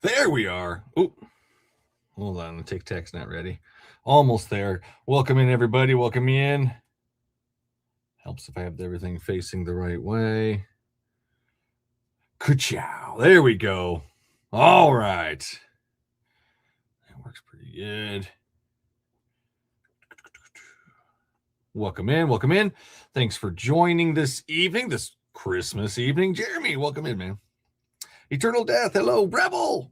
There we are. Oh, hold on. The Tic Tac's not ready. Almost there. Welcome in, everybody. Welcome in. Helps if I have everything facing the right way. Ka-chow. There we go. All right. That works pretty good. Welcome in. Welcome in. Thanks for joining this evening, this Christmas evening. Jeremy, welcome in, man. Eternal Death. Hello, Rebel.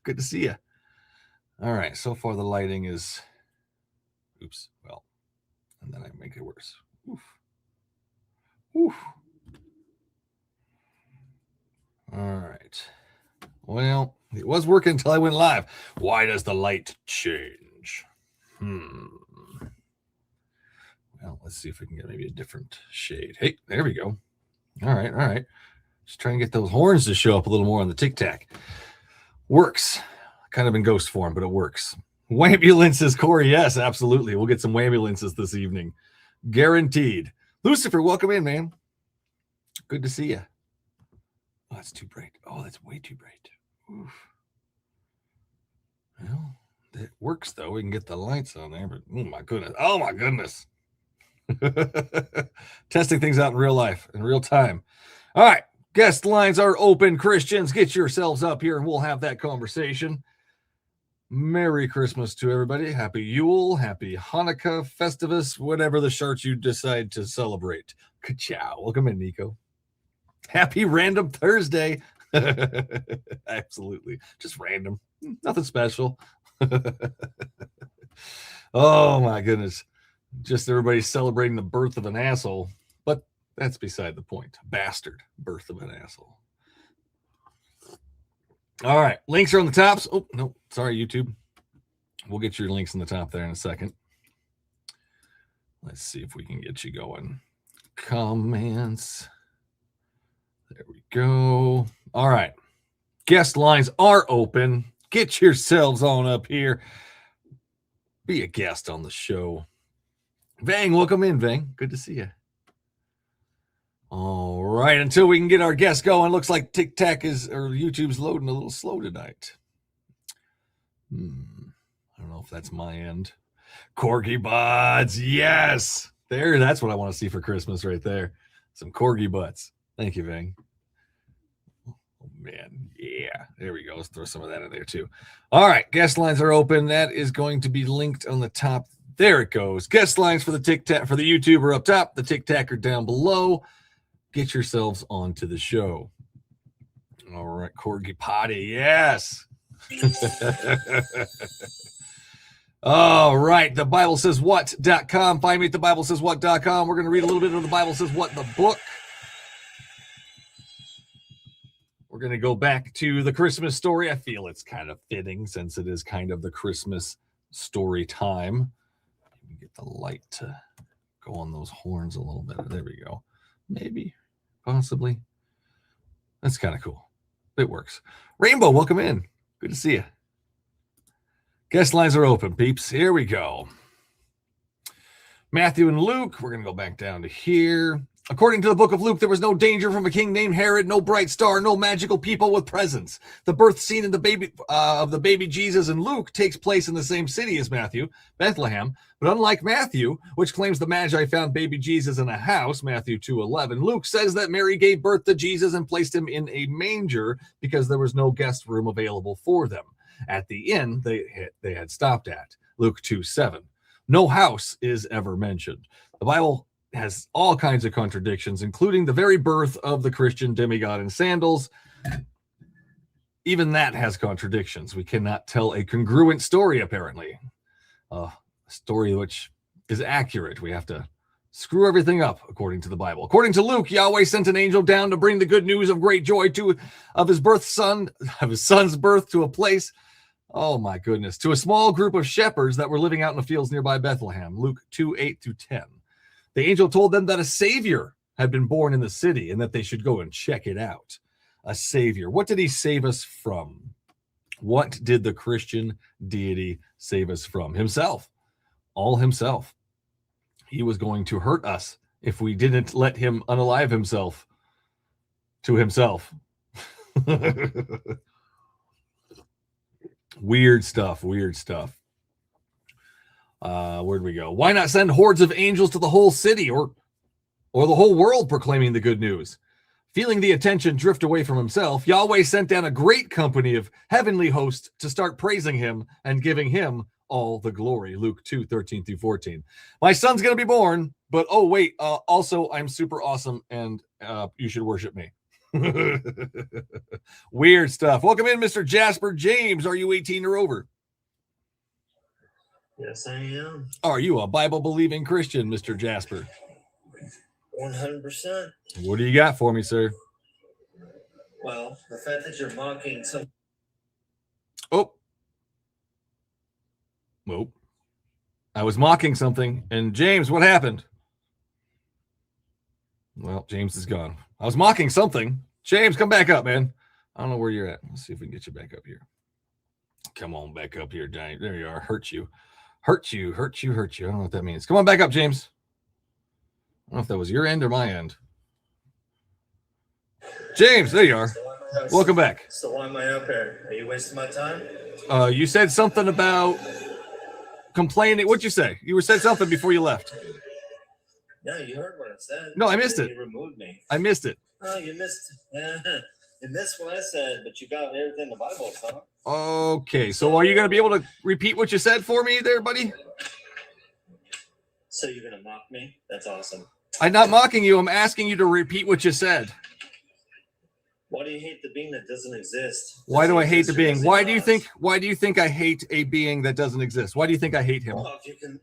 Good to see you. All right. So far, the lighting is. Oops. Well, and then I make it worse. Oof. Oof. All right. Well, it was working until I went live. Why does the light change? Well, let's see if we can get maybe a different shade. Hey, there we go. All right, all right. Just trying to get those horns to show up a little more on the Tic Tac. Works. Kind of in ghost form, but it works. Wambulances, Corey. Yes, absolutely. We'll get some wambulances this evening. Guaranteed. Lucifer, welcome in, man. Good to see you. Oh, that's too bright. Oh, that's way too bright. Oof. Well, it works, though. We can get the lights on there, but oh, my goodness. Oh, my goodness. Testing things out in real life, in real time. All right. Guest lines are open. Christians, get yourselves up here and we'll have that conversation. Merry Christmas to everybody. Happy Yule, happy Hanukkah, Festivus, whatever the shirts you decide to celebrate. Ka-chow. Welcome in, Nico. Happy Random Thursday. Absolutely. Just random. Nothing special. Oh, my goodness. Just everybody celebrating the birth of an asshole. But that's beside the point. Bastard birth of an asshole. All right. Links are on the tops. Oh, no. Sorry, YouTube. We'll get your links in the top there in a second. Let's see if we can get you going. Comments. There we go. All right. Guest lines are open. Get yourselves on up here. Be a guest on the show. Vang, welcome in, Vang. Good to see you. All right. Until we can get our guest going, looks like Tic Tac or YouTube's loading a little slow tonight. I don't know if that's my end. Corgi buds. Yes. That's what I want to see for Christmas right there. Some corgi butts. Thank you, Vang. Oh, man. Yeah. There we go. Let's throw some of that in there, too. All right. Guest lines are open. That is going to be linked on the top. There it goes. Guest lines for the Tic Tac, for the YouTube are up top. The Tic Tac are down below. Get yourselves onto the show. All right. Corgi potty. Yes. All right. The Bible says what.com. Find me at the Bible says what.com. We're going to read a little bit of the Bible says what, the book. We're going to go back to the Christmas story. I feel it's kind of fitting since it is kind of the Christmas story time. Let me get the light to go on those horns a little bit. There we go. Maybe, possibly. That's kind of cool. It works. Rainbow, welcome in. Good to see you. Guest lines are open, peeps. Here we go. Matthew and Luke. We're going to go back down to here. According to the book of Luke, there was no danger from a king named Herod, no bright star, no magical people with presents. The birth scene in the baby Jesus in Luke takes place in the same city as Matthew, Bethlehem. But unlike Matthew, which claims the Magi found baby Jesus in a house, Matthew 2:11, Luke says that Mary gave birth to Jesus and placed him in a manger because there was no guest room available for them at the inn they had stopped at, Luke 2:7. No house is ever mentioned. The Bible has all kinds of contradictions, including the very birth of the Christian demigod in sandals. Even that has contradictions. We cannot tell a congruent story, apparently. A story which is accurate. We have to screw everything up, according to the Bible. According to Luke, Yahweh sent an angel down to bring the good news of great joy of his son's birth to a place, oh my goodness, to a small group of shepherds that were living out in the fields nearby Bethlehem. Luke 2:8-10. The angel told them that a savior had been born in the city and that they should go and check it out. A savior. What did he save us from? What did the Christian deity save us from? Himself. All himself. He was going to hurt us if we didn't let him unalive himself to himself. Weird stuff. Weird stuff. Where'd we go? Why not send hordes of angels to the whole city or the whole world proclaiming the good news? Feeling the attention drift away from himself, Yahweh sent down a great company of heavenly hosts to start praising him and giving him all the glory. Luke 2:13-14. My son's going to be born, but oh, wait, also, I'm super awesome and you should worship me. Weird stuff. Welcome in, Mr. Jasper James. Are you 18 or over? Yes, I am. Are you a Bible-believing Christian, Mr. Jasper? 100%. What do you got for me, sir? Well, the fact that you're mocking some... Oh. I was mocking something. And James, what happened? Well, James is gone. I was mocking something. James, come back up, man. I don't know where you're at. Let's see if we can get you back up here. Come on back up here, giant. There you are. Hurt you. I don't know what that means. Come on back up, James. I don't know if that was your end or my end. James, there you are. Welcome back. So why am I up here? Are you wasting my time? You said something about complaining. What'd you say? You said something before you left. No, you heard what I said. No, I missed it. You removed me. I missed it. Oh, you missed. You missed what I said, but you got everything in the Bible, huh? Okay, so are you going to be able to repeat what you said for me there, buddy? So you're going to mock me? That's awesome. I'm not mocking you. I'm asking you to repeat what you said. Why do you hate the being that doesn't exist? Why do I hate the being? Why do you think I hate a being that doesn't exist? Why do you think I hate him? Well, if you can,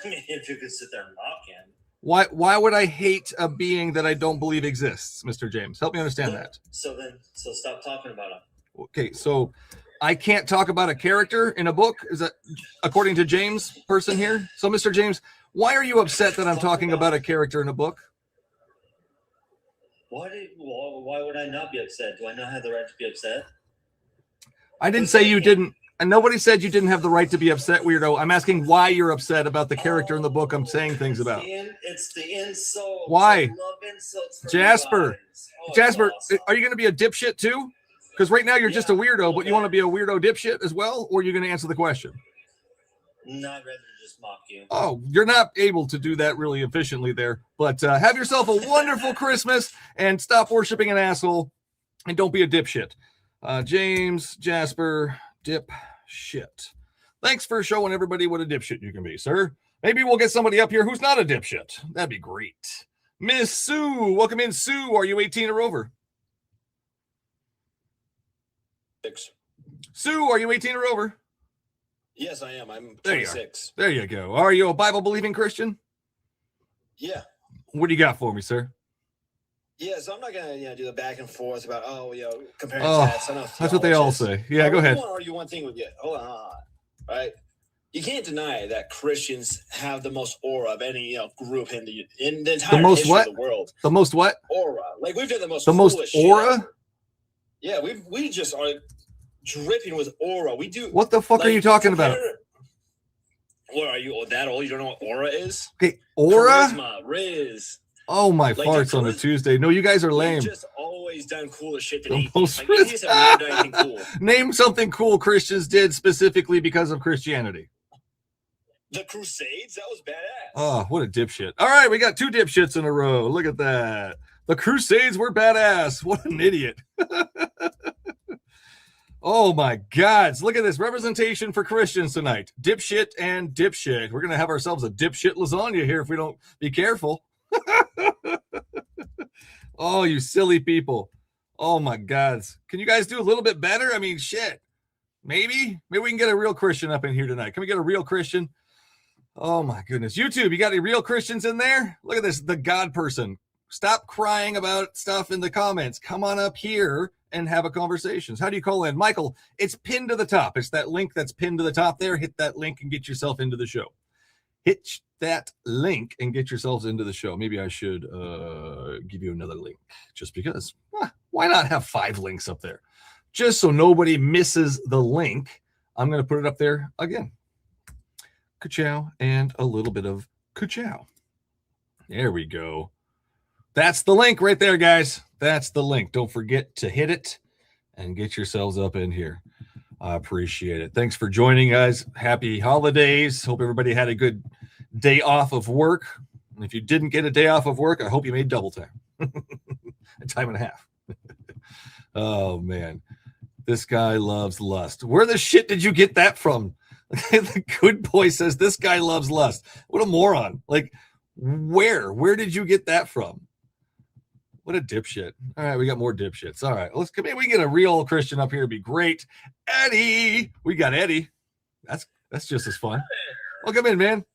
if you can sit there and mock him. Why would I hate a being that I don't believe exists, Mr. James? Help me understand that. So stop talking about him. Okay, so I can't talk about a character in a book? Is that according to James person here? So, Mr. James, why are you upset that I'm talking about a character in a book? Why would I not be upset? Do I not have the right to be upset? I didn't say you didn't. And nobody said you didn't have the right to be upset, weirdo. I'm asking why you're upset about the character in the book I'm saying things about. It's the insult. Why? I love insults from Jasper. Jasper, awesome. Are you going to be a dipshit too? Because right now you're just a weirdo, but you want to be a weirdo dipshit as well? Or are you going to answer the question? No, I'd rather just mock you. Oh, you're not able to do that really efficiently there. But have yourself a wonderful Christmas and stop worshiping an asshole and don't be a dipshit. James, Jasper, dipshit. Thanks for showing everybody what a dipshit you can be, sir. Maybe we'll get somebody up here who's not a dipshit. That'd be great. Miss Sue, welcome in, Sue. Are you 18 or over? 6. Sue, are you 18 or over? Yes, I am. I'm 26. There you go. Are you a Bible-believing Christian? Yeah. What do you got for me, sir? Yeah, so I'm not gonna do the back and forth about comparing tests. That's what they all say. Yeah, go ahead. I want to argue one thing with you. Hold on. Right? You can't deny that Christians have the most aura of any group in the entire history of the world. The most what? Aura. Like we've done the most aura? Shit. Yeah, we just are dripping with aura. We do. What the fuck are you talking about? What are you that old? You don't know what aura is? Okay, aura? Charisma, Riz. Oh my farts on a Tuesday. No, you guys are lame. We've just always done cooler shit than atheists. Like, atheists have never done anything cool. Name something cool Christians did specifically because of Christianity. The Crusades? That was badass. Oh, what a dipshit. All right, we got 2 dipshits in a row. Look at that. The Crusades were badass. What an idiot. Oh my God. Look at this representation for Christians tonight. Dipshit and dipshit. We're going to have ourselves a dipshit lasagna here if we don't be careful. Oh, you silly people. Oh my God. Can you guys do a little bit better? I mean, shit. Maybe we can get a real Christian up in here tonight. Can we get a real Christian? Oh my goodness. YouTube, you got any real Christians in there? Look at this. The God person. Stop crying about stuff in the comments. Come on up here and have a conversation. How do you call in? Michael, it's pinned to the top. It's that link that's pinned to the top there. Hit that link and get yourself into the show. Hit that link and get yourselves into the show. Maybe I should give you another link just because. Why not have 5 links up there? Just so nobody misses the link, I'm going to put it up there again. Ka-chow and a little bit of ka-chow. There we go. That's the link right there, guys. That's the link. Don't forget to hit it and get yourselves up in here. I appreciate it. Thanks for joining, guys. Happy holidays. Hope everybody had a good day off of work. And if you didn't get a day off of work, I hope you made double time. A time and a half. Oh, man. This guy loves lust. Where the shit did you get that from? The good boy says this guy loves lust. What a moron. Like, where did you get that from? What a dipshit. All right, we got more dipshits. All right, let's come in. We can get a real Christian up here. It'd be great. Eddie. We got Eddie. That's just as fun. Welcome in, man.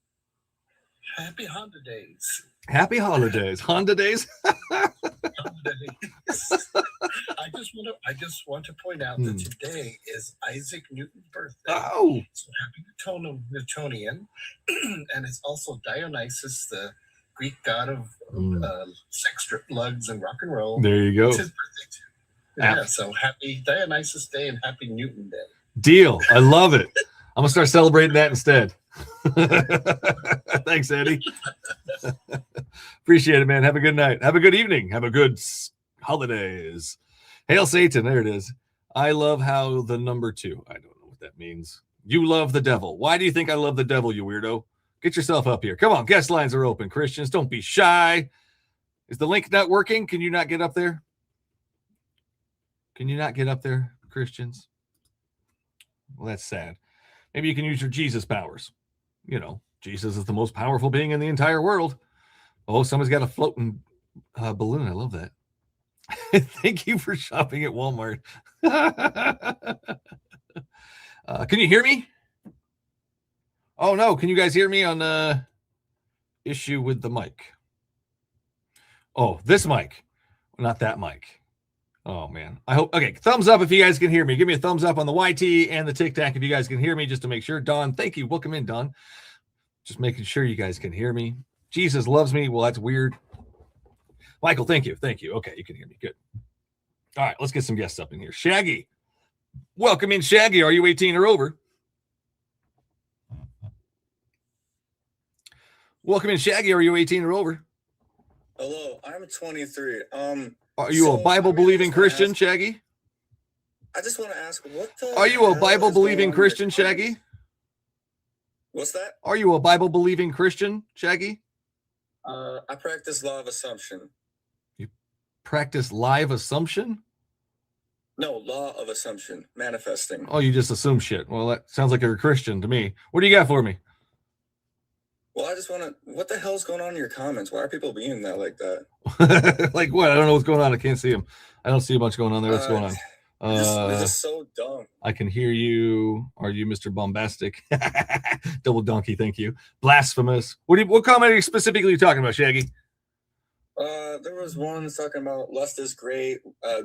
Happy Honda Days. Happy holidays. Honda days. Honda Days. I just want to point out that today is Isaac Newton's birthday. Oh. So happy Newtonian. And it's also Dionysus, the Greek god of sex, strip lugs, and rock and roll. There you go. It's his birthday too. Yeah, so happy Dionysus Day and happy Newton Day. Deal. I love it. I'm going to start celebrating that instead. Thanks, Eddie. Appreciate it, man. Have a good night. Have a good evening. Have a good holidays. Hail Satan. There it is. I love how the number 2. I don't know what that means. You love the devil. Why do you think I love the devil, you weirdo? Get yourself up here. Come on. Guest lines are open. Christians, don't be shy. Is the link not working? Can you not get up there? Can you not get up there, Christians? Well, that's sad. Maybe you can use your Jesus powers. You know, Jesus is the most powerful being in the entire world. Oh, someone's got a floating balloon. I love that. Thank you for shopping at Walmart. Can you hear me? Oh, no. Can you guys hear me on issue with the mic? Oh, this mic. Not that mic. Oh, man. I hope. Okay. Thumbs up if you guys can hear me. Give me a thumbs up on the YT and the TikTok if you guys can hear me, just to make sure. Don, thank you. Welcome in, Don. Just making sure you guys can hear me. Jesus loves me. Well, that's weird. Michael, thank you. Thank you. Okay, you can hear me. Good. All right, let's get some guests up in here. Shaggy. Welcome in, Shaggy. Are you 18 or over? Welcome in, Shaggy. Are you 18 or over? Hello, I'm 23. Are you a Bible-believing Christian, Shaggy? I just want to ask, what the Are you a hell Bible-believing is going on Christian, in your Shaggy? comments? What's that? Are you a Bible-believing Christian, Shaggy? I practice law of assumption. You practice live assumption? No, law of assumption, manifesting. Oh, you just assume shit. Well, that sounds like you're a Christian to me. What do you got for me? Well, I just want to, what the hell's going on in your comments? Why are people being that like that? Like what? I don't know what's going on. I can't see them. I don't see a bunch going on there. What's going on? They're just so dumb. I can hear you. Are you Mr. Bombastic? Double donkey, thank you. Blasphemous. What comment are you specifically talking about, Shaggy? There was one talking about lust is great,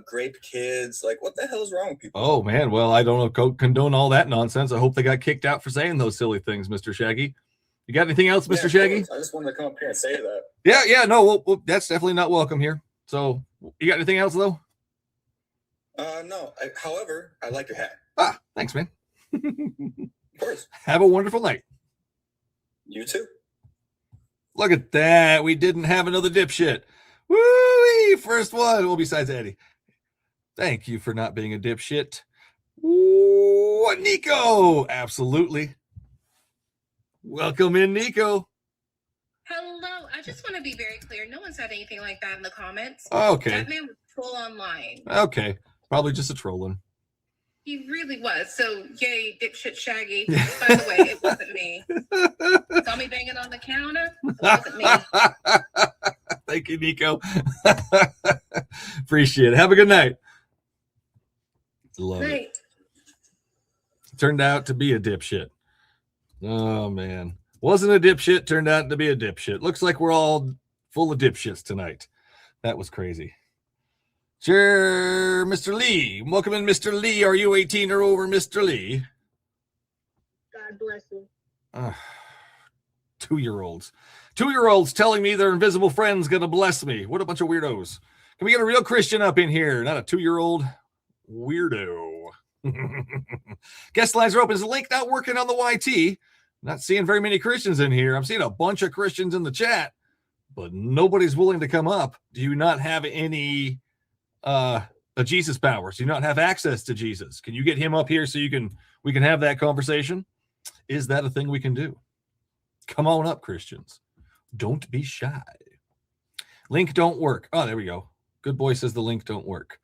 grape kids. Like, what the hell's wrong with people? Oh, man. Well, I don't condone all that nonsense. I hope they got kicked out for saying those silly things, Mr. Shaggy. You got anything else, Mr. Shaggy? I just wanted to come up here and say that. Yeah. No, well, that's definitely not welcome here. So, you got anything else, though? No. However, I like your hat. Ah, thanks, man. Of course. Have a wonderful night. You too. Look at that. We didn't have another dipshit. Woo! First one. Well, besides Eddie. Thank you for not being a dipshit. Ooh, Nico. Absolutely. Welcome in, Nico. Hello. I just want to be very clear. No one said anything like that in the comments. Okay. That man was full online. Okay. Probably just a trolling. He really was. So, yay, dipshit Shaggy. By the way, it wasn't me. Saw me banging on the counter? It wasn't me. Thank you, Nico. Appreciate it. Have a good night. Love it. Turned out to be a dipshit. Oh, man. Wasn't a dipshit, turned out to be a dipshit. Looks like we're all full of dipshits tonight. That was crazy. Sure, Mr. Lee. Welcome in, Mr. Lee. Are you 18 or over, Mr. Lee? God bless you. 2-year-olds. 2-year-olds telling me their invisible friend's going to bless me. What a bunch of weirdos. Can we get a real Christian up in here? Not a 2-year-old weirdo. Guest lines are open. Is the link not working on the YT? Not seeing very many Christians in here. I'm seeing a bunch of Christians in the chat, but nobody's willing to come up. Do you not have any a Jesus power? So you not have access to Jesus? Can you get him up here so we can have that conversation? Is that a thing we can do? Come on up, Christians. Don't be shy. Link don't work. Oh, there we go. Good boy says the link don't work.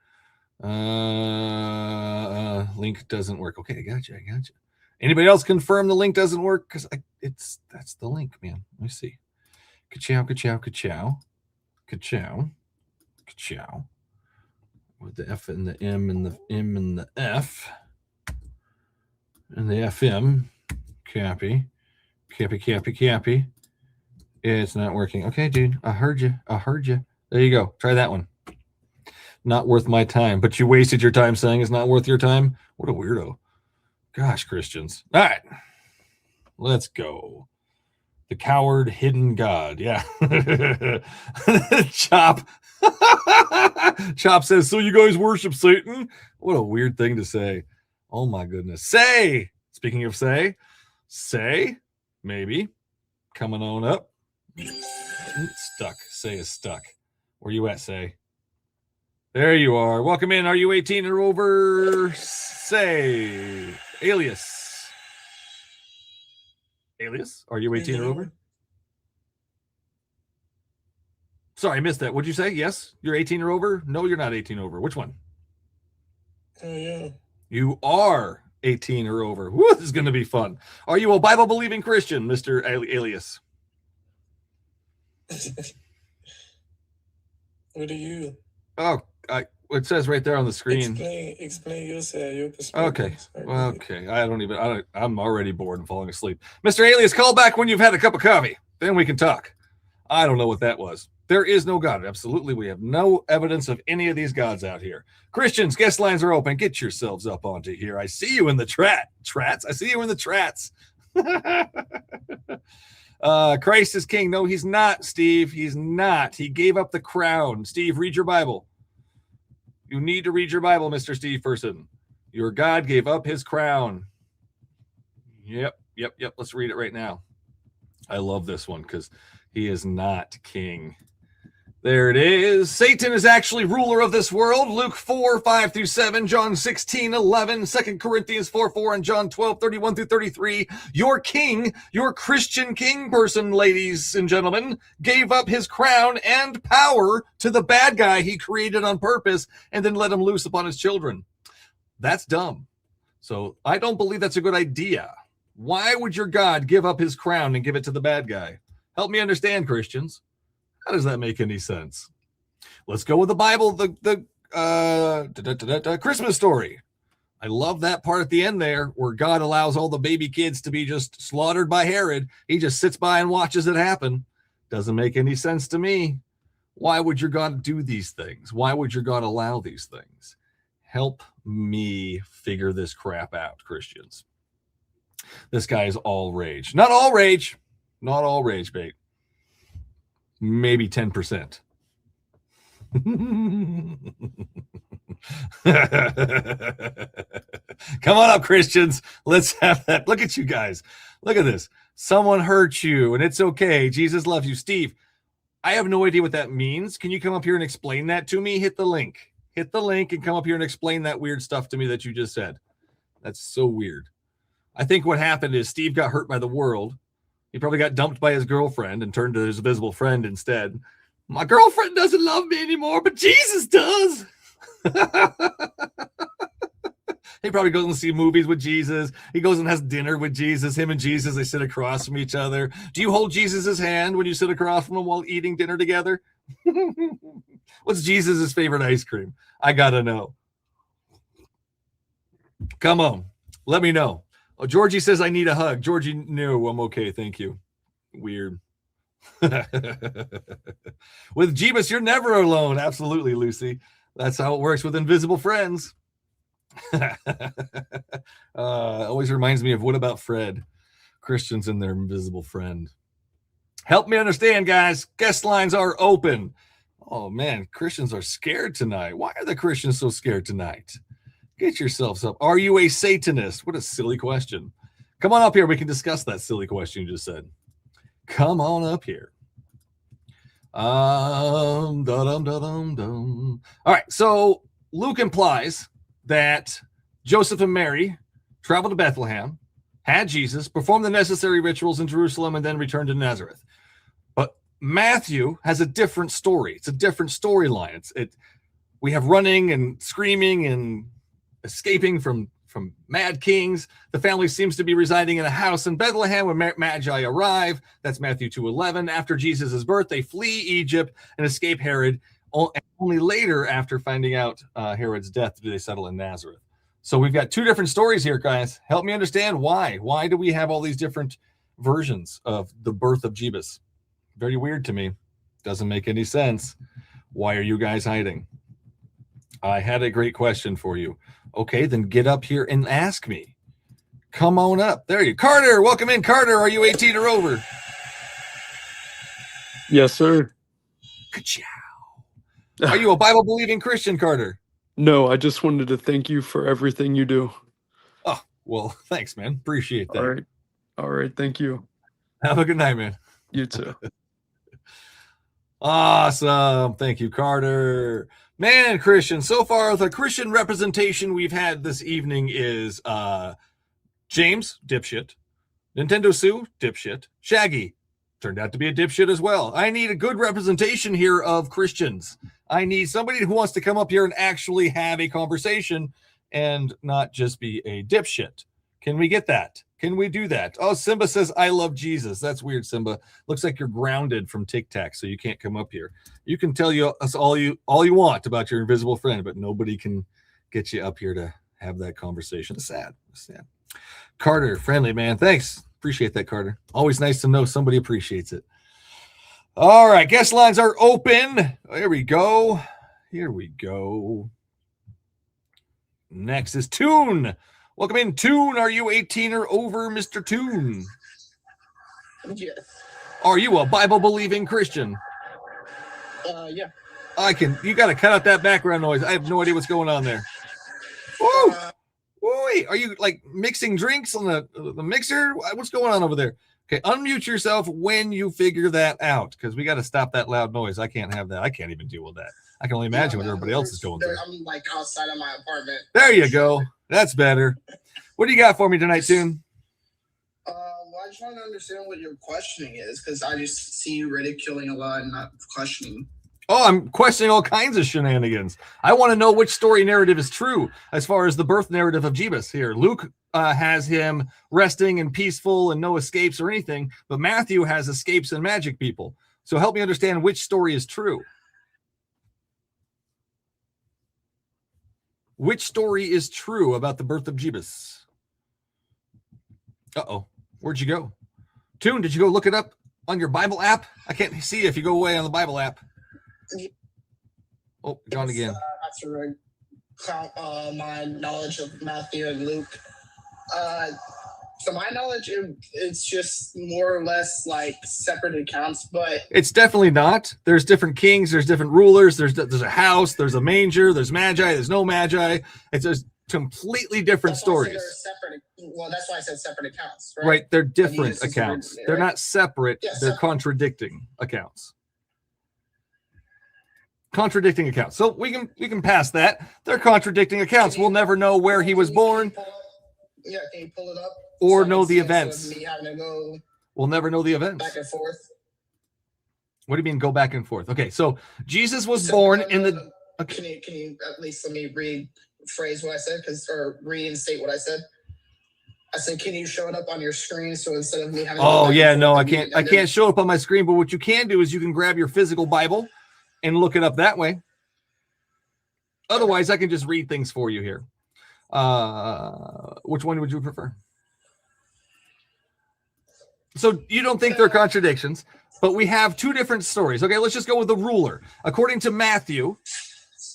Link doesn't work. Okay, I got you. Anybody else confirm the link doesn't work? Because that's the link, man. Let me see. Ka-chow, ka-chow, ka-chow. Ka-chow. Ka-chow. With the F and the M and the M and the F. And the FM. Cappy. Cappy. It's not working. Okay, dude. I heard you. There you go. Try that one. Not worth my time. But you wasted your time saying it's not worth your time? What a weirdo. Gosh, Christians. All right. Let's go. The coward hidden God. Yeah. Chop. Chop says, so you guys worship Satan? What a weird thing to say. Oh, my goodness. Say. Speaking of say, maybe. Coming on up. Stuck. Say is stuck. Where you at, Say? There you are. Welcome in. Are you 18 or over? Say. Alias. Are you 18 or over? Sorry, I missed that. What'd you say? Yes? You're 18 or over? No, you're not 18 over. Which one? Oh, yeah. You are 18 or over. Woo, this is going to be fun. Are you a Bible-believing Christian, Mr. Alias? What are you? Oh, it says right there on the screen. Explain yourself, your perspective. Okay. I'm already bored and falling asleep. Mr. Alias, call back when you've had a cup of coffee. Then we can talk. I don't know what that was. There is no God. Absolutely. We have no evidence of any of these gods out here. Christians, guest lines are open. Get yourselves up onto here. I see you in the trats. I see you in the trats. Christ is king. No, he's not, Steve. He's not. He gave up the crown. Steve, read your Bible. You need to read your Bible, Mr. Steve Person. Your God gave up his crown. Yep. Let's read it right now. I love this one because he is not king. There it is. Satan is actually ruler of this world. Luke 4:5-7, John 16:11, 2 Corinthians 4:4, and John 12:31-33. Your king, your Christian king person, ladies and gentlemen, gave up his crown and power to the bad guy he created on purpose and then let him loose upon his children. That's dumb. So I don't believe that's a good idea. Why would your God give up his crown and give it to the bad guy? Help me understand, Christians. How does that make any sense? Let's go with the Bible, the Christmas story. I love that part at the end there where God allows all the baby kids to be just slaughtered by Herod. He just sits by and watches it happen. Doesn't make any sense to me. Why would your God do these things? Why would your God allow these things? Help me figure this crap out, Christians. This guy is all rage. Not all rage, bait. Maybe 10%. Come on up, Christians. Let's have that. Look at you guys. Look at this. Someone hurt you, and it's okay. Jesus loves you. Steve, I have no idea what that means. Can you come up here and explain that to me? Hit the link. Hit the link and come up here and explain that weird stuff to me that you just said. That's so weird. I think what happened is Steve got hurt by the world. He probably got dumped by his girlfriend and turned to his visible friend instead. My girlfriend doesn't love me anymore, but Jesus does. He probably goes and see movies with Jesus. He goes and has dinner with Jesus. Him and Jesus, they sit across from each other. Do you hold Jesus' hand when you sit across from him while eating dinner together? What's Jesus' favorite ice cream? I got to know. Come on. Let me know. Oh, Georgie says, I need a hug. Georgie, no, I'm okay. Thank you. Weird. With Jeebus, you're never alone. Absolutely, Lucy. That's how it works with invisible friends. Always reminds me of What About Fred? Christians and their invisible friend. Help me understand, guys. Guest lines are open. Oh, man, Christians are scared tonight. Why are the Christians so scared tonight? Get yourselves up. Are you a Satanist? What a silly question. Come on up here. We can discuss that silly question you just said. Come on up here. All right. So Luke implies that Joseph and Mary traveled to Bethlehem, had Jesus, performed the necessary rituals in Jerusalem, and then returned to Nazareth. But Matthew has a different story. It's a different storyline. We have running and screaming and escaping from mad kings. The family seems to be residing in a house in Bethlehem when Magi arrive. That's Matthew 2:11. After Jesus' birth, they flee Egypt and escape Herod. Only later, after finding out Herod's death, do they settle in Nazareth. So we've got two different stories here, guys. Help me understand why. Why do we have all these different versions of the birth of Jesus? Very weird to me. Doesn't make any sense. Why are you guys hiding? I had a great question for you. Okay, then get up here and ask me. Come on up. There you go. Carter, welcome in. Carter, are you 18 or over? Yes, sir. Ka-chow. Are you a Bible-believing Christian, Carter? No, I just wanted to thank you for everything you do. Oh, well, thanks, man. Appreciate that. All right. Thank you. Have a good night, man. You too. Awesome. Thank you, Carter. Man, Christian, so far the Christian representation we've had this evening is James, dipshit. Nintendo Sue, dipshit. Shaggy, turned out to be a dipshit as well. I need a good representation here of Christians. I need somebody who wants to come up here and actually have a conversation and not just be a dipshit. Can we get that? Can we do that? Oh, Simba says, I love Jesus. That's weird, Simba. Looks like you're grounded from Tic Tac, so you can't come up here. You can tell us all you want about your invisible friend, but nobody can get you up here to have that conversation. It's sad. It's sad. Carter, friendly, man. Thanks. Appreciate that, Carter. Always nice to know somebody appreciates it. All right, guest lines are open. Here we go. Next is Toon. Welcome in, Toon. Are you 18 or over, Mr. Toon? Yes. Are you a Bible-believing Christian? Yeah. You got to cut out that background noise. I have no idea what's going on there. Woo! Wait, are you like mixing drinks on the mixer? What's going on over there? Okay, unmute yourself when you figure that out, because we got to stop that loud noise. I can't have that. I can't even deal with that. I can only imagine what everybody else is going through. I'm like outside of my apartment. There you go. That's better. What do you got for me tonight, Toon? Well, I just want to understand what your questioning is, because I just see you ridiculing a lot and not questioning. Oh, I'm questioning all kinds of shenanigans. I want to know which story narrative is true as far as the birth narrative of Jesus here. Luke has him resting and peaceful and no escapes or anything, but Matthew has escapes and magic people. So help me understand which story is true. Which story is true about the birth of Jesus? Uh-oh. Where'd you go? Toon, did you go look it up on your Bible app? I can't see if you go away on the Bible app. Oh, gone again. That's right. Count my knowledge of Matthew and Luke. To my knowledge, it's just more or less like separate accounts, but it's definitely not. There's different kings, there's different rulers, there's a house, there's a manger, there's magi, there's no magi. It's just completely different stories. Well, that's why I said separate accounts, right? Right, they're different accounts. They're not separate. Yeah, they're separate. Contradicting accounts. Contradicting accounts. So we can pass that. They're contradicting accounts. We'll never know where he was born. Can you pull it up? Or know the events. Me having to go We'll never know the events. back and forth. What do you mean go back and forth? Okay, so Jesus was born in the... Okay. Can you at least let me rephrase what I said, or reinstate what I said? I said, can you show it up on your screen so instead of me having? Oh yeah, no, I can't. I can't show it up on my screen. But what you can do is you can grab your physical Bible and look it up that way. Otherwise, I can just read things for you here. Which one would you prefer? So you don't think they're contradictions, but we have two different stories. Okay, let's just go with the ruler. According to Matthew,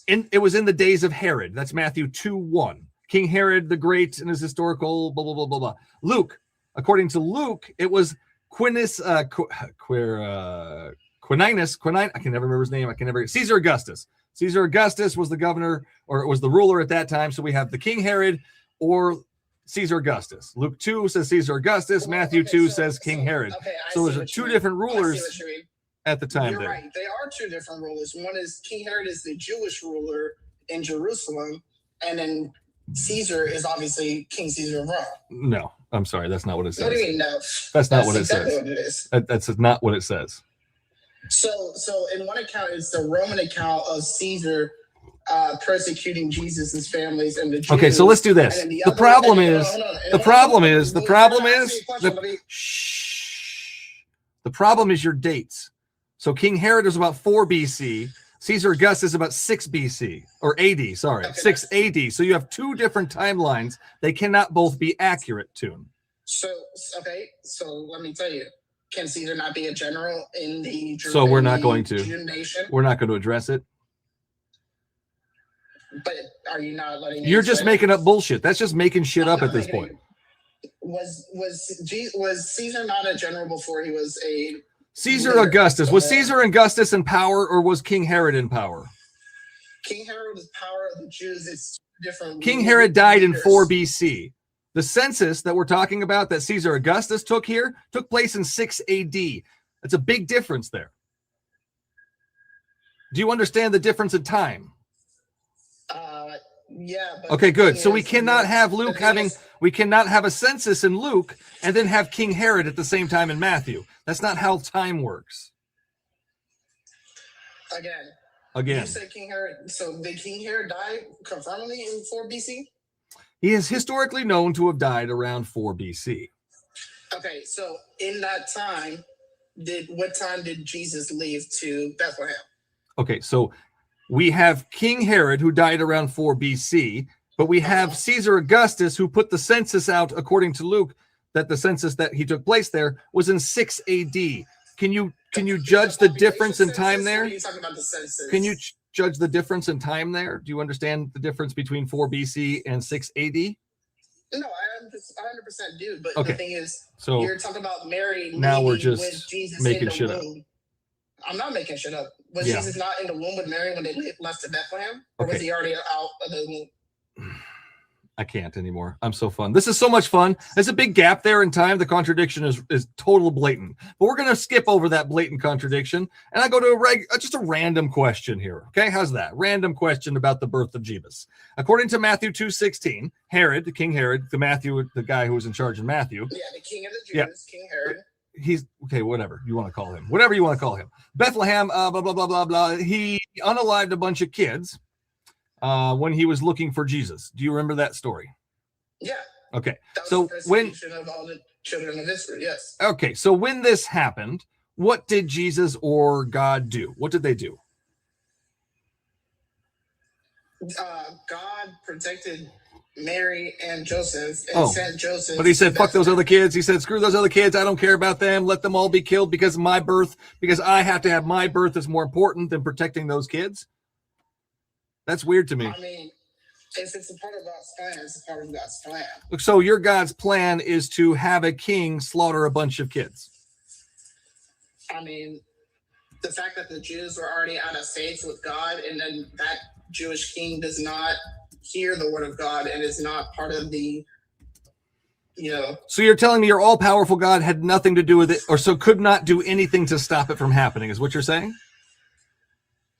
it was in the days of Herod. That's Matthew 2:1. King Herod the Great and his historical blah, blah, blah, blah, blah. Luke, according to Luke, it was Quirinius, I can never remember his name. Caesar Augustus. Caesar Augustus was the governor, or was the ruler at that time. So we have the King Herod or Caesar Augustus. Luke 2 says Caesar Augustus. Matthew 2 says King Herod. So there's two different rulers at the time. You're right. They are two different rulers. One is King Herod is the Jewish ruler, in Jerusalem, and then Caesar is obviously King Caesar of Rome. No, I'm sorry. That's not what it says. What do you mean, no? That's not what it exactly says. What it is. That's not what it says. So in one account, it's the Roman account of Caesar persecuting Jesus' families and the Jews. Okay, so let's do this. The problem is, the problem is your dates. So King Herod was about 4 BC. Caesar Augustus is about 6 BC or AD. Sorry, okay, 6 AD. So you have 2 different timelines. They cannot both be accurate, Toon. So let me tell you. Can Caesar not be a general in the Jew, so we're not going to. Jew nation? We're not going to address it. But are you not letting? You're just making up bullshit. That's just making shit up at this point. Was Caesar not a general before he was a Caesar leader? Augustus? Was Caesar Augustus in power, or was King Herod in power? King Herod was power of the Jews. It's different. King Herod died in 4 BC. The census that we're talking about that Caesar Augustus took here took place in 6 AD. That's a big difference there. Do you understand the difference in time? Yeah. But okay, good. So we cannot have Luke we cannot have a census in Luke and then have King Herod at the same time in Matthew. That's not how time works. Again. You said King Herod. So did King Herod die confirmedly in 4 BC? He is historically known to have died around 4 BC. Okay, so in that time, what time did Jesus leave to Bethlehem? Okay, so we have King Herod who died around 4 BC, but we have Caesar Augustus who put the census out, according to Luke, that the census that he took place there was in 6 AD. Can you judge the difference in time there? Are you talking about the census? Can you judge the difference in time there? Do you understand the difference between 4 BC and 6 AD? No, I 100% do. But okay. The thing is, so you're talking about Mary. Now we're just making shit up. I'm not making shit up. Was Jesus not in the womb with Mary when they left to Bethlehem? Or was he already out of the womb? I can't anymore. I'm so fun. This is so much fun. There's a big gap there in time. The contradiction is total blatant. But we're going to skip over that blatant contradiction. And I go to just a random question here. Okay, how's that? Random question about the birth of Jesus. According to Matthew 2:16, Herod, King Herod, the guy who was in charge of Matthew. Yeah, the king of the Jews, King Herod. He's okay, whatever you want to call him. Whatever you want to call him. Bethlehem, blah, blah, blah, blah, blah. He unalived a bunch of kids. When he was looking for Jesus. Do you remember that story? Yeah. Okay. So when of all the children of Israel, yes. Okay. So when this happened, what did Jesus or God do? What did they do? God protected Mary and Joseph and sent Joseph. But he said, fuck those other kids. He said, screw those other kids. I don't care about them. Let them all be killed because of my birth, because I have to have my birth is more important than protecting those kids. That's weird to me. I mean, if it's a part of God's plan, it's a part of God's plan. Look, so your God's plan is to have a king slaughter a bunch of kids. I mean, the fact that the Jews were already out of faith with God, and then that Jewish king does not hear the word of God and is not part of the, So you're telling me your all-powerful God had nothing to do with it, or so could not do anything to stop it from happening, is what you're saying?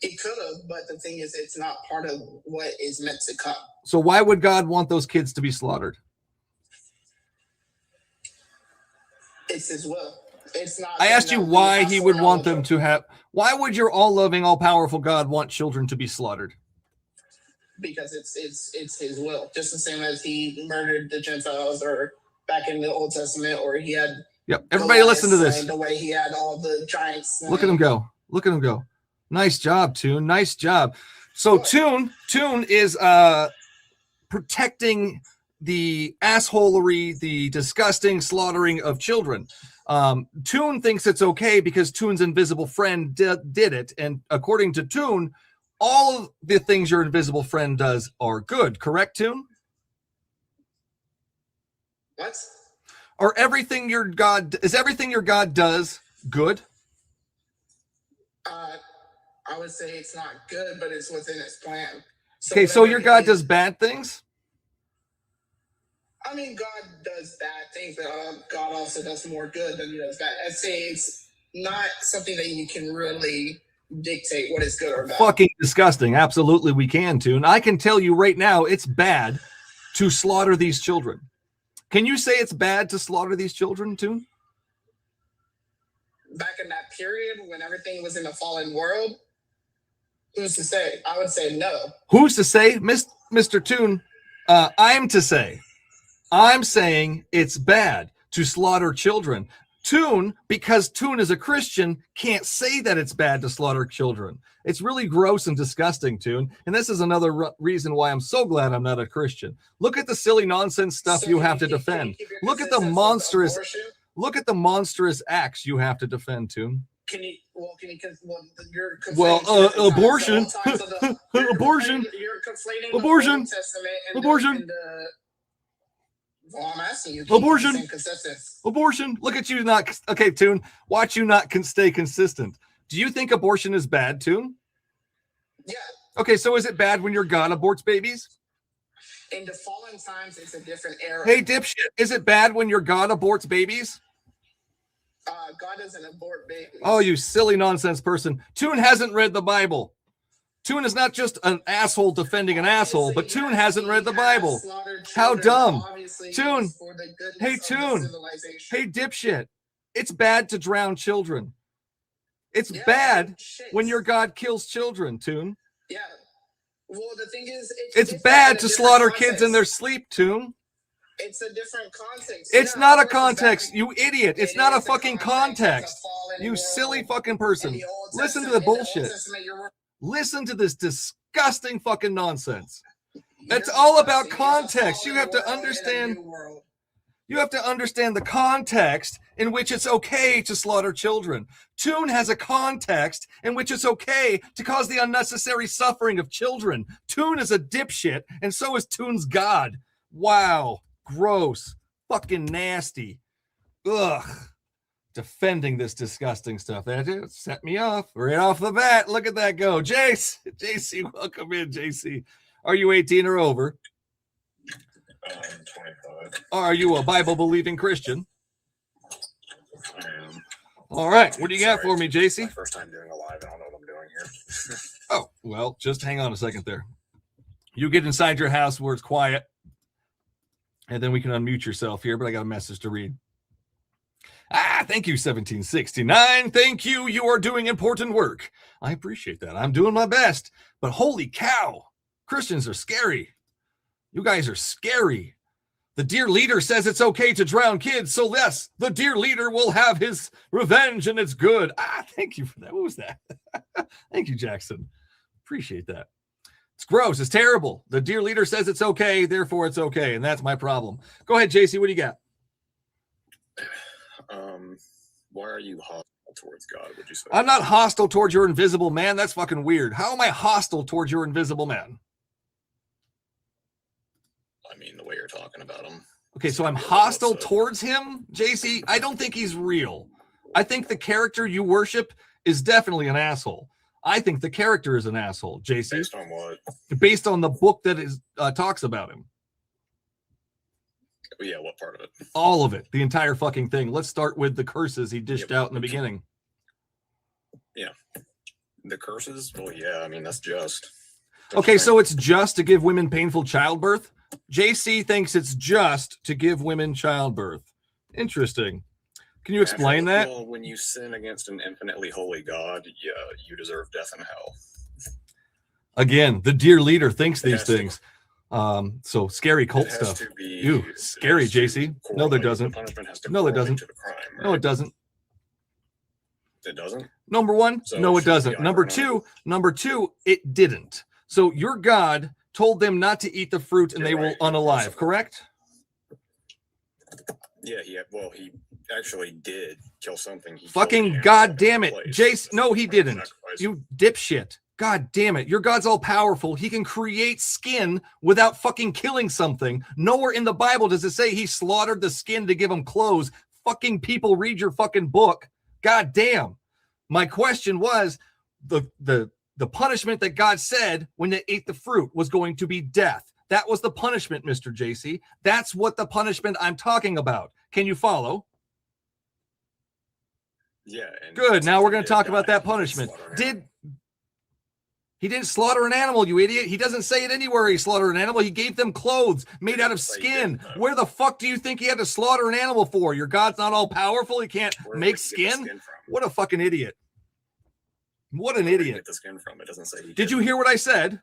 It could have, but the thing is, it's not part of what is meant to come. So why would God want those kids to be slaughtered? It's his will. It's not. I asked you why he would want them to have. Why would your all-loving, all-powerful God want children to be slaughtered? Because it's his will. Just the same as he murdered the Gentiles, or back in the Old Testament, or he had. Yep. Everybody, listen to this. The way he had all the giants. Look at him go. Look at him go. Nice job, Toon. Nice job. So Toon is protecting the assholery, the disgusting slaughtering of children. Toon thinks it's okay because Toon's invisible friend did it. And according to Toon, all of the things your invisible friend does are good. Correct, Toon? What? Is everything your God does good? I would say it's not good, but it's within its plan. So your God does bad things? I mean, God does bad things, but God also does more good than he does bad. I'd say it's not something that you can really dictate what is good or bad. Fucking disgusting. Absolutely, we can, Toon. I can tell you right now, it's bad to slaughter these children. Can you say it's bad to slaughter these children, Toon? Back in that period when everything was in a fallen world, who's to say? I would say no. Who's to say, Mr. Toon? I'm to say. I'm saying it's bad to slaughter children. Toon, because Toon is a Christian, can't say that it's bad to slaughter children. It's really gross and disgusting, Toon. And this is another reason why I'm so glad I'm not a Christian. Look at the silly nonsense stuff you have to defend. Look at the monstrous acts you have to defend, Toon. Abortion. Abortion. Abortion. Abortion. Well, I'm asking you. Abortion. Abortion. Look at you not. Okay, Toon. Watch you not stay consistent. Do you think abortion is bad, Toon? Yeah. Okay, so is it bad when your God aborts babies? In the fallen times, it's a different era. Hey, dipshit. Is it bad when your God aborts babies? God doesn't abort babies. Oh, you silly nonsense person. Toon hasn't read the Bible. Toon is not just an asshole defending an asshole, but Toon hasn't read the Bible. How dumb. Toon. Hey, Toon. Hey, dipshit. It's bad to drown children. It's bad when your God kills children, Toon. Yeah. Well, the thing is, it's bad to slaughter kids in their sleep, Toon. It's a different context. It's not a context, you idiot. It's not a fucking context. You silly fucking person. Listen to the bullshit. Listen to this disgusting fucking nonsense. It's all about context. You have to understand. You have to understand the context in which it's okay to slaughter children. Toon has a context in which it's okay to cause the unnecessary suffering of children. Toon is a dipshit, and so is Toon's God. Wow. Gross. Fucking nasty. Ugh. Defending this disgusting stuff. That set me off right off the bat. Look at that go. JC, welcome in, JC. Are you 18 or over? 25. Are you a Bible-believing Christian? I am. All right. What do you got for me, JC? My first time doing a live. I don't know what I'm doing here. Oh, well, just hang on a second there. You get inside your house where it's quiet, and then we can unmute yourself here, but I got a message to read. Thank you, 1769. Thank you. You are doing important work. I appreciate that. I'm doing my best. But holy cow, Christians are scary. You guys are scary. The dear leader says it's okay to drown kids, so yes, the dear leader will have his revenge, and it's good. Thank you for that. What was that? Thank you, Jackson. Appreciate that. It's gross. It's terrible. The dear leader says it's okay, therefore it's okay, and that's my problem. Go ahead, JC. What do you got? Why are you hostile towards God, would you say? I'm not hostile towards your invisible man. That's fucking weird. How am I hostile towards your invisible man? I mean, the way you're talking about him. Okay, so I'm hostile towards him, JC? I don't think he's real. I think the character you worship is definitely an asshole. I think the character is an asshole, JC. Based on what? Based on the book that is talks about him. Yeah, what part of it? All of it. The entire fucking thing. Let's start with the curses he dished out in the beginning. Yeah. The curses? Well, yeah, I mean, that's just. Okay, so it's just to give women painful childbirth? JC thinks it's just to give women childbirth. Interesting. Can you explain that? Well, when you sin against an infinitely holy God, yeah, you deserve death and hell. Again, the dear leader thinks these things. So scary cult stuff. You scary, JC. No, there doesn't. No, there doesn't. No, it doesn't. It doesn't? Number one, So no, it should be doesn't. Number two, it didn't. So your God told them not to eat the fruit and they will unalive, correct? Yeah, he actually did kill something. He Fucking goddamn it. Jace, no, he didn't. You dipshit. God damn it. Your God's all powerful. He can create skin without fucking killing something. Nowhere in the Bible does it say he slaughtered the skin to give them clothes. Fucking people, read your fucking book. God damn. My question was the punishment that God said when they ate the fruit was going to be death. That was the punishment, Mr. JC. That's what the punishment I'm talking about. Can you follow? Yeah. And Good. Now we're going to did talk die. about that He did punishment. slaughter an animal. He didn't slaughter an animal, you idiot. He doesn't say it anywhere he slaughtered an animal. He gave them clothes made out of But he skin. didn't, though. Where the fuck do you think he had to slaughter an animal for? Your God's not all powerful. He can't Where make would he get the skin? skin from? What a fucking idiot. What an Where would he idiot. get the skin from? It doesn't say he Did you hear what I said?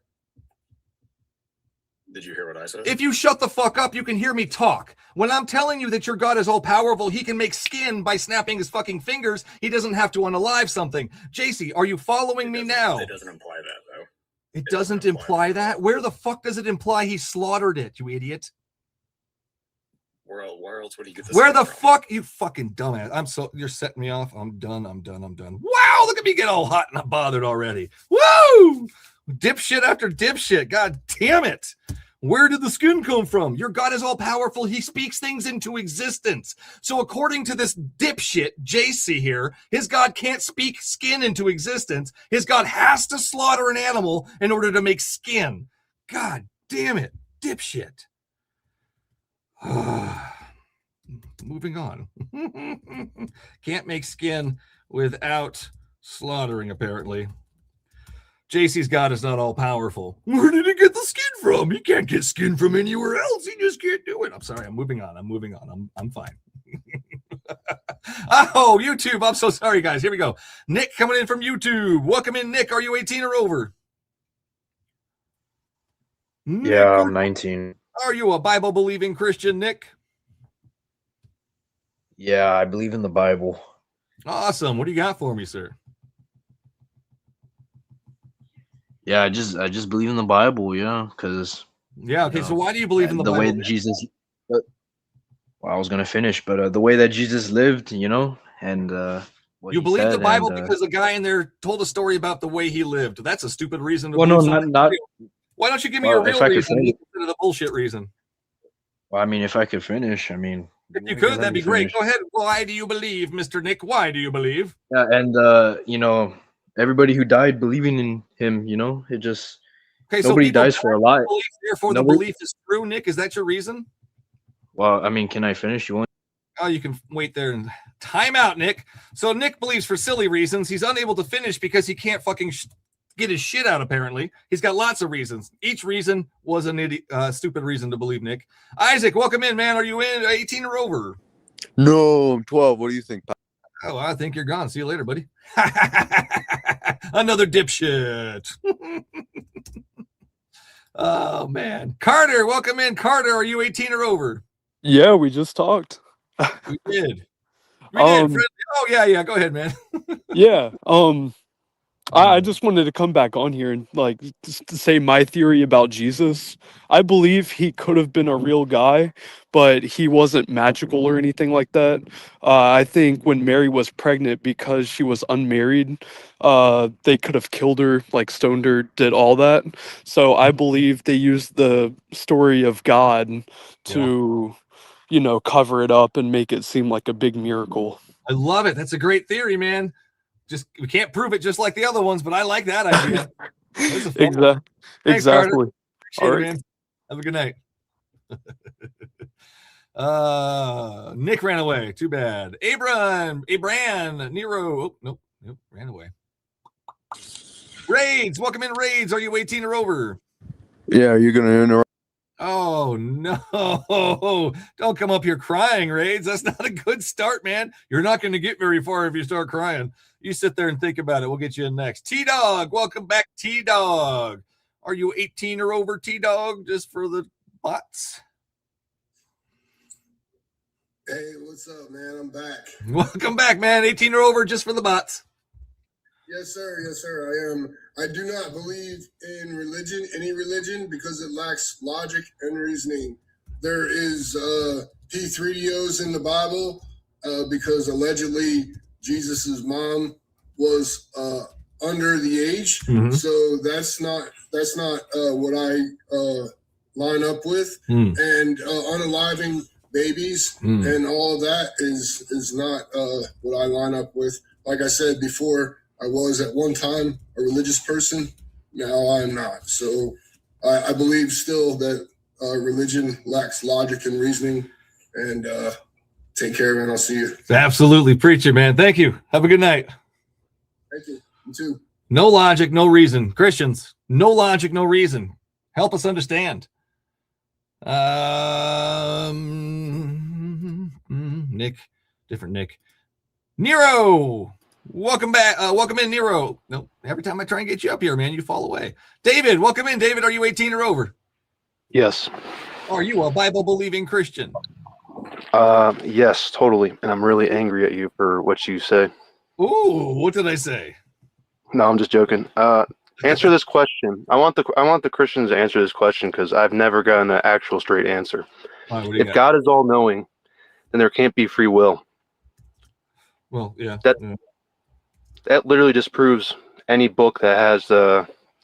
Did you hear what I said? If you shut the fuck up, you can hear me talk. When I'm telling you that your God is all powerful, he can make skin by snapping his fucking fingers. He doesn't have to unalive something. JC, are you following me now? It doesn't imply that, though. It doesn't imply that? Where the fuck does it imply he slaughtered it, you idiot? Where else would he get the Where skin the from? fuck, you fucking dumbass. You're setting me off. I'm done. Wow, look at me get all hot and bothered already. Woo! Dipshit after dipshit. God damn it. Where did the skin come from? Your God is all powerful. He speaks things into existence. So according to this dipshit, JC here, his God can't speak skin into existence. His God has to slaughter an animal in order to make skin. God damn it, dipshit. Moving on. Can't make skin without slaughtering, apparently. JC's God is not all powerful. Where did he get the skin from? He can't get skin from anywhere else. He just can't do it. I'm sorry. I'm moving on. I'm fine. Oh, YouTube. I'm so sorry, guys. Here we go. Nick coming in from YouTube. Welcome in, Nick. Are you 18 or over? Yeah, I'm 19. Are you a Bible-believing Christian, Nick? Yeah, I believe in the Bible. Awesome. What do you got for me, sir? Yeah, I just believe in the Bible, yeah, because Yeah, okay, so why do you believe in the Bible? way Jesus well, I was gonna finish, but the way that Jesus lived, and what You he believe the said, Bible and, because a guy in there told a story about the way he lived. That's a stupid reason to well, no, believe something not real. Why don't you give me well, a if real I could reason finish. instead of the bullshit reason? Well, I mean, if I could finish, If you why could, can't that'd I be great. finish? Go ahead. Why do you believe, Mr. Nick? Why do you believe? Yeah, and everybody who died believing in him, it just Okay, so nobody people dies for a lot. believe, therefore the Nobody- belief is true, Nick. Is that your reason? Well, I mean, can I finish? You want? Oh, you can wait there and time out, Nick. So Nick believes for silly reasons. He's unable to finish because he can't fucking get his shit out, apparently. He's got lots of reasons. Each reason was an stupid reason to believe Nick. Isaac, welcome in, man. Are you in 18 or over? No, I'm 12. What do you think, Pat? Oh, I think you're gone. See you later, buddy. Another dipshit. Oh, man. Carter, welcome in. Carter, are you 18 or over? Yeah, we just talked. We did. Friendly. Oh, yeah. Go ahead, man. Yeah. I just wanted to come back on here and just to say my theory about Jesus. I believe he could have been a real guy, but he wasn't magical or anything like that. I think when Mary was pregnant, because she was unmarried, they could have killed her, stoned her, did all that. So I believe they used the story of God to, cover it up and make it seem like a big miracle. I love it. That's a great theory, man. We can't prove it just like the other ones, but I like that idea. That's a fun one. Thanks, Exactly. Carter. Appreciate All it, right. man. Have a good night. Nick ran away. Too bad. Abran, Nero. Oh, nope, ran away. Raids, welcome in, Raids. Are you 18 or over? Yeah, are you going to interrupt? Oh, no. Don't come up here crying, Raids. That's not a good start, man. You're not going to get very far if you start crying. You sit there and think about it. We'll get you in next. T-Dog, welcome back, T-Dog. Are you 18 or over, T-Dog, just for the bots? Hey, what's up, man? I'm back. Welcome back, man. 18 or over, just for the bots. Yes, sir. Yes, sir. I am. I do not believe in religion, any religion, because it lacks logic and reasoning. There is P3DOs in the Bible because allegedly Jesus's mom was under the age. Mhm. So that's not what I line up with. And unaliving babies and all of that is not what I line up with. Like I said before, I was at one time a religious person. Now I'm not. So I believe still that religion lacks logic and reasoning. And Take care, man. I'll see you. Absolutely. Preach it, man. Thank you. Have a good night. Thank you. You too. No logic, no reason. Christians, no logic, no reason. Help us understand. Nick, different Nick. Nero, welcome back. Welcome in, Nero. No, every time I try and get you up here, man, you fall away. David, welcome in. David, are you 18 or over? Yes. Are you a Bible-believing Christian? Yes, totally. And I'm really angry at you for what you say. Ooh, what did I say? No, I'm just joking. Answer this question. I want the Christians to answer this question because I've never gotten an actual straight answer. All right, what do you If got? God is all knowing, then there can't be free will. Well, yeah. That literally disproves any book that has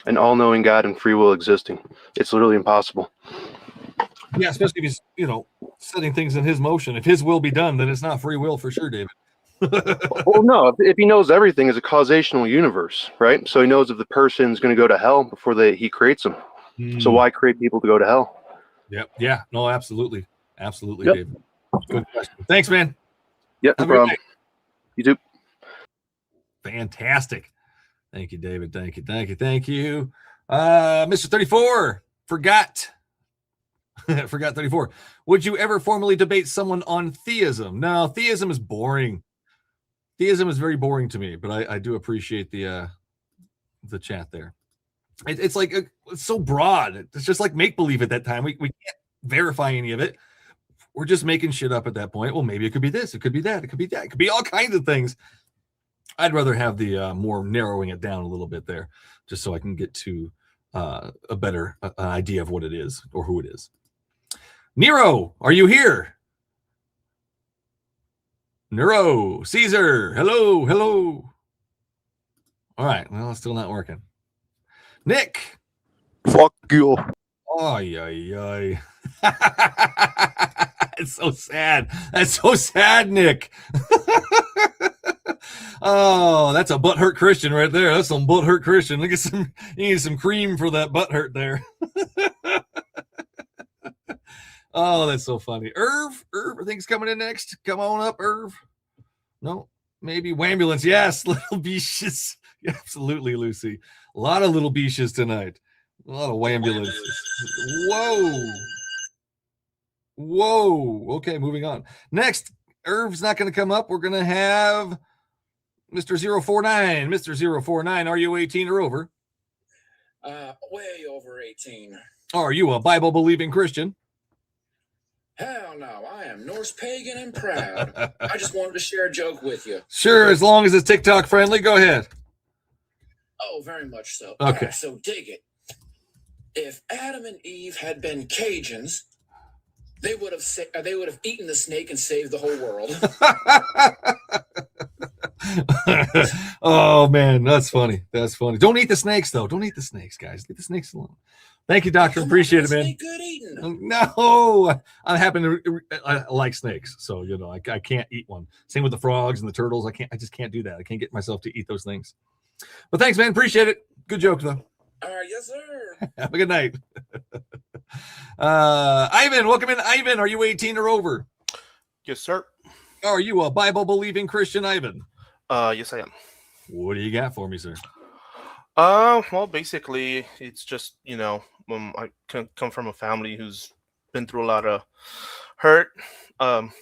an all-knowing God and free will existing. It's literally impossible. Yeah, especially if he's, setting things in his motion. If his will be done, then it's not free will for sure, David. Well, no, if he knows everything is a causational universe, right? So he knows if the person's going to go to hell before he creates them. So why create people to go to hell? Yep. Yeah. No, absolutely. Absolutely, Yep. David. Good question. Thanks, man. Yep, no Have a good problem. night. You too. Fantastic. Thank you, David. Thank you. Thank you. Thank you. Mr. 34 forgot 34. Would you ever formally debate someone on theism? No, theism is boring. Theism is very boring to me, but I do appreciate the chat there. It's like it's so broad. It's just like make believe at that time. We can't verify any of it. We're just making shit up at that point. Well, maybe it could be this, it could be that, it could be that, it could be all kinds of things. I'd rather have the more narrowing it down a little bit there, just so I can get to a better idea of what it is or who it is. Nero, are you here? Nero, Caesar, hello, hello. All right, well, it's still not working. Nick. Fuck you. Ay, ay, ay. It's so sad. That's so sad, Nick. Oh, that's a butthurt Christian right there. That's some butthurt Christian. Look at some, you need some cream for that butthurt there. Oh, that's so funny. Irv, I think he's coming in next. Come on up, Irv. No, maybe Wambulance. Yes, little beaches. Absolutely, Lucy. A lot of little beaches tonight. A lot of Wambulance. Whoa. Okay, moving on. Next, Irv's not going to come up. We're going to have Mr. 049. Mr. 049, are you 18 or over? Way over 18. Are you a Bible-believing Christian? Hell no, I am Norse pagan and proud. I just wanted to share a joke with you. Sure, as long as it's TikTok friendly. Go ahead. Oh, very much so. Okay. Right, so dig it. If Adam and Eve had been Cajuns, they would have eaten the snake and saved the whole world. Oh man, that's funny. That's funny. Don't eat the snakes though. Don't eat the snakes, guys. Leave the snakes alone. Thank you, Doctor. Appreciate it, man. Good eating. No, I happen to I like snakes, so I can't eat one. Same with the frogs and the turtles. I just can't do that. I can't get myself to eat those things. But thanks, man. Appreciate it. Good joke though. All right, yes, sir. Have a good night. Ivan, welcome in. Ivan, are you 18 or over? Yes, sir. Are you a Bible-believing Christian, Ivan? Yes, I am. What do you got for me, sir? Well, basically, it's just, I come from a family who's been through a lot of hurt,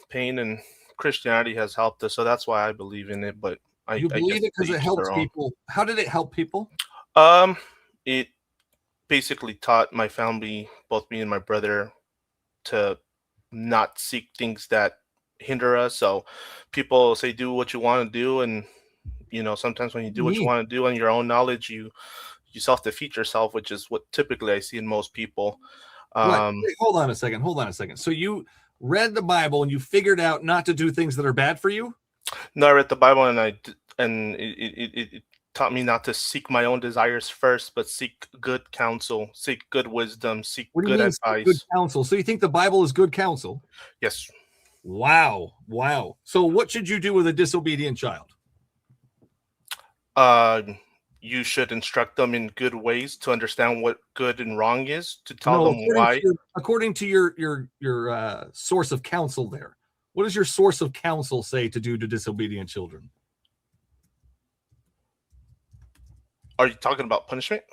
pain, and Christianity has helped us. So that's why I believe in it. But You believe it because it helps people. How did it help people? It basically taught my family, both me and my brother, to not seek things that hinder us. So people say, do what you want to do. And, sometimes when you do what you want to do on your own knowledge, you self-defeat yourself, which is what typically I see in most people. Wait, hold on a second. So you read the Bible and you figured out not to do things that are bad for you? No, I read the Bible and it taught me not to seek my own desires first, but seek good counsel, seek good wisdom, seek good advice. Good counsel. So you think the Bible is good counsel? Yes. Wow. So what should you do with a disobedient child? You should instruct them in good ways to understand what good and wrong is, to tell them why. According to your source of counsel there, What does your source of counsel say to do to disobedient children? Are you talking about punishment?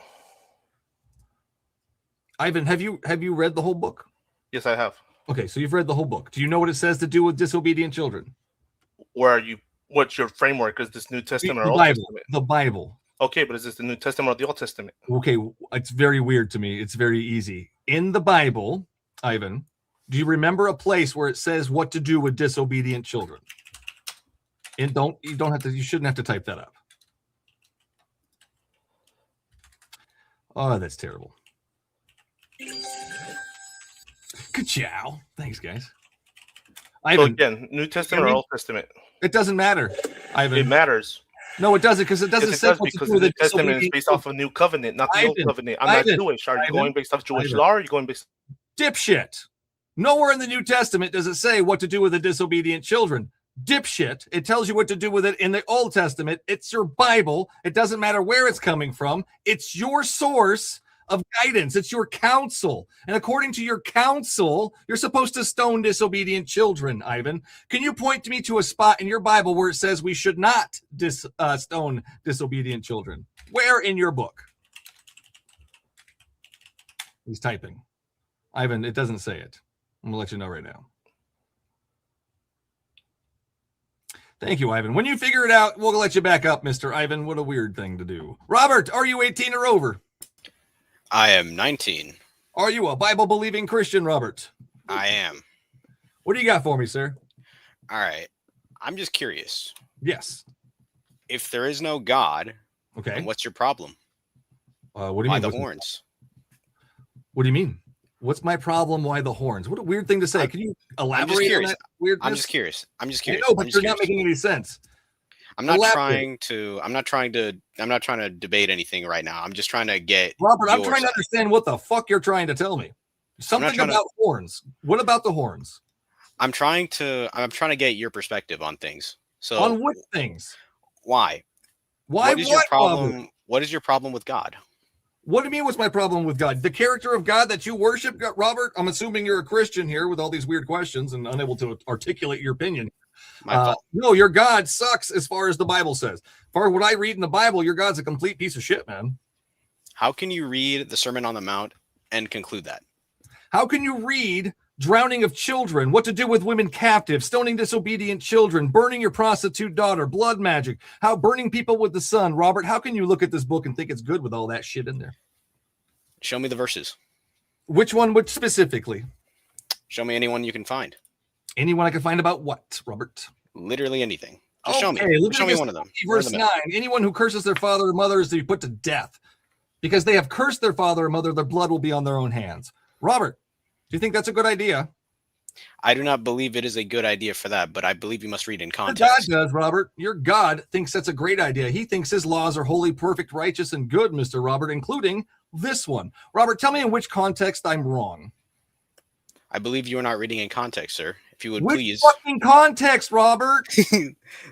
Ivan, have you read the whole book? Yes, I have. Okay, so you've read the whole book. Do you know what it says to do with disobedient children? Where are you? What's your framework? Is this New Testament or Old Bible. Testament? The Bible. Okay, but is this the New Testament or the Old Testament? Okay, it's very weird to me. It's very easy. In the Bible, Ivan, do you remember a place where it says what to do with disobedient children? And you shouldn't have to type that up. Oh, that's terrible. Good jow. Thanks, guys. Ivan, So again, New Testament or Old Testament? It doesn't matter, Ivan. It matters. No, it doesn't, because it doesn't Yes, it say does, what to because do the with New the Testament is disobedient based off of New Covenant, not the Old Ivan, Covenant. I'm not Ivan, Jewish. Are you Ivan, going based off Jewish Ivan. law, or are you going based? Dipshit. Nowhere in the New Testament does it say what to do with the disobedient children. Dipshit. It tells you what to do with it in the Old Testament. It's your Bible. It doesn't matter where it's coming from. It's your source of guidance. It's your counsel. And according to your counsel, you're supposed to stone disobedient children, Ivan. Can you point to me to a spot in your Bible where it says we should not stone disobedient children? Where in your book? He's typing. Ivan, it doesn't say it. I'm going to let you know right now. Thank you, Ivan. When you figure it out, we'll let you back up, Mr. Ivan. What a weird thing to do. Robert, are you 18 or over? I am 19. Are you a Bible-believing Christian, Robert? I am. What do you got for me, sir? All right. I'm just curious. Yes. If there is no God, okay, then what's your problem? What do you Why mean? the What's horns? What do you mean? What's my problem? Why the horns? What a weird thing to say. Can you elaborate on that weirdness? I'm just curious. I'm just curious. I know, but I'm you're just not making any sense. I'm not Elaborate. trying to debate anything right now. I'm just trying to get Robert, I'm your trying to side. understand what the fuck you're trying to tell me. Something trying about to- horns. What about the horns? I'm trying to get your perspective on things. So On what things? Why? Why? What is your what, problem? Robert? What is your problem with God? What do you mean? What's my problem with God? The character of God that you worship, Robert? I'm assuming you're a Christian here with all these weird questions and unable to articulate your opinion. My fault. No, your God sucks as far as the Bible says. As far as what I read in the Bible, your God's a complete piece of shit, man. How can you read the Sermon on the Mount and conclude that? How can you read drowning of children, what to do with women captive, stoning disobedient children, burning your prostitute daughter, blood magic, how burning people with the sun? Robert, how can you look at this book and think it's good with all that shit in there? Show me the verses. Which one would specifically? Show me anyone you can find. Anyone I can find about what, Robert? Literally anything. Just show me. Leviticus Show me one of them. 20, verse 9. Anyone who curses their father or mother is to be put to death. Because they have cursed their father or mother, their blood will be on their own hands. Robert, do you think that's a good idea? I do not believe it is a good idea for that, but I believe you must read in Your context. God does, Robert. Your God thinks that's a great idea. He thinks his laws are holy, perfect, righteous, and good, Mr. Robert, including this one. Robert, tell me in which context I'm wrong. I believe you are not reading in context, sir. If you would Which please. fucking context, Robert?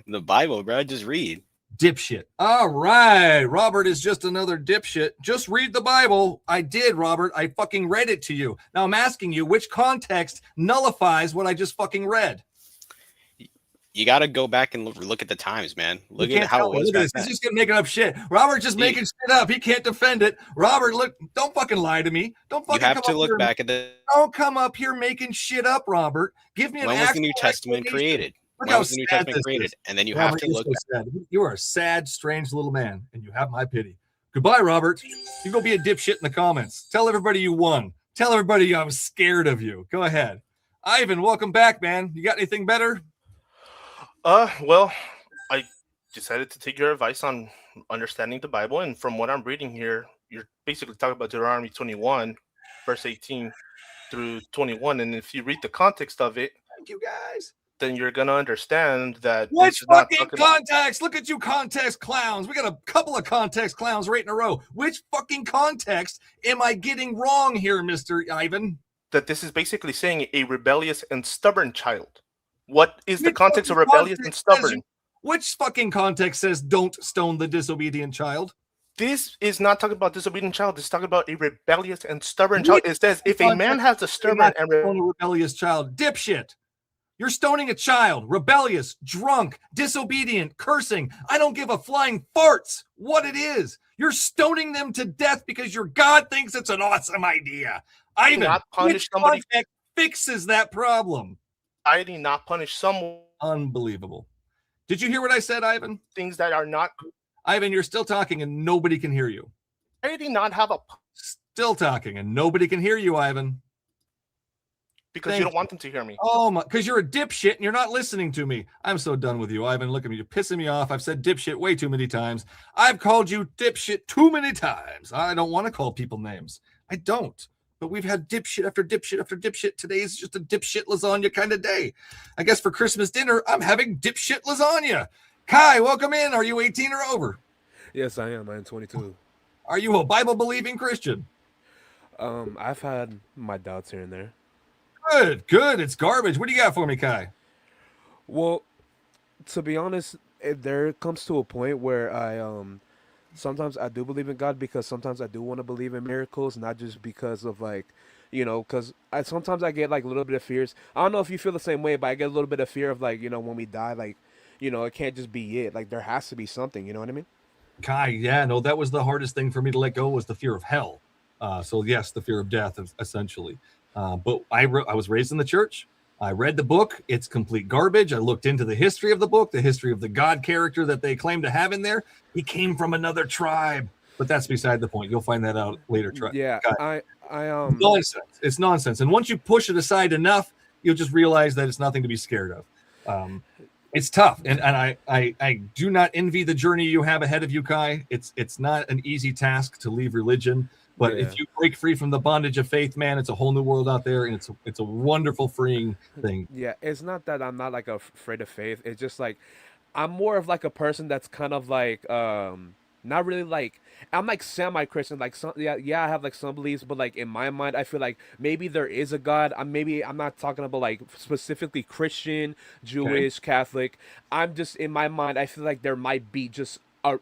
The Bible, bro. Just read. Dipshit. All right. Robert is just another dipshit. Just read the Bible. I did, Robert. I fucking read it to you. Now I'm asking you, which context nullifies what I just fucking read? You got to go back and look at the times, man. Look You at can't how tell it me. was Look at back this. then. He's just gonna make up shit. Robert's just making shit up. He can't defend it. Robert, look, don't fucking lie to me. Don't fucking You have come to up look here back at the. Don't come up here making shit up, Robert. Give me an When was the New actual Testament explanation. created? Look When how was the New sad Testament this created? is. And then you Robert, have to you're look so back. sad. You are a sad, strange little man, and you have my pity. Goodbye, Robert. You go be a dipshit in the comments. Tell everybody you won. Tell everybody I was scared of you. Go ahead. Ivan, welcome back, man. You got anything better? Well, I decided to take your advice on understanding the Bible, and from what I'm reading here, you're basically talking about Deuteronomy 21, verse 18 through 21, and if you read the context of it, thank you guys, then you're gonna understand that Which this is not fucking talking about- context? Look at you context clowns. We got a couple of context clowns right in a row. Which fucking context am I getting wrong here, Mr. Ivan? that this is basically saying a rebellious and stubborn child. What is the Which context of fucking rebellious and context says stubborn? Which fucking context says don't stone the disobedient child? This is not talking about disobedient child. This is talking about a rebellious and stubborn child. It says if a man has a stubborn and rebellious child, dipshit. You're stoning a child, rebellious, drunk, disobedient, cursing. I don't give a flying farts what it is. You're stoning them to death because your God thinks it's an awesome idea. Ivan, Not punish which somebody. project fixes that problem? Society not punish someone. Unbelievable. Did you hear what I said, Ivan? Things that are not. Ivan, you're still talking and nobody can hear you. Society not have a. Still talking and nobody can hear you, Ivan. Because you don't want them to hear me. Oh my, because you're a dipshit and you're not listening to me. I'm so done with you, Ivan. Look at me. You're pissing me off. I've said dipshit way too many times. I've called you dipshit too many times. I don't want to call people names. I don't. But we've had dipshit after dipshit after dipshit. Today is just a dipshit lasagna kind of day. I guess for Christmas dinner, I'm having dipshit lasagna. Kai, welcome in. Are you 18 or over? Yes, I am. I am 22. Are you a Bible-believing Christian? I've had my doubts here and there. Good, good. It's garbage. What do you got for me, Kai? Well, to be honest, there comes to a point where I sometimes I do believe in God because sometimes I do want to believe in miracles, not just because of like, because sometimes I get like a little bit of fears. I don't know if you feel the same way, but I get a little bit of fear of like, when we die, like, it can't just be it. Like there has to be something, you know what I mean? Kai, yeah, no, that was the hardest thing for me to let go was the fear of hell. So yes, the fear of death, essentially. But I was raised in the church. I read the book. It's complete garbage. I looked into the history of the book, the history of the God character that they claim to have in there. He came from another tribe, but that's beside the point. You'll find that out later. Yeah, nonsense. It's nonsense. And once you push it aside enough, you'll just realize that it's nothing to be scared of. It's tough, and I do not envy the journey you have ahead of you, Kai. It's not an easy task to leave religion. But if you break free from the bondage of faith, man, it's a whole new world out there, and it's a wonderful, freeing thing. Yeah, it's not that I'm not like afraid of faith. It's just like I'm more of like a person that's kind of like not really like I'm like semi-Christian. Like I have like some beliefs, but like in my mind, I feel like maybe there is a God. I'm not talking about like specifically Christian, Jewish, Catholic. I'm just in my mind, I feel like there might be just a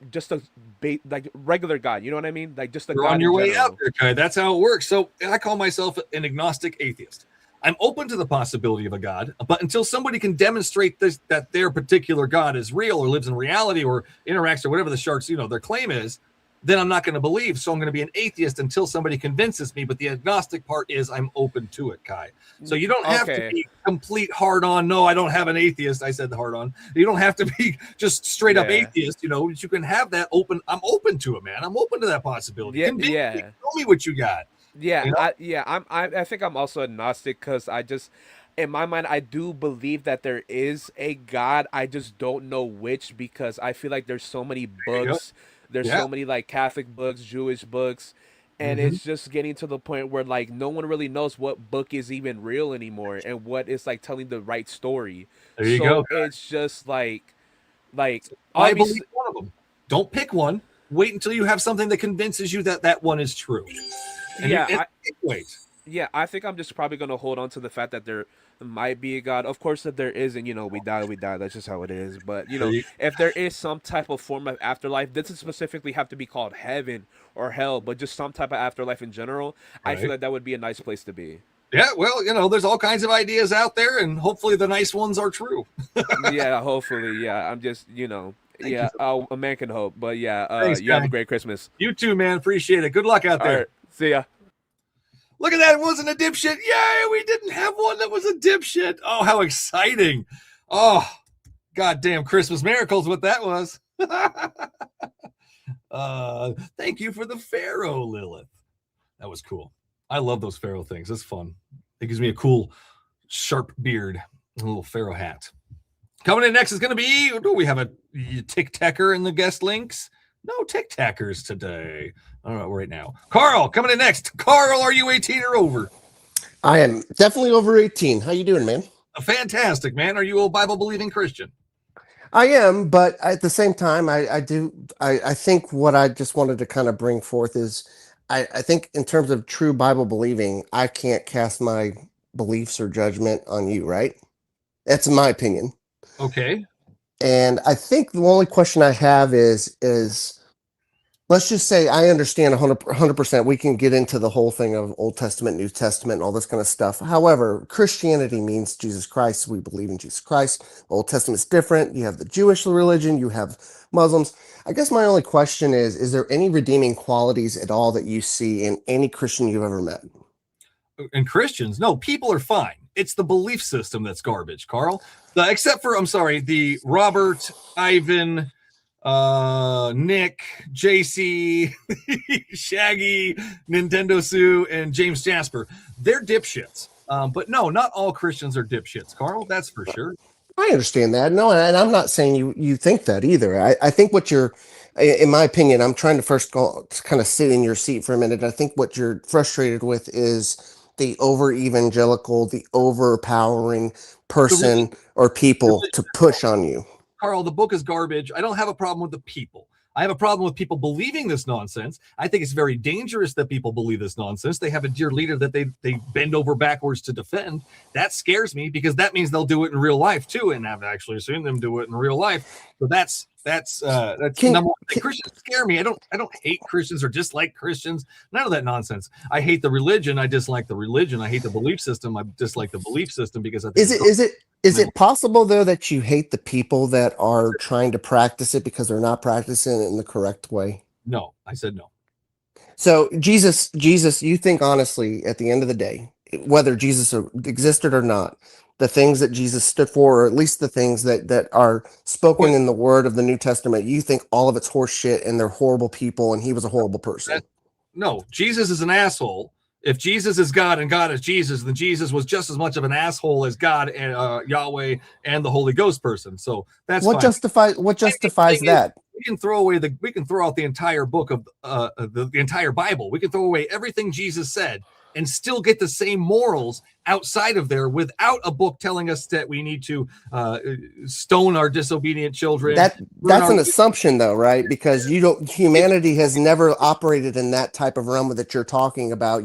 like regular God, you know what I mean? Like just a You're God on your way general. out there, Kai. That's how it works. So I call myself an agnostic atheist. I'm open to the possibility of a God, but until somebody can demonstrate that their particular God is real or lives in reality or interacts or whatever the sharks, their claim is, then I'm not going to believe. So I'm going to be an atheist until somebody convinces me. But the agnostic part is I'm open to it, Kai. So you don't have to be complete hard on. No, I don't have an atheist. I said the hard on. You don't have to be just straight up atheist. You can have that open. I'm open to it, man. I'm open to that possibility. Convince me. Tell me what you got. Yeah, I think I'm also agnostic because I just, in my mind, I do believe that there is a God. I just don't know which because I feel like there's so many books. There's so many like Catholic books, Jewish books, and it's just getting to the point where like no one really knows what book is even real anymore and what is like telling the right story. There you go. It's just like I believe one of them. Don't pick one. Wait until you have something that convinces you that one is true. And wait. Yeah, I think I'm just probably gonna hold on to the fact that there might be a God. Of course, that there isn't. We die. That's just how it is. But if there is some type of form of afterlife, doesn't specifically have to be called heaven or hell, but just some type of afterlife in general. I feel like that would be a nice place to be. Yeah, well, there's all kinds of ideas out there, and hopefully the nice ones are true. Yeah, hopefully. Yeah, I'm just a man can hope. But yeah, Thanks, you have guy. a great Christmas. You too, man. Appreciate it. Good luck out there. All right, see ya. Look at that. It wasn't a dipshit. Yay, we didn't have one that was a dipshit. Oh, how exciting. Oh, goddamn Christmas miracles, what that was. Thank you for the Pharaoh, Lilith. That was cool. I love those Pharaoh things. That's fun. It gives me a cool, sharp beard, a little Pharaoh hat. Coming in next is going to be, do we have a tic-tacker in the guest links? No tic-tackers today. I don't know right now. Carl, coming in next. Carl, are you 18 or over? I am definitely over 18. How you doing, man? Fantastic, man. Are you a Bible-believing Christian? I am, but at the same time, I think what I just wanted to kind of bring forth is I think in terms of true Bible believing, I can't cast my beliefs or judgment on you, right? That's my opinion. Okay. And I think the only question I have is let's just say I understand 100%. We can get into the whole thing of Old Testament, New Testament, and all this kind of stuff. However, Christianity means Jesus Christ. We believe in Jesus Christ. The Old Testament's different. You have the Jewish religion, you have Muslims. I guess my only question is there any redeeming qualities at all that you see in any Christian you've ever met? And Christians, no, people are fine. It's the belief system that's garbage, Carl. Except for, I'm sorry, the Robert, Ivan, Nick, JC, Shaggy, Nintendo Sue, and James Jasper. They're dipshits. But no, not all Christians are dipshits, Carl. That's for sure. I understand that. No, and I'm not saying you think that either. I think what you're, in my opinion, I'm trying to first go kind of sit in your seat for a minute. I think what you're frustrated with is the over evangelical, the overpowering person or people to push on you. Carl, the book is garbage. I don't have a problem with the people. I have a problem with people believing this nonsense. I think it's very dangerous that people believe this nonsense. They have a dear leader that they bend over backwards to defend. That scares me because that means they'll do it in real life too, and I've actually seen them do it in real life. So that's number one. Christians scare me. I don't hate Christians or dislike Christians. None of that nonsense. I hate the religion. I dislike the religion. I hate the belief system. I dislike the belief system because I think Is it possible though that you hate the people that are trying to practice it because they're not practicing it in the correct way? No, I said no. So Jesus, you think honestly at the end of the day, whether Jesus existed or not, the things that Jesus stood for, or at least the things that are spoken in the word of the New Testament, you think all of it's horse shit and they're horrible people and he was a horrible person. No, Jesus is an asshole. If Jesus is God and God is Jesus, then Jesus was just as much of an asshole as God and Yahweh and the Holy Ghost person. So that's what fine. justifies that. We can throw out the entire book of the entire Bible. We can throw away everything Jesus said and still get the same morals outside of there without a book telling us that we need to stone our disobedient children. That's an assumption though, right? Because humanity has never operated in that type of realm that you're talking about.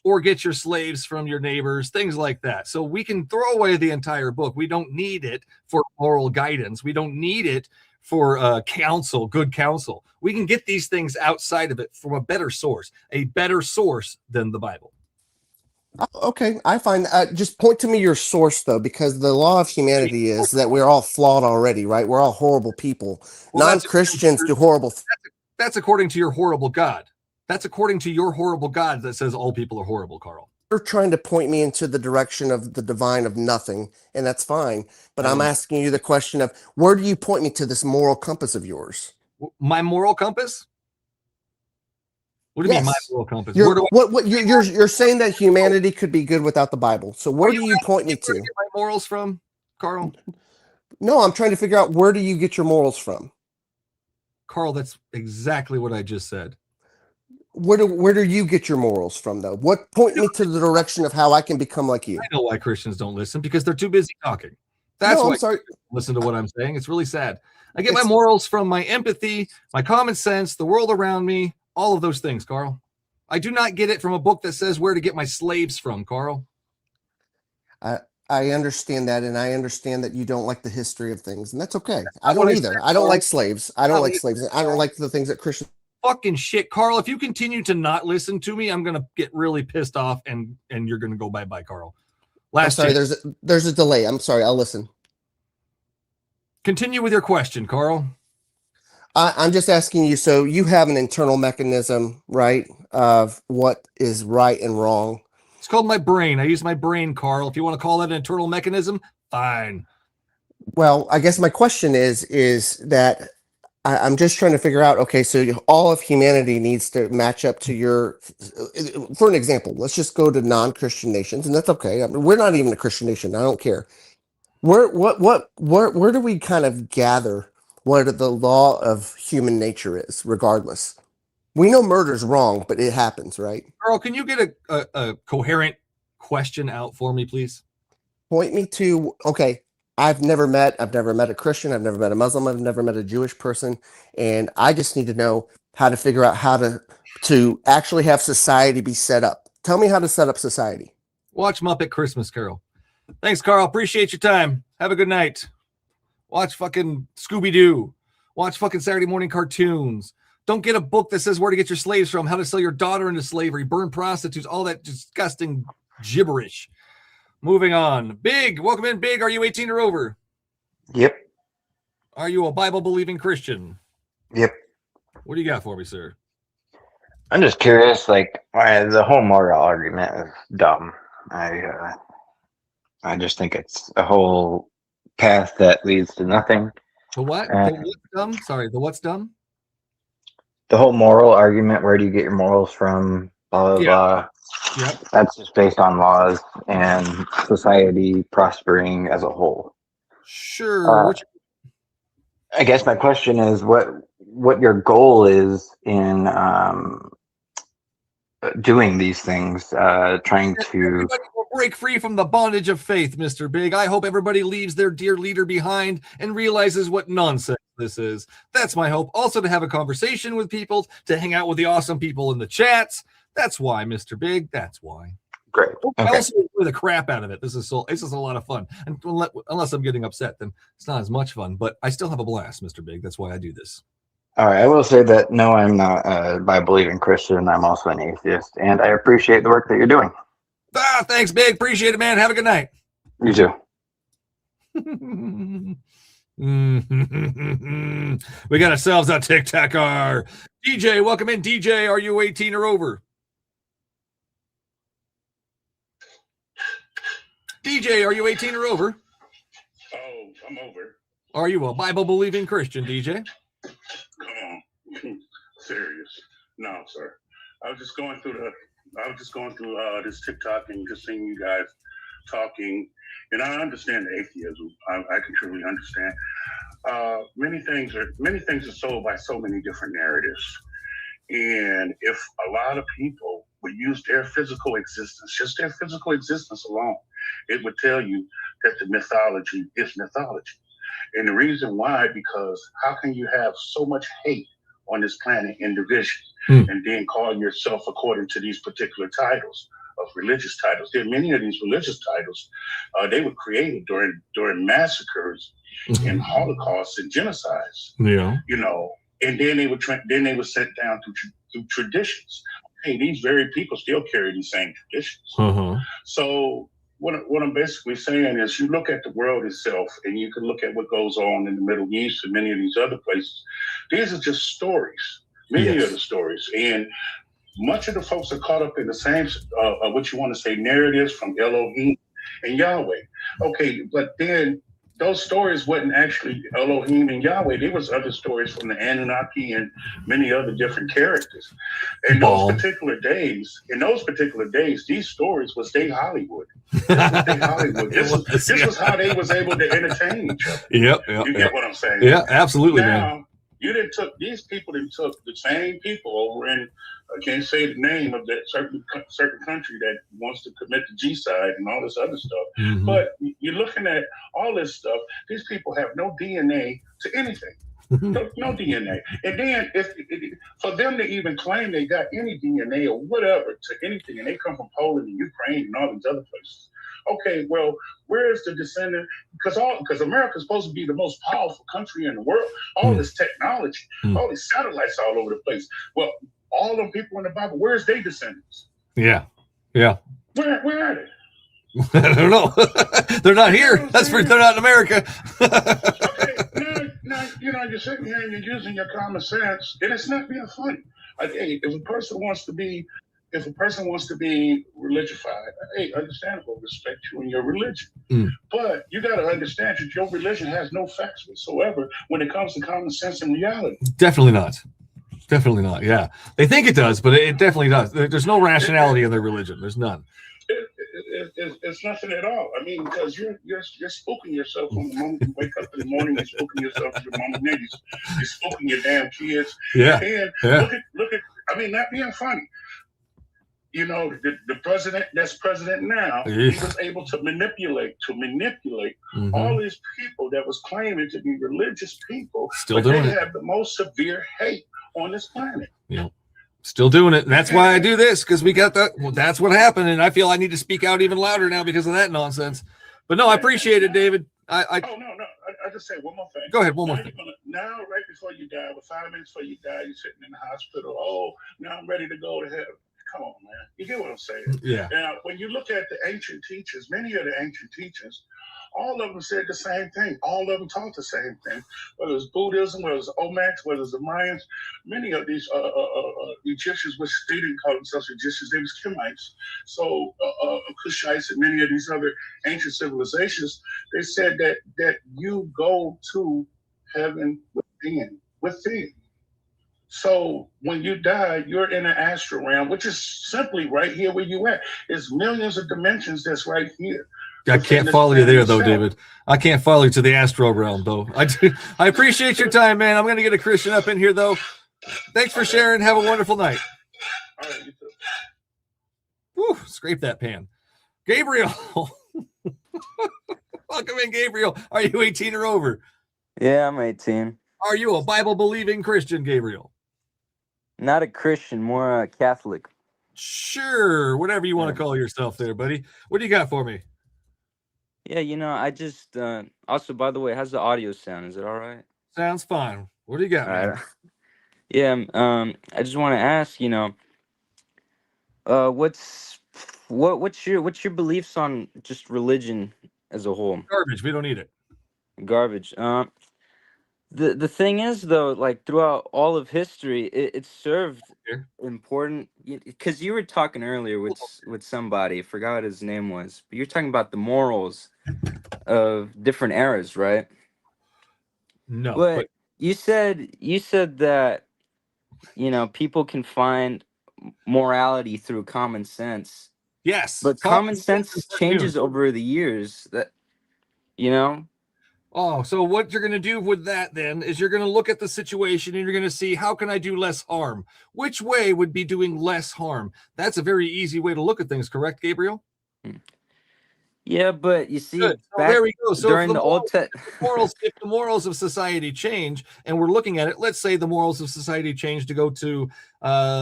Or get your slaves from your neighbors, things like that. So we can throw away the entire book. We don't need it for moral guidance. We don't need it for good counsel. We can get these things outside of it from a better source than the Bible. Okay, I find just point to me your source though, because the law of humanity is that we're all flawed already, right? We're all horrible people. Non-Christians do horrible. That's according to your horrible God. That's according to your horrible God that says all people are horrible, Carl. You're trying to point me into the direction of the divine of nothing, and that's fine. But I'm asking you the question of where do you point me to this moral compass of yours? My moral compass? What do you mean, my moral compass? You're saying that humanity could be good without the Bible. So where do you point me to? Where do you get my morals from, Carl? No, I'm trying to figure out where do you get your morals from? Carl, that's exactly what I just said. Where do you get your morals from, though? What point me to the direction of how I can become like you? I know why Christians don't listen, because they're too busy talking. That's why. I'm sorry. Listen to what I'm saying. It's really sad. I get my morals from my empathy, my common sense, the world around me, all of those things, Carl. I do not get it from a book that says where to get my slaves from, Carl. I understand that, and I understand that you don't like the history of things, and that's okay. I don't either. I don't like slaves. I don't like slaves. I don't like the things that Christians. Fucking shit, Carl. If you continue to not listen to me, I'm gonna get really pissed off, and you're gonna go bye, Carl. Sorry, there's a delay. I'm sorry. I'll listen. Continue with your question, Carl. I'm just asking you. So you have an internal mechanism, right, of what is right and wrong. It's called my brain. I use my brain, Carl. If you want to call that an internal mechanism, fine. Well, I guess my question is that I'm just trying to figure out, okay, so all of humanity needs to match up to your, for an example, let's just go to non-Christian nations, and that's okay. I mean, we're not even a Christian nation. I don't care. Where do we kind of gather what the law of human nature is, regardless? We know murder's wrong, but it happens, right? Carl, can you get a coherent question out for me, please? Point me to, okay, I've never met a Christian, I've never met a Muslim, I've never met a Jewish person, and I just need to know how to figure out how to actually have society be set up. Tell me how to set up society. Watch Muppet Christmas Carol. Thanks, Carl. Appreciate your time. Have a good night. Watch fucking Scooby-Doo. Watch fucking Saturday morning cartoons. Don't get a book that says where to get your slaves from, how to sell your daughter into slavery, burn prostitutes, all that disgusting gibberish. Moving on. Big, welcome in, Big. Are you 18 or over? Yep. Are you a Bible-believing Christian? Yep. What do you got for me, sir? I'm just curious, like, the whole moral argument is dumb. I just think it's a whole path that leads to nothing. The what? Uh, The what's dumb? Sorry, the what's dumb? The whole moral argument, where do you get your morals from, blah, blah, blah. Yep. That's just based on laws and society prospering as a whole. Sure. I guess my question is what your goal is in doing these things, trying to... Everybody will break free from the bondage of faith, Mr. Big. I hope everybody leaves their dear leader behind and realizes what nonsense this is. That's my hope. Also to have a conversation with people, to hang out with the awesome people in the chats. That's why, Mr. Big. That's why. Great. I also enjoy the crap out of it. This is a lot of fun. And unless I'm getting upset, then it's not as much fun. But I still have a blast, Mr. Big. That's why I do this. All right, I will say that no, I'm not a Bible-believing Christian. I'm also an atheist, and I appreciate the work that you're doing. Thanks, Big. Appreciate it, man. Have a good night. You too. We got ourselves a tic-tacer. DJ, welcome in. DJ, are you 18 or over? DJ, are you 18 or over? Oh, I'm over. Are you a Bible-believing Christian, DJ? Come on. Serious. No, sir. I was just going through this TikTok and just seeing you guys talking, and I understand the atheism. I can truly understand. Many things are sold by so many different narratives. And if a lot of people would use their physical existence, just their physical existence alone, it would tell you that the mythology is mythology. And the reason why, because how can you have so much hate on this planet and division and then call yourself according to these particular titles of religious titles? There are many of these religious titles, they were created during massacres and holocausts and genocides. Yeah. You know, and then they were sent down through traditions. Hey, these very people still carry these same traditions. So what I'm basically saying is, you look at the world itself, and you can look at what goes on in the Middle East and many of these other places. These are just stories, many of the stories, and much of the folks are caught up in the same, what you want to say, narratives from Elohim and Yahweh. Okay, but then those stories wasn't actually Elohim and Yahweh. There was other stories from the Anunnaki and many other different characters. In those particular days, these stories was their Hollywood. This was their Hollywood. This was how they was able to entertain each other. You get what I'm saying? Yeah, absolutely, now, man. These people took the same people over in, I can't say the name of that certain country that wants to commit the G-side and all this other stuff. But you're looking at all this stuff. These people have no DNA to anything. No DNA. And then for them to even claim they got any DNA or whatever to anything, and they come from Poland and Ukraine and all these other places. Okay, well, where is the descendant? Because America's supposed to be the most powerful country in the world. All this technology, all these satellites all over the place. Well, all them people in the Bible, where's their descendants? Yeah. Where are they? I don't know. They're not here. They're not in America. Now, you're sitting here and you're using your common sense, and it's not being funny. Hey, if a person wants to be religified, hey, understandable, respect you and your religion. But you got to understand that your religion has no facts whatsoever when it comes to common sense and reality. Definitely not. Definitely not. Yeah. They think it does, but it definitely does. There's no rationality in their religion. There's none. It's nothing at all. I mean, because you're spooking yourself from the moment you wake up in the morning. You're spooking yourself from the moment you're spooking your damn kids. Yeah. And look at. I mean, not being funny. You know, the president that's president now, he was able to manipulate all these people that was claiming to be religious people. Still doing they it. have the most severe hate on this planet. Yeah. Still doing it. And that's why I do this, because we got that. Well, that's what happened. And I feel I need to speak out even louder now because of that nonsense. But no, I appreciate it, David. Oh, no. I just say one more thing. Go ahead, one more Now thing. Now, right before you die, with 5 minutes before you die, you're sitting in the hospital. Oh, now I'm ready to go to heaven. Come on, man. You get what I'm saying? Yeah. Now, when you look at the ancient teachers, many of the ancient teachers, all of them said the same thing. All of them taught the same thing. Whether it's Buddhism, whether it's Olmecs, whether it's the Mayans, many of these Egyptians, which they didn't call themselves Egyptians, they was Kemites. So Kushites and many of these other ancient civilizations, they said that you go to heaven within. So when you die, you're in an astral realm, which is simply right here where you at. There's millions of dimensions that's right here. I can't follow you there, though, David. I can't follow you to the astral realm, though. I appreciate your time, man. I'm going to get a Christian up in here, though. Thanks for sharing. Have a wonderful night. All right, you too. Woo, scrape that pan. Gabriel. Welcome in, Gabriel. Are you 18 or over? Yeah, I'm 18. Are you a Bible-believing Christian, Gabriel? Not a Christian, more a Catholic. Sure, whatever you want to call yourself there, buddy. What do you got for me? Yeah, I just also, by the way, how's the audio sound? Is it all right? Sounds fine. What do you got, man? Yeah, I just want to ask, what's your beliefs on just religion as a whole? Garbage. We don't need it. Garbage. The thing is, though, like throughout all of history, it served important, because you were talking earlier with somebody, I forgot what his name was, but you're talking about the morals of different eras, right? No, but you said that people can find morality through common sense. Yes, but common sense changes over the years. Oh, so what you're going to do with that then is you're going to look at the situation and you're going to see, how can I do less harm? Which way would be doing less harm? That's a very easy way to look at things, correct, Gabriel? Yeah, but you see, So there we go. So during the Old if the morals of society change, and we're looking at it, let's say the morals of society change to go to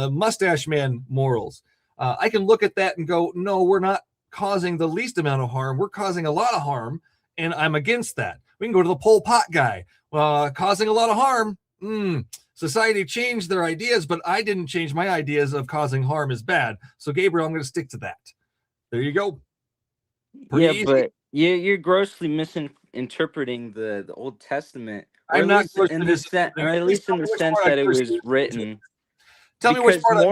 mustache man morals. I can look at that and go, no, we're not causing the least amount of harm. We're causing a lot of harm, and I'm against that. We can go to the Pol Pot guy, causing a lot of harm. Society changed their ideas, but I didn't change my ideas of causing harm is bad. So, Gabriel, I'm going to stick to that. There you go. Pretty easy. But you're grossly misinterpreting the Old Testament. Or I'm not or at least in the sense that it was written. Tell me which part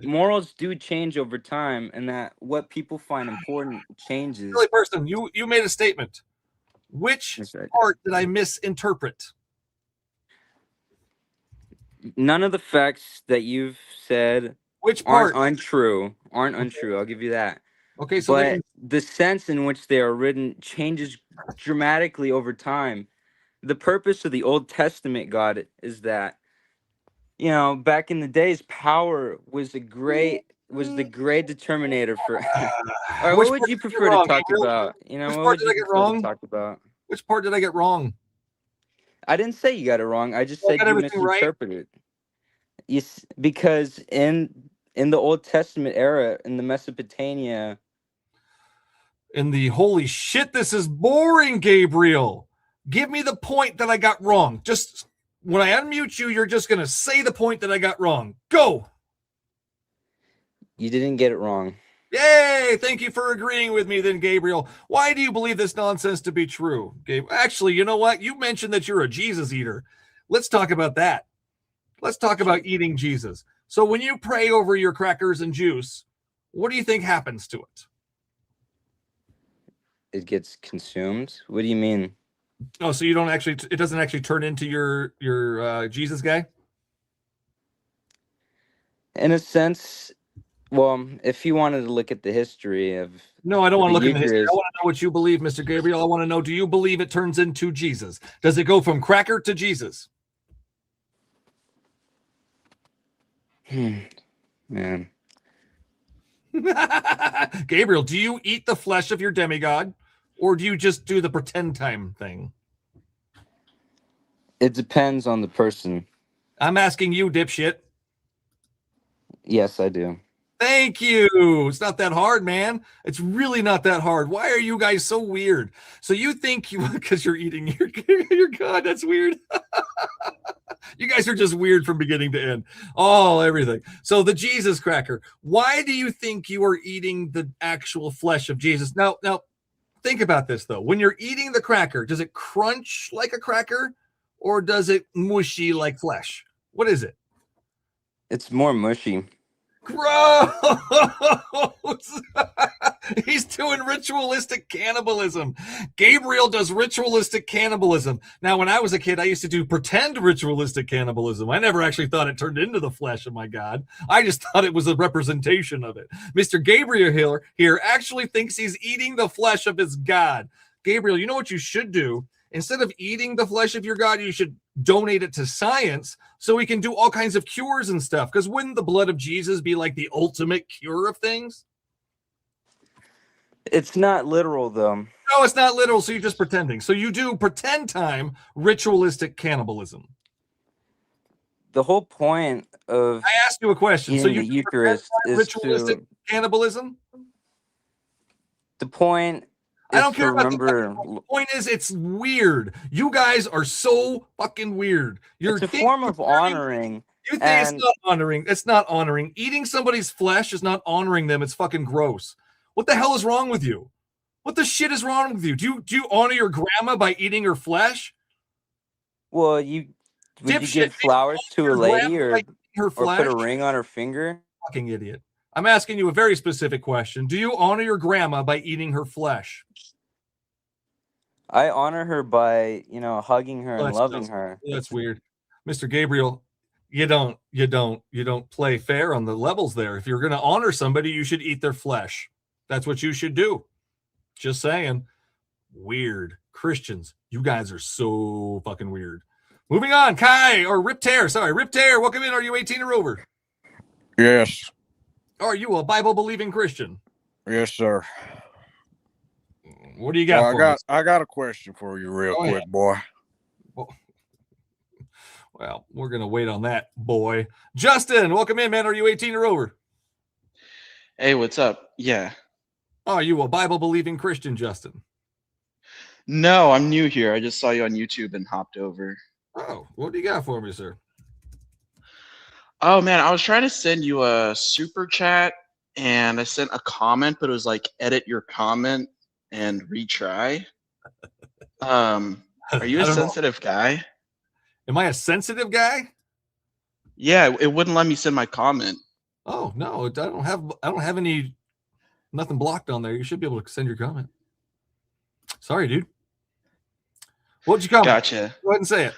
morals do change over time, and that what people find important changes. Silly person, you made a statement. Which part did I misinterpret? None of the facts that you've said aren't untrue. I'll give you that. Okay, so but the sense in which they are written changes dramatically over time. The purpose of the Old Testament, God, is that back in the days, power was the great determinator for. Or what would you prefer to talk about? Which part did I get wrong? Which part did I get wrong? I didn't say you got it wrong. I just said you misinterpreted. Yes, because in the Old Testament era, in the Mesopotamia. In the holy shit, this is boring, Gabriel. Give me the point that I got wrong. Just when I unmute you, you're just going to say the point that I got wrong. Go. You didn't get it wrong. Yay! Thank you for agreeing with me then, Gabriel. Why do you believe this nonsense to be true, Gabe? Actually, you know what? You mentioned that you're a Jesus eater. Let's talk about that. Let's talk about eating Jesus. So when you pray over your crackers and juice, what do you think happens to it? It gets consumed? What do you mean? Oh, so you don't actually, it doesn't actually turn into your Jesus guy? In a sense, well, if you wanted to look at the history of... No, I don't want to look at the history. I want to know what you believe, Mr. Gabriel. I want to know, do you believe it turns into Jesus? Does it go from cracker to Jesus? Man. Gabriel, do you eat the flesh of your demigod, or do you just do the pretend time thing? It depends on the person. I'm asking you, dipshit. Yes, I do. Thank you. It's not that hard, man. It's really not that hard. Why are you guys so weird? So you think you because you're eating your God? That's weird. You guys are just weird from beginning to end. Oh, everything. So the Jesus cracker. Why do you think you are eating the actual flesh of Jesus? Now, think about this though. When you're eating the cracker, does it crunch like a cracker, or does it mushy like flesh? What is it? It's more mushy. Gross! He's doing ritualistic cannibalism. Gabriel does ritualistic cannibalism. Now, when I was a kid, I used to do pretend ritualistic cannibalism. I never actually thought it turned into the flesh of my God. I just thought it was a representation of it. Mr. Gabriel here actually thinks he's eating the flesh of his God. Gabriel, you know what you should do? Instead of eating the flesh of your God, you should donate it to science so we can do all kinds of cures and stuff. Because wouldn't the blood of Jesus be like the ultimate cure of things? It's not literal, though. No, it's not literal, so you're just pretending. So you do pretend time ritualistic cannibalism. The whole point of I asked you a question. So you the Eucharist is ritualistic cannibalism? The point I don't is care to about remember. the point is it's weird. You guys are so fucking weird. It's a form of honoring. You think it's not honoring. It's not honoring. Eating somebody's flesh is not honoring them. It's fucking gross. What the hell is wrong with you? What the shit is wrong with you? Do you honor your grandma by eating her flesh? Well, would you give flowers to a lady or put a ring on her finger? Fucking idiot. I'm asking you a very specific question. Do you honor your grandma by eating her flesh? I honor her by, hugging her and loving her. That's weird. Mr. Gabriel, you don't play fair on the levels there. If you're going to honor somebody, you should eat their flesh. That's what you should do. Just saying. Weird. Christians, you guys are so fucking weird. Moving on. Kai, or Rip Tear. Sorry, Rip Tear. Welcome in. Are you 18 or over? Yes. Are you a Bible-believing Christian? Yes, sir. What do you got for us? I got a question for you real quick, boy. Well, we're going to wait on that, boy. Justin, welcome in, man. Are you 18 or over? Hey, what's up? Yeah. Are you a Bible-believing Christian, Justin? No, I'm new here. I just saw you on YouTube and hopped over. Oh, what do you got for me, sir? Oh, man, I was trying to send you a super chat, and I sent a comment, but it was like, edit your comment and retry. Are you a sensitive guy? Am I a sensitive guy? Yeah, it wouldn't let me send my comment. Oh, no, I don't have nothing blocked on there. You should be able to send your comment. Sorry, dude. What'd you comment? Gotcha. Go ahead and say it.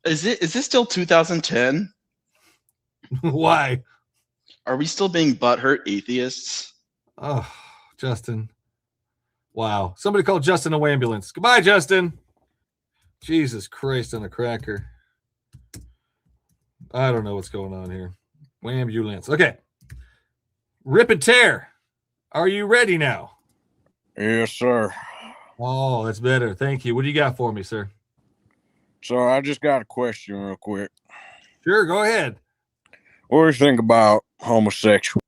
Is this still 2010? Why? Are we still being butthurt atheists? Oh, Justin. Wow. Somebody called Justin a ambulance. Goodbye, Justin. Jesus Christ on a cracker. I don't know what's going on here. Ambulance. Okay. Rip and Tear. Are you ready now? Yes, sir. Oh, that's better. Thank you. What do you got for me, sir? So I just got a question real quick. Sure, go ahead. What do you think about homosexual?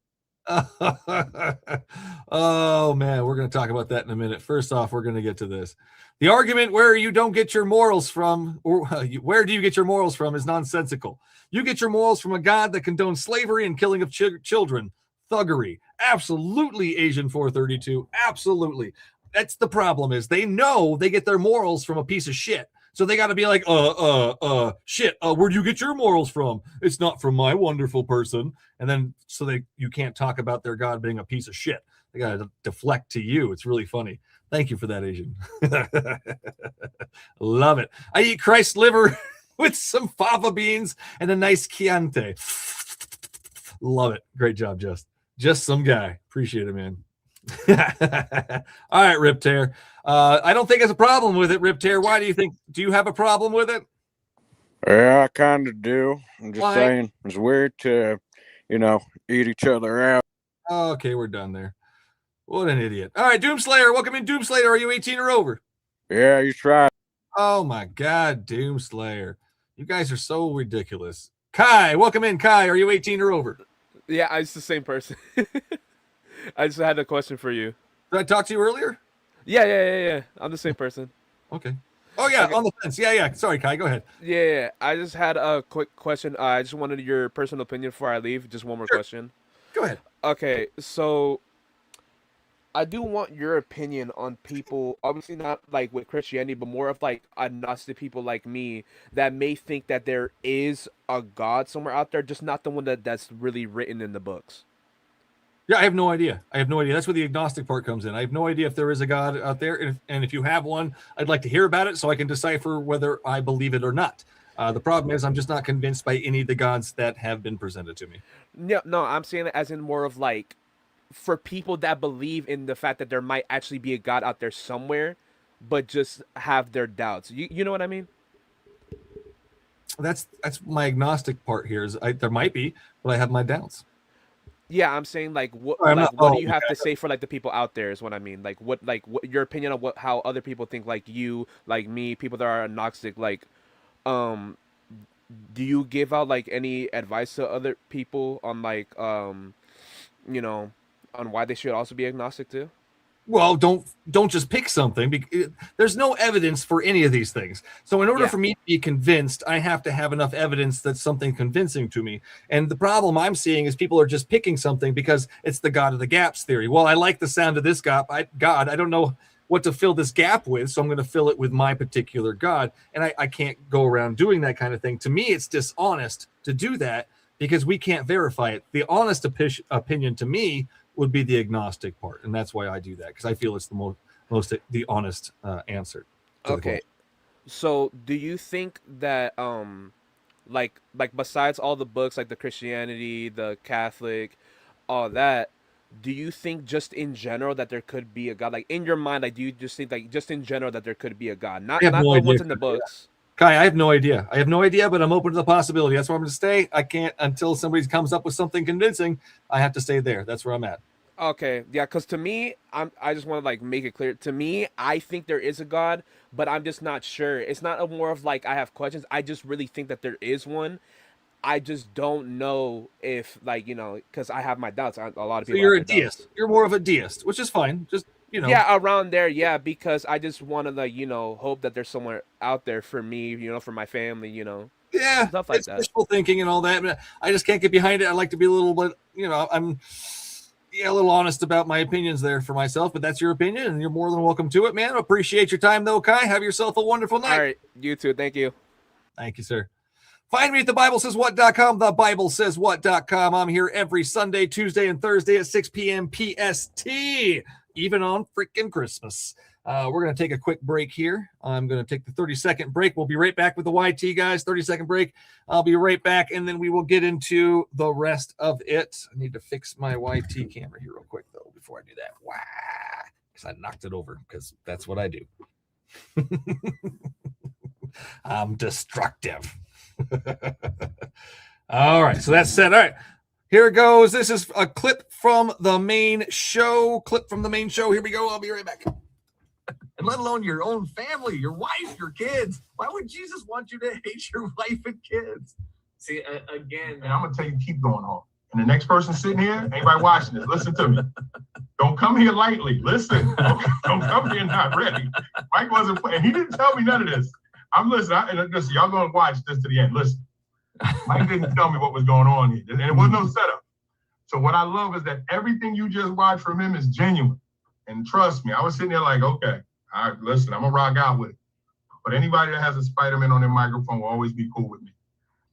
Oh, man, we're going to talk about that in a minute. First off, we're going to get to this. The argument where you don't get your morals from, or where do you get your morals from, is nonsensical. You get your morals from a God that condones slavery and killing of children. Thuggery. Absolutely, Asian 432. Absolutely. That's the problem, is they know they get their morals from a piece of shit. So they got to be like, shit, where do you get your morals from? It's not from my wonderful person. And then, you can't talk about their God being a piece of shit. They got to deflect to you. It's really funny. Thank you for that, Asian. Love it. I eat Christ's liver with some fava beans and a nice Chianti. Love it. Great job, Just some guy. Appreciate it, man. All right, Rip Tear. I don't think it's a problem with it, Rip Tear. Why do you think? Do you have a problem with it? Yeah, I kind of do. I'm just saying it's weird to, eat each other out. Okay, we're done there. What an idiot. All right, Doomslayer. Welcome in, Doomslayer. Are you 18 or over? Yeah, you tried. Oh, my God, Doomslayer. You guys are so ridiculous. Kai, welcome in, Kai. Are you 18 or over? Yeah, it's the same person. I just had a question for you. Did I talk to you earlier? Yeah. I'm the same person. Okay. Oh yeah, Okay. on the fence. Yeah. Sorry, Kai. Go ahead. Yeah. I just had a quick question. I just wanted your personal opinion before I leave. Just one more question. Go ahead. Okay, so I do want your opinion on people, obviously not like with Christianity, but more of like agnostic people like me that may think that there is a God somewhere out there, just not the one that's really written in the books. Yeah, I have no idea. That's where the agnostic part comes in. I have no idea if there is a God out there, and if you have one, I'd like to hear about it so I can decipher whether I believe it or not. The problem is I'm just not convinced by any of the gods that have been presented to me. No, I'm saying it as in more of like for people that believe in the fact that there might actually be a God out there somewhere, but just have their doubts. You know what I mean? That's my agnostic part here. There might be, but I have my doubts. Yeah, I'm saying like what I'm like not- what oh, do you have okay. to say for like the people out there is what I mean. Like what your opinion on how other people think, like you, like me, people that are agnostic, like um do you give out like any advice to other people on like you know on why they should also be agnostic too? Well, don't just pick something. There's no evidence for any of these things. So in order Yeah. for me to be convinced, I have to have enough evidence that's something convincing to me. And the problem I'm seeing is people are just picking something because it's the God of the gaps theory. Well, I like the sound of this God. I don't know what to fill this gap with, so I'm going to fill it with my particular God. And I can't go around doing that kind of thing. To me, it's dishonest to do that because we can't verify it. The honest opinion to me would be the agnostic part, and that's why I do that, because I feel it's the most the honest answer to the Okay. question. So do you think that like besides all the books like the Christianity, the Catholic, all that, do you think just in general that there could be a God? Like in your mind, like do you just think like just in general that there could be a God? I Not have no the idea. ones in the books. Kai, I have no idea. But I'm open to the possibility. That's where I'm going to stay. I can't until somebody comes up with something convincing. I have to stay there. That's where I'm at. Okay, yeah, because to me, I just want to like make it clear. To me, I think there is a God, but I'm just not sure. It's not a more of like I have questions. I just really think that there is one. I just don't know if like because I have my doubts. A lot of So people you're have a their doubts. deist. You're more of a deist, which is fine. Just Yeah, around there, yeah, because I just want to like hope that there's somewhere out there for me, for my family, yeah, stuff like it's that. wishful thinking and all that. But I just can't get behind it. I like to be a little bit, I'm a little honest about my opinions there for myself. But that's your opinion, and you're more than welcome to it, man. Appreciate your time, though, Kai. Have yourself a wonderful night. All right, you too. Thank you. Thank you, sir. Find me at thebiblesayswhat.com, thebiblesayswhat.com. I'm here every Sunday, Tuesday, and Thursday at 6 p.m. PST, even on freaking Christmas. We're going to take a quick break here. I'm going to take the 30-second break. We'll be right back with the YT, guys. 30-second break. I'll be right back, and then we will get into the rest of it. I need to fix my YT camera here real quick, though, before I do that. Wow. Because I knocked it over, because that's what I do. I'm destructive. All right, so that's set. All right, here it goes. This is a clip from the main show. Here we go. I'll be right back. And let alone your own family, your wife, your kids. Why would Jesus want you to hate your wife and kids? See, again, and I'm gonna tell you, keep going on. And the next person sitting here, anybody watching this, listen to me. Don't come here lightly. Listen, don't come here not ready. Mike wasn't playing. He didn't tell me none of this. I'm listening. Listen, y'all gonna watch this to the end. Listen, Mike didn't tell me what was going on here, and it was no setup. So what I love is that everything you just watched from him is genuine. And trust me, I was sitting there like, okay, all right, listen, I'm gonna rock out with it. But anybody that has a Spider-Man on their microphone will always be cool with me.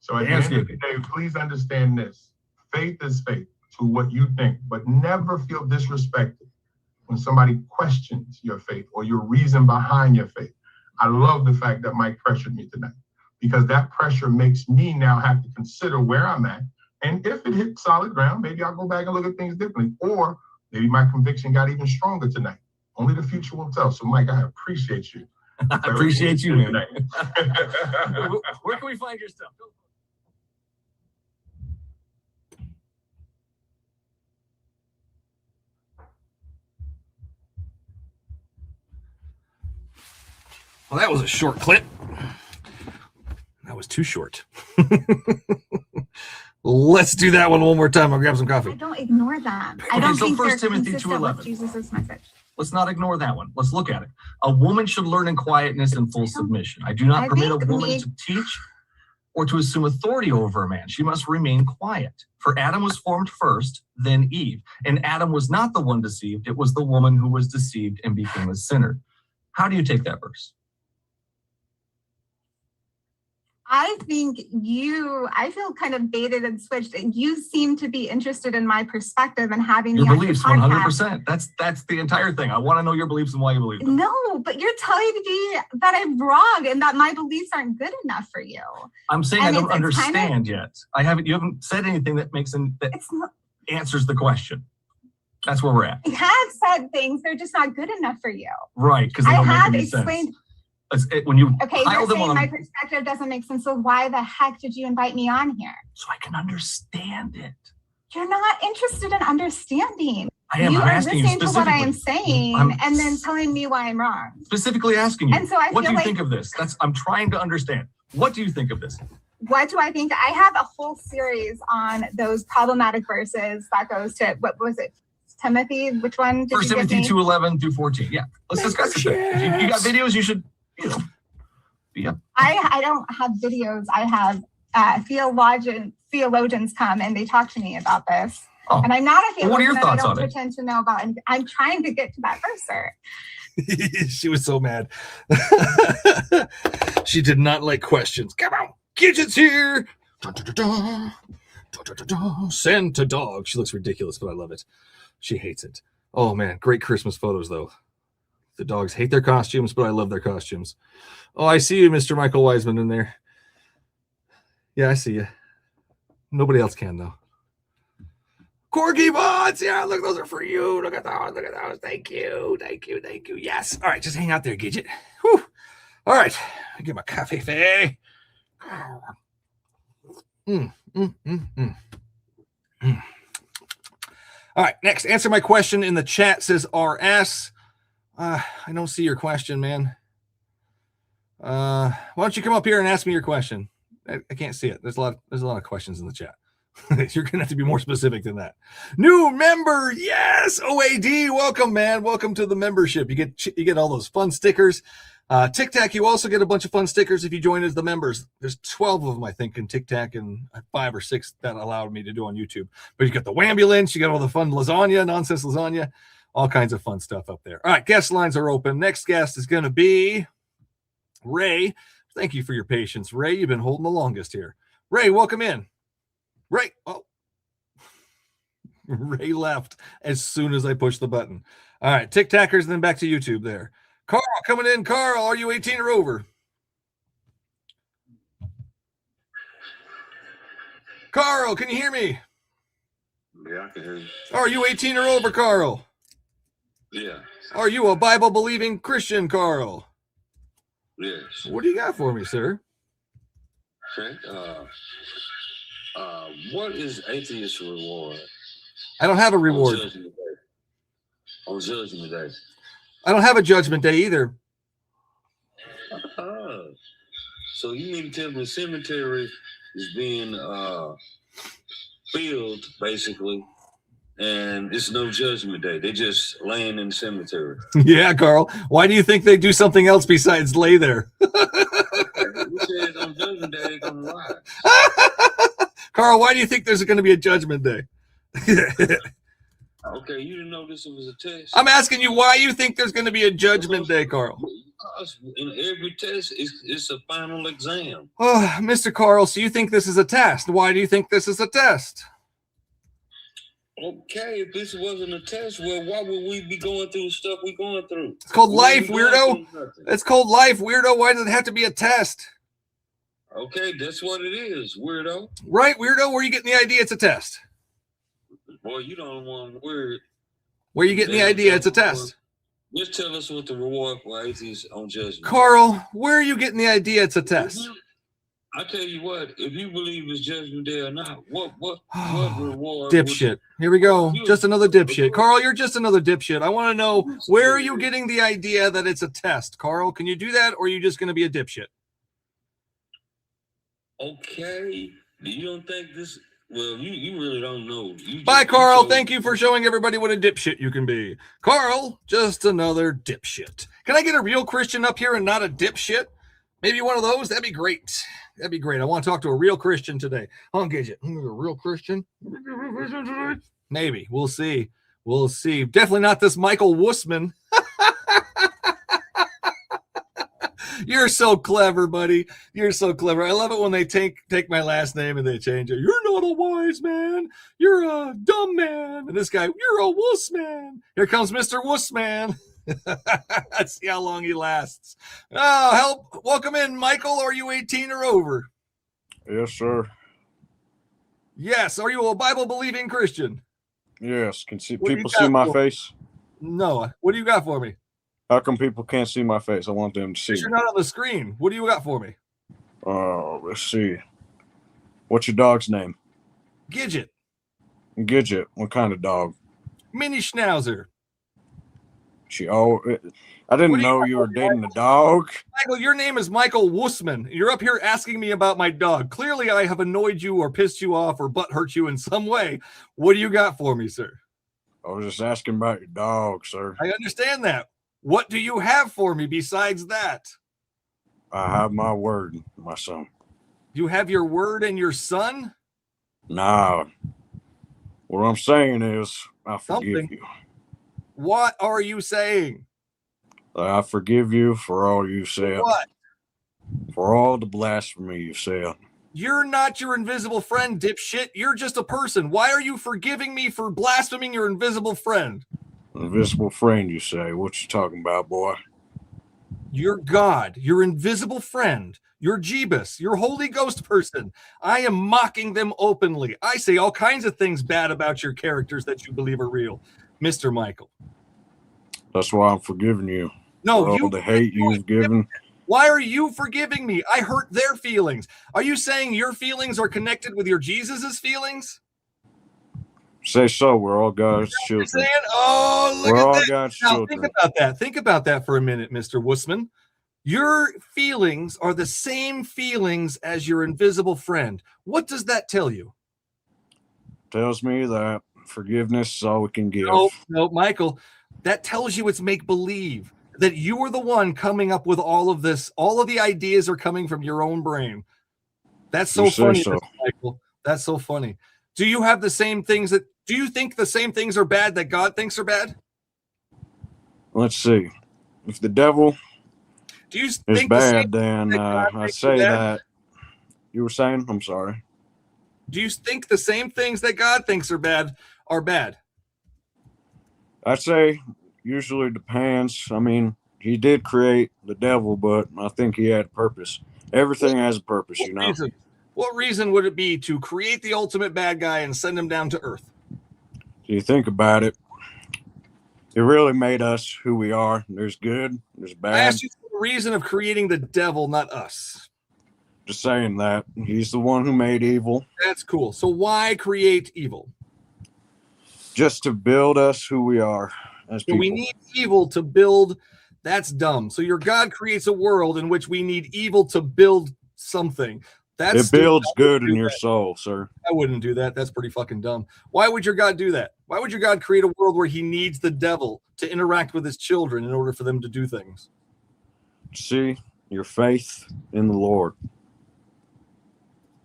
So at the end of the day, please understand this. Faith is faith to what you think, but never feel disrespected when somebody questions your faith or your reason behind your faith. I love the fact that Mike pressured me tonight, because that pressure makes me now have to consider where I'm at. And if it hit solid ground, maybe I'll go back and look at things differently. Or maybe my conviction got even stronger tonight. Only the future will tell. So, Mike, I appreciate you. I appreciate you, man. Where can we find your stuff? Well, that was a short clip. That was too short. Let's do that one more time. I'll grab some coffee. I don't ignore them. I Okay, don't so think 1 they're Timothy consistent 2:11. with Jesus' message. Let's not ignore that one. Let's look at it. A woman should learn in quietness and full submission. I do not permit a woman to teach or to assume authority over a man. She must remain quiet. For Adam was formed first, then Eve. And Adam was not the one deceived. It was the woman who was deceived and became a sinner. How do you take that verse? I think I feel kind of baited and switched. You seem to be interested in my perspective and having Your me on beliefs, your podcast. 100%. That's the entire thing. I want to know your beliefs and why you believe them. No, but you're telling me that I'm wrong and that my beliefs aren't good enough for you. I'm saying And I don't it's kind understand yet. You haven't said anything that answers the question. That's where we're at. I have said things, they're just not good enough for you. Right, because they I don't make have any explained. sense. When you Okay, pile you're them saying on, my perspective doesn't make sense. So why the heck did you invite me on here? So I can understand it. You're not interested in understanding. I am. You I'm are asking you listening to what I am specifically. saying I'm and then telling me why I'm wrong. specifically asking you. And so I what do feel you like- think of this? I'm trying to understand. What do you think of this? What do I think? I have a whole series on those problematic verses that goes to, what was it? Timothy? Which one did 1 you give Timothy me? 2:11 through 14. Yeah, let's discuss it. If you got videos, you should, be up. I don't have videos. I have theologians come and they talk to me about this. Oh. And I'm not a Well, what are your theologian. I thoughts don't on it? pretend to know about anything. I'm trying to get to that verse, sir. She was so mad. She did not like questions. Come on, Gidget's here. Santa dog. She looks ridiculous, but I love it. She hates it. Oh man, great Christmas photos though. The dogs hate their costumes, but I love their costumes. Oh, I see you, Mr. Michael Wiseman, in there. Yeah, I see you. Nobody else can though. Corgi bots, yeah, look, those are for you. Look at those, look at those. Thank you, thank you, thank you. Yes. All right, just hang out there, Gidget. Whew. All right, get my coffee, Faye. All right, next, answer my question in the chat, says RS. I don't see your question, man. Why don't you come up here and ask me your question? I can't see it. There's a lot of questions in the chat. You're gonna have to be more specific than that. New member, yes. OAD, welcome, man. Welcome to the membership. You get all those fun stickers. Tic Tac, you also get a bunch of fun stickers if you join as the members. There's 12 of them, I think, in Tic Tac, and 5 or 6 that allowed me to do on YouTube. But you got the Wambulance, you got all the fun lasagna, nonsense lasagna, all kinds of fun stuff up there. All right, guest lines are open. Next guest is going to be Ray. Thank you for your patience, Ray. You've been holding the longest here. Ray, welcome in. Ray, oh. Ray left as soon as I pushed the button. All right, Tic Tackers, then back to YouTube there. Carl, coming in. Carl, are you 18 or over? Carl, can you hear me? Yeah, I can hear you. Are you 18 or over, Carl? Yeah. Are you a Bible-believing Christian, Carl? Yes. What do you got for me, sir? Okay. What is atheist reward? I don't have a reward. On Judgment Day. I don't have a judgment day either. So you mean to tell me the cemetery is being filled, basically, and it's no judgment day. They're just laying in the cemetery. Yeah, Carl. Why do you think they do something else besides lay there? Who says on judgment day they're gonna rise? Carl, why do you think there's going to be a judgment day? Okay, you didn't know this was a test. I'm asking you why you think there's going to be a judgment day, Carl. Because in every test, it's a final exam. Oh, Mr. Carl, so you think this is a test. Why do you think this is a test? Okay, if this wasn't a test, well, why would we be going through stuff we're going through? It's called We life, ain't going weirdo. through nothing. It's called life, weirdo. Why does it have to be a test? Okay, that's what it is, weirdo. Right, weirdo? Where are you getting the idea it's a test? Boy, you don't want weird. Where are you getting the idea it's a test? Just tell us what the reward for atheists on judgment. Carl, where are you getting the idea it's a test? I tell you what, if you believe it's judgment day or not, what reward? Dipshit. Here we go. Just another dipshit. Carl, you're just another dipshit. I want to know, where are you getting the idea that it's a test? Carl, can you do that, or are you just going to be a dipshit? Okay, you don't think this Well, you really don't know. Bye, Carl. Thank you for showing everybody what a dipshit you can be. Carl, just another dipshit. Can I get a real Christian up here and not a dipshit? Maybe one of those? That'd be great. That'd be great. I want to talk to a real Christian today. I'll engage it. A real Christian? Maybe. We'll see. We'll see. Definitely not this Michael Wussman. You're so clever, buddy. You're so clever. I love it when they take my last name and they change it. You're not a wise man. You're a dumb man. And this guy, you're a wuss man. Here comes Mr. Wuss man. Let's see how long he lasts. Oh, help. Welcome in, Michael. Are you 18 or over? Yes, sir. Yes. Are you a Bible-believing Christian? Yes. Can people see my face? No. What do you got for me? How come people can't see my face? I want them to see. You're not on the screen. What do you got for me? Let's see. What's your dog's name? Gidget. Gidget. What kind of dog? Mini Schnauzer. I didn't know you were dating a dog. Michael, your name is Michael Wussman. You're up here asking me about my dog. Clearly, I have annoyed you or pissed you off or butt hurt you in some way. What do you got for me, sir? I was just asking about your dog, sir. I understand that. What do you have for me besides that? I have my word, my son. You have your word and your son? Nah. What I'm saying is, I forgive you. What are you saying? I forgive you for all you said. What? For all the blasphemy you said. You're not your invisible friend, dipshit. You're just a person. Why are you forgiving me for blaspheming your invisible friend? Invisible friend, you say. What you talking about, boy? Your God, your invisible friend, your Jeebus, your Holy Ghost person. I am mocking them openly. I say all kinds of things bad about your characters that you believe are real, Mr. Michael. That's why I'm forgiving you. No, for all the hate you've given. Why are you forgiving me? I hurt their feelings. Are you saying your feelings are connected with your Jesus's feelings? Say so. We're all God's children. Oh, look we're at all that. God's Now, children. think about that. Think about that for a minute, Mr. Wussman. Your feelings are the same feelings as your invisible friend. What does that tell you? Tells me that forgiveness is all we can give. No, Michael. That tells you it's make-believe. That you are the one coming up with all of this. All of the ideas are coming from your own brain. That's so funny, so. Michael. That's so funny. Do you have the same things do you think the same things are bad that God thinks are bad? Let's see. If the devil is bad, then I say that. You were saying? I'm sorry. Do you think the same things that God thinks are bad are bad? I'd say usually depends. I mean, he did create the devil, but I think he had a purpose. Everything has a purpose, you know. What reason would it be to create the ultimate bad guy and send him down to earth? You think about it. It really made us who we are. There's good, there's bad. I asked you for the reason of creating the devil, not us. Just saying that. He's the one who made evil. That's cool. So why create evil? Just to build us who we are as people. So we need evil to build. That's dumb. So your God creates a world in which we need evil to build something. It builds good in your soul, sir. I wouldn't do that. That's pretty fucking dumb. Why would your God do that? Why would your God create a world where he needs the devil to interact with his children in order for them to do things? See, your faith in the Lord.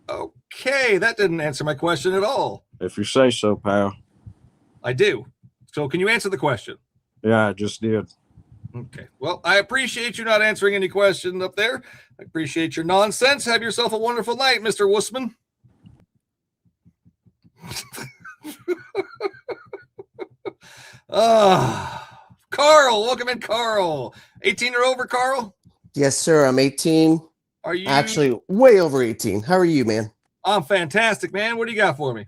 Okay, that didn't answer my question at all. If you say so, pal. I do. So can you answer the question? Yeah, I just did. Okay. Well, I appreciate you not answering any questions up there. I appreciate your nonsense. Have yourself a wonderful night, Mr. Wussman. Carl, welcome in, Carl. 18 or over, Carl? Yes, sir. I'm 18. Are you actually way over 18? How are you, man? I'm fantastic, man. What do you got for me?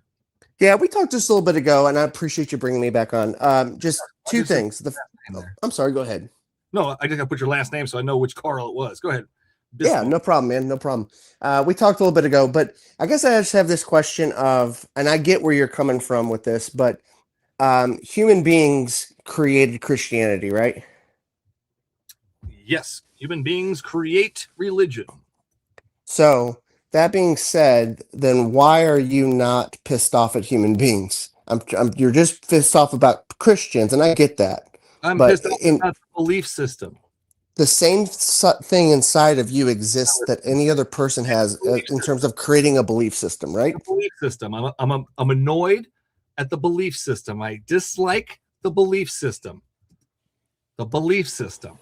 Yeah, we talked just a little bit ago, and I appreciate you bringing me back on. Just two things. I'm sorry. Go ahead. No, I just got to put your last name so I know which Carl it was. Go ahead. Yeah, no problem, man. No problem. We talked a little bit ago, but I guess I just have this question of, and I get where you're coming from with this, but human beings created Christianity, right? Yes, human beings create religion. So That being said, then why are you not pissed off at human beings? You're just pissed off about Christians, and I get that. I'm But pissed off in about the belief system. the same thing inside of you exists that any other person has in terms of creating a belief system, right? The belief system. I'm annoyed at the belief system. I dislike the belief system. The belief system.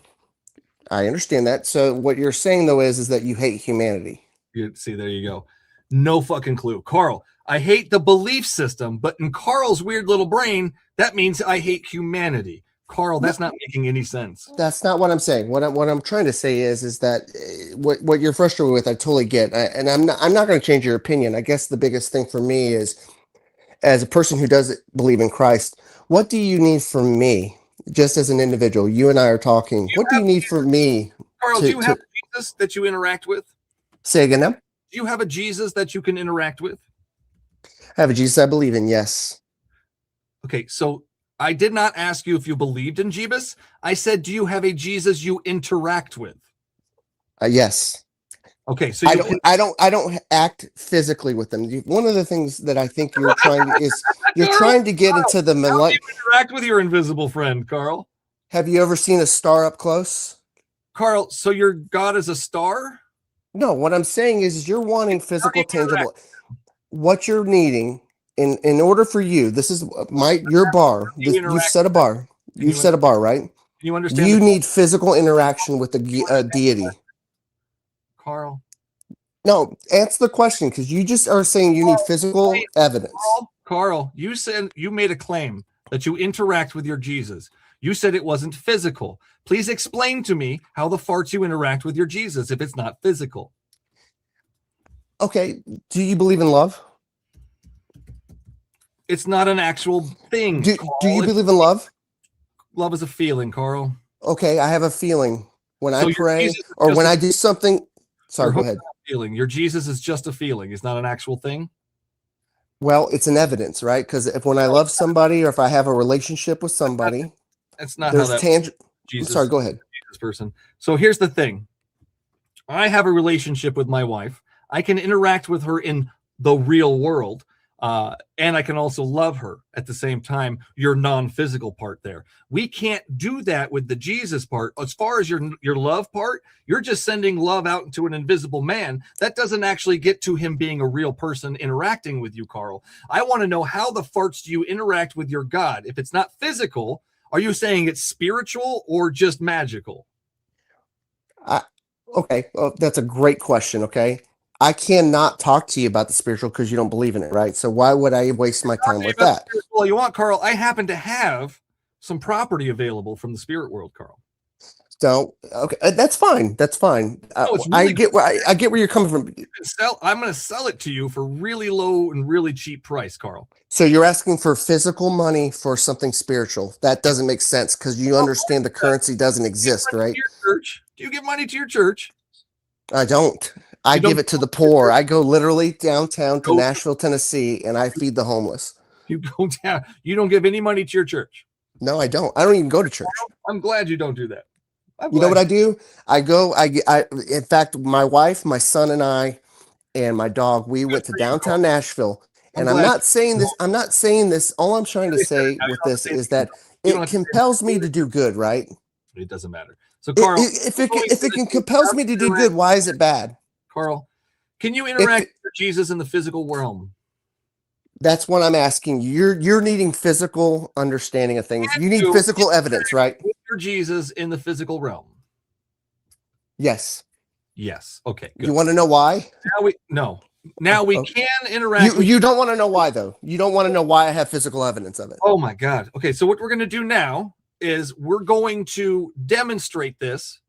I understand that. So what you're saying though is that you hate humanity. You see, there you go. No fucking clue. Carl, I hate the belief system, but in Carl's weird little brain, that means I hate humanity. Carl, that's not making any sense. That's not what I'm saying. What I'm trying to say is that what you're frustrated with, I totally get, and I'm not going to change your opinion. I guess the biggest thing for me is, as a person who does believe in Christ, what do you need from me, just as an individual? You and I are talking. What do you need from me? Carl, do you have a Jesus that you interact with? Say again now? Do you have a Jesus that you can interact with? I have a Jesus I believe in, yes. Okay, so I did not ask you if you believed in Jesus. I said, do you have a Jesus you interact with? Yes. Okay, so I don't act physically with them. One of the things that I think you're trying to get into the How do you interact with your invisible friend, Carl? Have you ever seen a star up close? Carl, so your God is a star? No, what I'm saying is you're wanting physical, tangible. What you're needing in order for you, this is your bar. You've set a bar. You've set a bar, right? Can you understand? You need physical interaction with the deity. Carl. No, answer the question, because you just are saying you need physical evidence. Carl, you said you made a claim that you interact with your Jesus. You said it wasn't physical. Please explain to me how the farts you interact with your Jesus if it's not physical. Okay, do you believe in love? It's not an actual thing. Do you believe in love? Love is a feeling, Carl. Okay, I have a feeling when I pray or when I do something. Sorry, go ahead. Feeling. Your Jesus is just a feeling. It's not an actual thing. Well, it's an evidence, right? Because when I love somebody or if I have a relationship with somebody, that's not how that I'm sorry, go ahead. Jesus person. So here's the thing. I have a relationship with my wife. I can interact with her in the real world. And I can also love her at the same time, your non-physical part there. We can't do that with the Jesus part. As far as your love part, you're just sending love out into an invisible man. That doesn't actually get to him being a real person interacting with you, Carl. I want to know, how the farts do you interact with your God? If it's not physical, are you saying it's spiritual or just magical? Okay, well, that's a great question, okay? I cannot talk to you about the spiritual because you don't believe in it, right? So why would I waste my time with that? Well, you want, Carl, I happen to have some property available from the spirit world, Carl. So, okay, that's fine. That's fine. I get where you're coming from. I'm going to sell it to you for really low and really cheap price, Carl. So you're asking for physical money for something spiritual. That doesn't make sense because you understand the currency doesn't exist, right? Church? Do you give money to your church? I don't. I give it to the poor. I go literally downtown to Nashville, Tennessee, and I feed the homeless. You go down. You don't give any money to your church. No, I don't. I don't even go to church. I'm glad you don't do that. You know what I do? I go. In fact, my wife, my son, and I, and my dog, we went to downtown Nashville. And I'm not saying this. I'm not saying this. All I'm trying to say with this is that it compels me to do good, right? It doesn't matter. So, Carl, if it compels me to do good, why is it bad? Carl, can you interact with Jesus in the physical realm? That's what I'm asking. You're needing physical understanding of things. You need physical evidence, right? With your Jesus in the physical realm. Yes. Yes. Okay. Good. You want to know why? Now we can interact. You don't want to know why, though. You don't want to know why I have physical evidence of it. Oh my God. Okay. So what we're going to do now is we're going to demonstrate this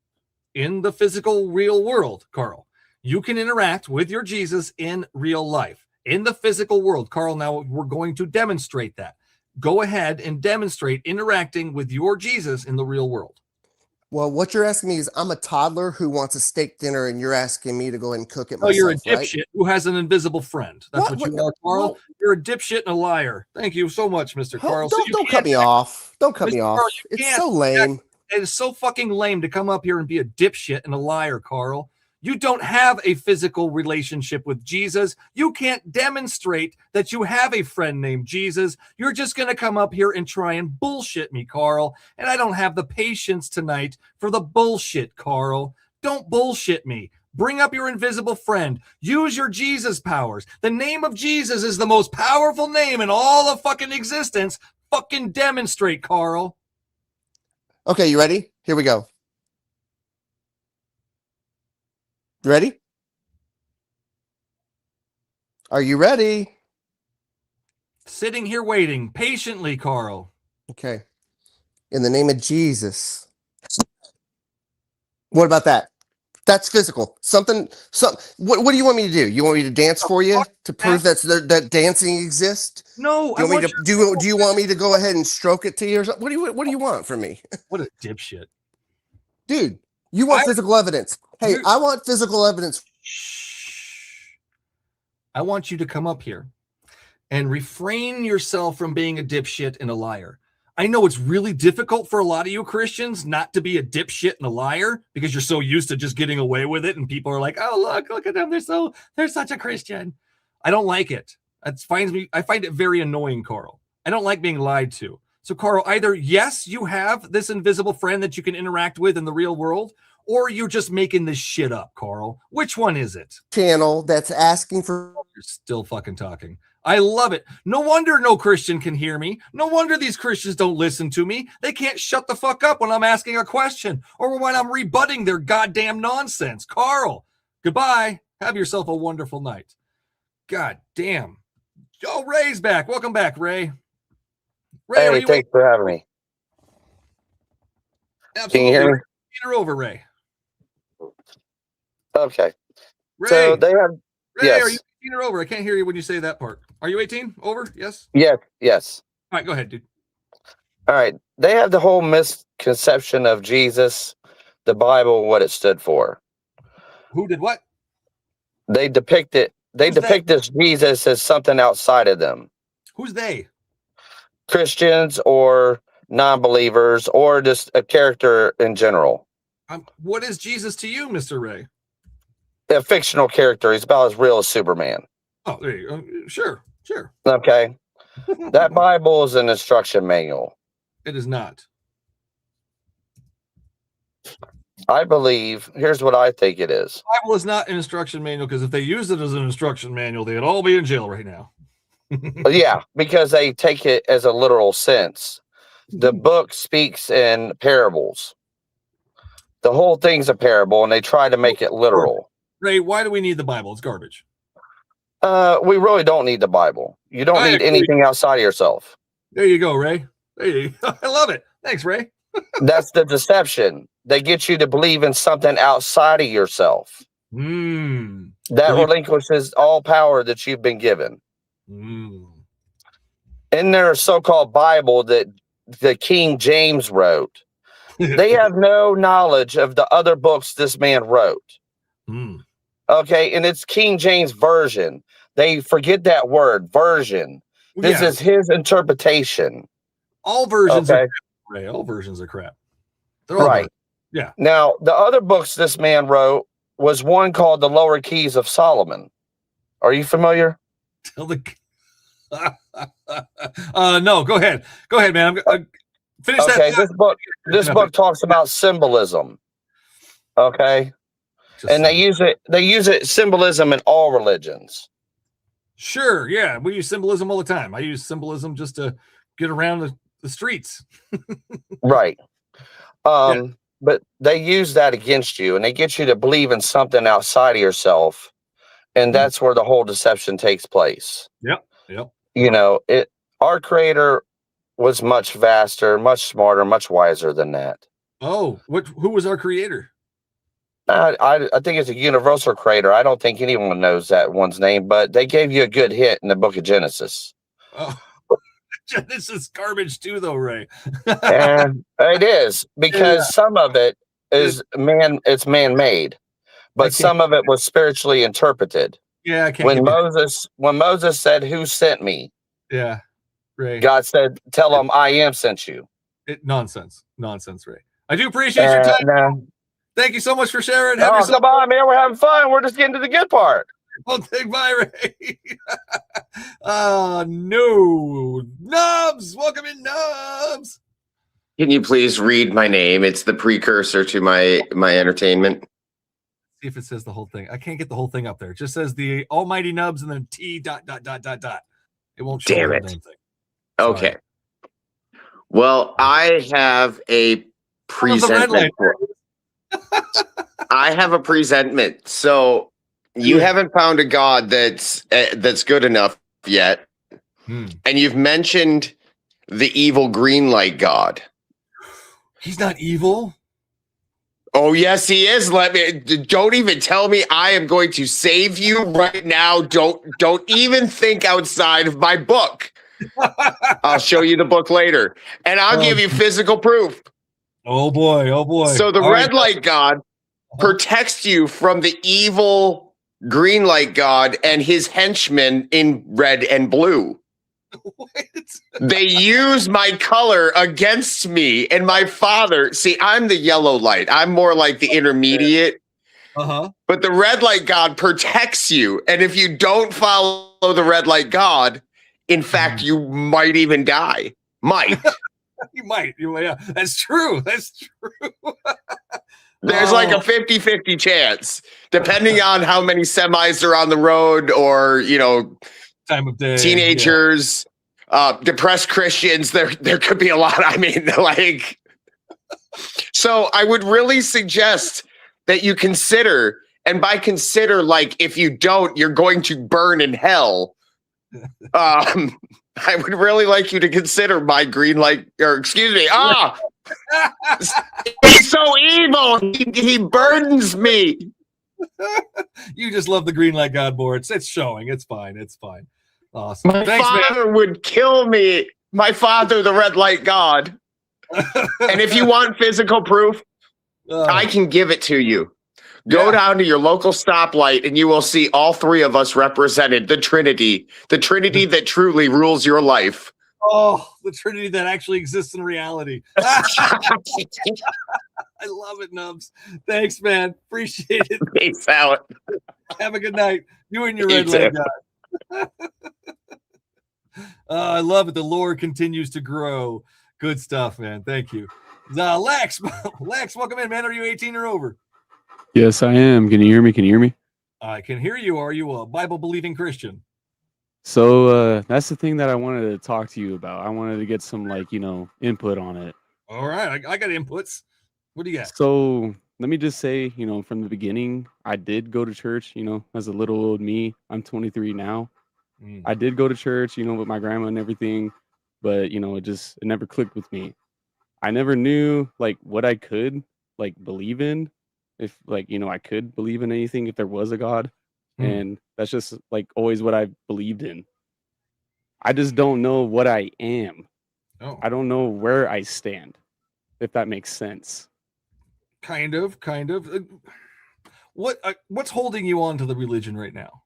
in the physical real world, Carl. You can interact with your Jesus in real life, in the physical world. Carl, now we're going to demonstrate that. Go ahead and demonstrate interacting with your Jesus in the real world. Well, what you're asking me is, I'm a toddler who wants a steak dinner, and you're asking me to go and cook it myself. Oh, you're a dipshit who has an invisible friend. That's what you are, Carl. No. You're a dipshit and a liar. Thank you so much, Mr. Carl. Don't cut me off. Don't cut me off. It's so lame. It is so fucking lame to come up here and be a dipshit and a liar, Carl. You don't have a physical relationship with Jesus. You can't demonstrate that you have a friend named Jesus. You're just going to come up here and try and bullshit me, Carl. And I don't have the patience tonight for the bullshit, Carl. Don't bullshit me. Bring up your invisible friend. Use your Jesus powers. The name of Jesus is the most powerful name in all of fucking existence. Fucking demonstrate, Carl. Okay, you ready? Here we go. You ready? Are you ready? Sitting here waiting patiently, Carl. Okay. In the name of Jesus. What about that? That's physical. What do you want me to do? You want me to dance for you to prove that dancing exists? No, do you want me to go ahead and stroke it to you or something? What do you want from me? What a dipshit. Dude, you want physical evidence. Hey, I want physical evidence. I want you to come up here and refrain yourself from being a dipshit and a liar. I know it's really difficult for a lot of you Christians not to be a dipshit and a liar because you're so used to just getting away with it, and people are like, "Oh, look at them! They're such a Christian." I don't like it. I find it very annoying, Carl. I don't like being lied to. So, Carl, either yes, you have this invisible friend that you can interact with in the real world, or you're just making this shit up, Carl. Which one is it? Channel that's asking for. You're still fucking talking. I love it. No wonder no Christian can hear me. No wonder these Christians don't listen to me. They can't shut the fuck up when I'm asking a question or when I'm rebutting their goddamn nonsense. Carl, goodbye. Have yourself a wonderful night. God damn. Oh, Ray's back. Welcome back, Ray. Hey, thanks for having me. Absolutely. Can you hear me? Get her over, Ray. Okay. Ray, so they have. Ray, yes. are you 18 or over? I can't hear you when you say that part. Are you 18? Over? Yes? Yes. Yes. All right, go ahead, dude. All right. They have the whole misconception of Jesus, the Bible, what it stood for. Who did what? They depict it. They depict this Jesus as something outside of them. Who's they? Christians or non-believers or just a character in general. What is Jesus to you, Mr. Ray? A fictional character. He's about as real as Superman. Oh, there you go. Sure. Okay. That Bible is an instruction manual. It is not. I believe, here's what I think it is. Bible is not an instruction manual because if they used it as an instruction manual, they'd all be in jail right now. Yeah, because they take it as a literal sense. The book speaks in parables. The whole thing's a parable, and they try to make it literal. Ray, why do we need the Bible? It's garbage. We really don't need the Bible. You don't need anything outside of yourself. There you go, Ray. There you go. I love it. Thanks, Ray. That's the deception. They get you to believe in something outside of yourself. That relinquishes all power that you've been given. In their so-called Bible that the King James wrote, they have no knowledge of the other books this man wrote. Okay, and it's King James Version. They forget that word, version. This is his interpretation. All versions are crap, Ray. All versions are crap. They're all Right. garbage. Yeah. Now, the other books this man wrote was one called The Lower Keys of Solomon. Are you familiar? Tell the no, go ahead. Go ahead, man. Finish that. Okay, this book talks about symbolism. Okay. And they use it symbolism in all religions. Sure, yeah. We use symbolism all the time. I use symbolism just to get around the streets. Right. But they use that against you, and they get you to believe in something outside of yourself. And that's where the whole deception takes place. Yep. You know, our creator was much vaster, much smarter, much wiser than that. Oh, who was our creator? I think it's a universal creator. I don't think anyone knows that one's name, but they gave you a good hint in the book of Genesis. Oh, Genesis garbage too, though, Ray. And it is, because some of it is it's man-made, but some of it was spiritually interpreted. Yeah, I can't. When Moses said, "Who sent me?" Yeah, Ray. God said, "Tell them I am sent you." Nonsense, Ray. I do appreciate your time. Thank you so much for sharing. Have Oh, yourself. come on, man. We're having fun. We're just getting to the good part. Well, bye, Ray. No. Nubs. Welcome in, Nubs. Can you please read my name? It's the precursor to my entertainment. See if it says the whole thing. I can't get the whole thing up there. It just says the almighty Nubs and then T ... It won't show Damn the it. damn thing. Okay. Well, I have a presentment. I have a presentment. So you haven't found a God that's good enough yet, and you've mentioned the evil green light God. He's not evil. Oh yes, he is. Don't even tell me I am going to save you right now. Don't even think outside of my book. I'll show you the book later, and I'll give you physical proof. Oh boy, oh boy. So the red light God protects you from the evil green light God and his henchmen in red and blue. They use my color against me and my father. See, I'm the yellow light. I'm more like the intermediate. But the red light God protects you. And if you don't follow the red light God, in fact, you might even die. Might. You might. Yeah, that's true. That's true. There's like a 50-50 chance, depending on how many semis are on the road or, time of day, teenagers, depressed Christians. There could be a lot. I mean, so I would really suggest that you consider, and by consider, if you don't, you're going to burn in hell. I would really like you to consider my green light, or excuse me. He's so evil. He burdens me. You just love the green light God more. It's showing. It's fine. It's fine. Awesome. My Thanks, father man. would kill me. My father, the red light God. And if you want physical proof, I can give it to you. Go down to your local stoplight and you will see all three of us represented, the Trinity that truly rules your life. Oh, the Trinity that actually exists in reality. I love it, Nubs. Thanks, man. Appreciate it. Peace out. Have a good night. You and your You red light too. God. I love it. The lore continues to grow. Good stuff, man. Thank you. Lex, welcome in, man. Are you 18 or over? Yes, I am. Can you hear me? Can you hear me? I can hear you. Are you a Bible-believing Christian? So that's the thing that I wanted to talk to you about. I wanted to get some input on it. All right, I got inputs. What do you got? So let me just say, from the beginning, I did go to church, as a little old me. I'm 23 now. I did go to church, with my grandma and everything, but it never clicked with me. I never knew what I could believe in, if I could believe in anything if there was a God. And that's just always what I've believed in. I just don't know what I am. I don't know where I stand, if that makes sense. Kind of. What's holding you on to the religion right now?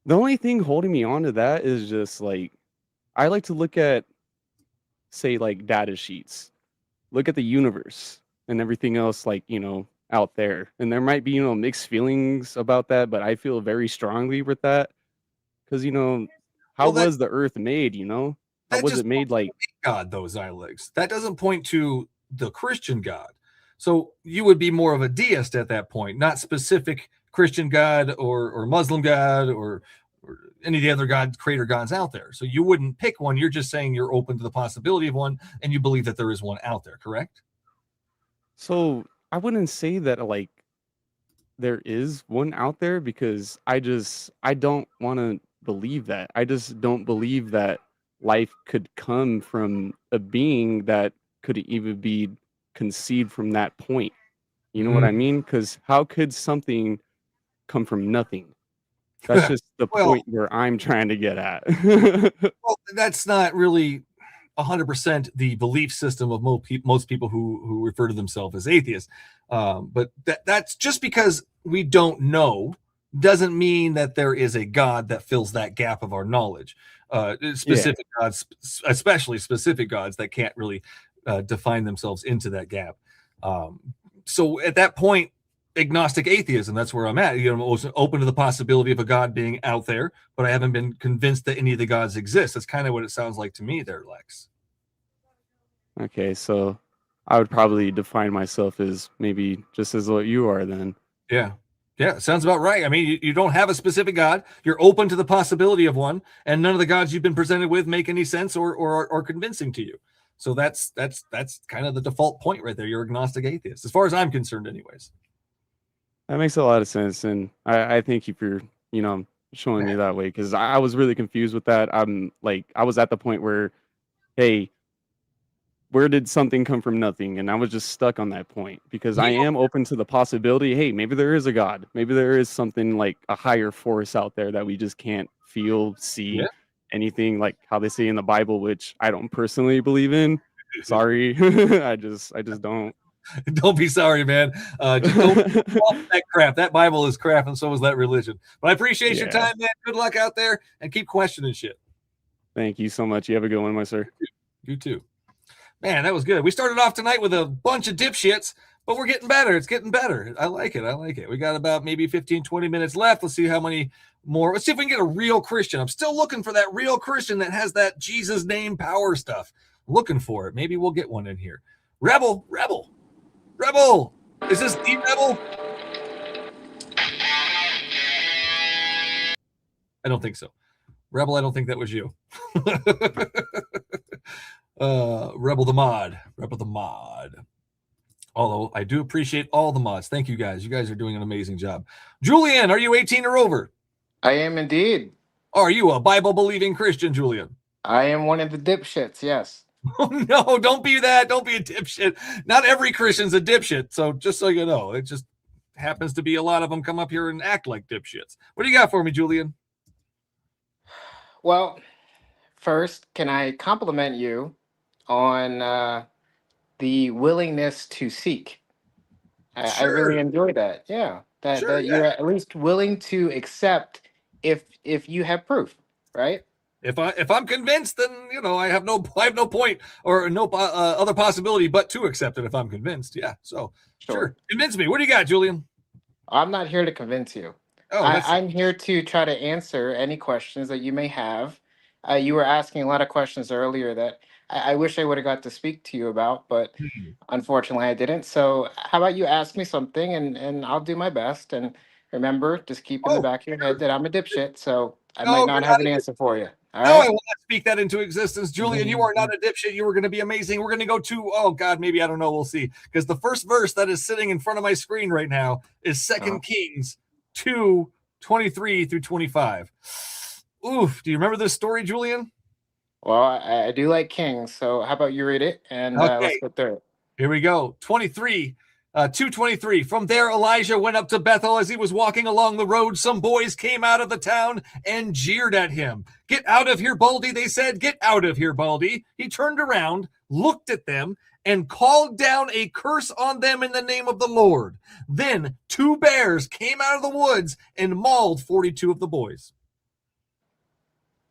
The only thing holding me on to that is just I like to look at, say, data sheets, look at the universe and everything else, out there. And there might be, mixed feelings about that, but I feel very strongly with that. Because, how was the earth made, How was it made God, those Alex? That doesn't point to the Christian God. So you would be more of a deist at that point, not specific Christian God or Muslim God or any of the other creator gods out there. So you wouldn't pick one. You're just saying you're open to the possibility of one, and you believe that there is one out there, correct? So I wouldn't say that there is one out there, because I don't want to believe that. I just don't believe that life could come from a being that could even be conceived from that point. You know what I mean? Because how could something come from nothing? That's just the point where I'm trying to get at. Well, that's not really 100% the belief system of most people who refer to themselves as atheists. But that's just because we don't know doesn't mean that there is a God that fills that gap of our knowledge. Specific gods, especially specific gods that can't really define themselves into that gap. So at that point, agnostic atheism, that's where I'm at. You know, I'm open to the possibility of a God being out there, but I haven't been convinced that any of the gods exist. That's kind of what it sounds like to me there, Lex. Okay, so I would probably define myself as maybe just as what you are then. Yeah. Yeah, sounds about right. I mean, you don't have a specific God. You're open to the possibility of one, and none of the gods you've been presented with make any sense or are convincing to you. So that's kind of the default point right there. You're agnostic atheist, as far as I'm concerned, anyways. That makes a lot of sense, and I thank you for, you know, showing me that way, because I was really confused with that. I was at the point where, hey, where did something come from nothing? And I was just stuck on that point, because I am open to the possibility, hey, maybe there is a God. Maybe there is something like a higher force out there that we just can't feel, see, anything, like how they say in the Bible, which I don't personally believe in. Sorry. I just don't. Don't be sorry, man. Just don't fall for that crap. That Bible is crap, and so is that religion. But I appreciate your time, man. Good luck out there, and keep questioning shit. Thank you so much. You have a good one, my sir. You too. Man, that was good. We started off tonight with a bunch of dipshits, but we're getting better. It's getting better. I like it. I like it. We got about maybe 15, 20 minutes left. Let's see how many more. Let's see if we can get a real Christian. I'm still looking for that real Christian that has that Jesus name power stuff. I'm looking for it. Maybe we'll get one in here. Rebel. Is this the Rebel? I don't think so. Rebel, I don't think that was you. Rebel the mod. Although I do appreciate all the mods. Thank you guys. You guys are doing an amazing job. Julian, are you 18 or over? I am indeed. Are you a Bible believing Christian, Julian? I am one of the dipshits, yes. No, don't be that. Don't be a dipshit. Not every Christian's a dipshit. So just so you know, it just happens to be a lot of them come up here and act like dipshits. What do you got for me, Julian? Well, first, can I compliment you on the willingness to seek? I really enjoy that. Yeah, that you're at least willing to accept if you have proof, right? If I'm convinced, then you know I have no point or no other possibility but to accept it if I'm convinced. Yeah, so sure. Convince me. What do you got, Julian? I'm not here to convince you. I'm here to try to answer any questions that you may have. You were asking a lot of questions earlier that I wish I would have got to speak to you about, but unfortunately I didn't. So how about you ask me something and I'll do my best. And remember, just keep in the back of your head that I'm a dipshit, so I might not have an answer for you. All right? I will not speak that into existence. Julian, you are not a dipshit. You are going to be amazing. We're going to go to, oh God, maybe, I don't know. We'll see. Because the first verse that is sitting in front of my screen right now is 2 Kings 2:23 through 25. Oof. Do you remember this story, Julian? Well, I do like kings, so how about you read it and let's go through it. Here we go. 2:23. From there, Elijah went up to Bethel. As he was walking along the road, some boys came out of the town and jeered at him. "Get out of here, Baldy," they said. "Get out of here, Baldy." He turned around, looked at them, and called down a curse on them in the name of the Lord. Then 2 bears came out of the woods and mauled 42 of the boys.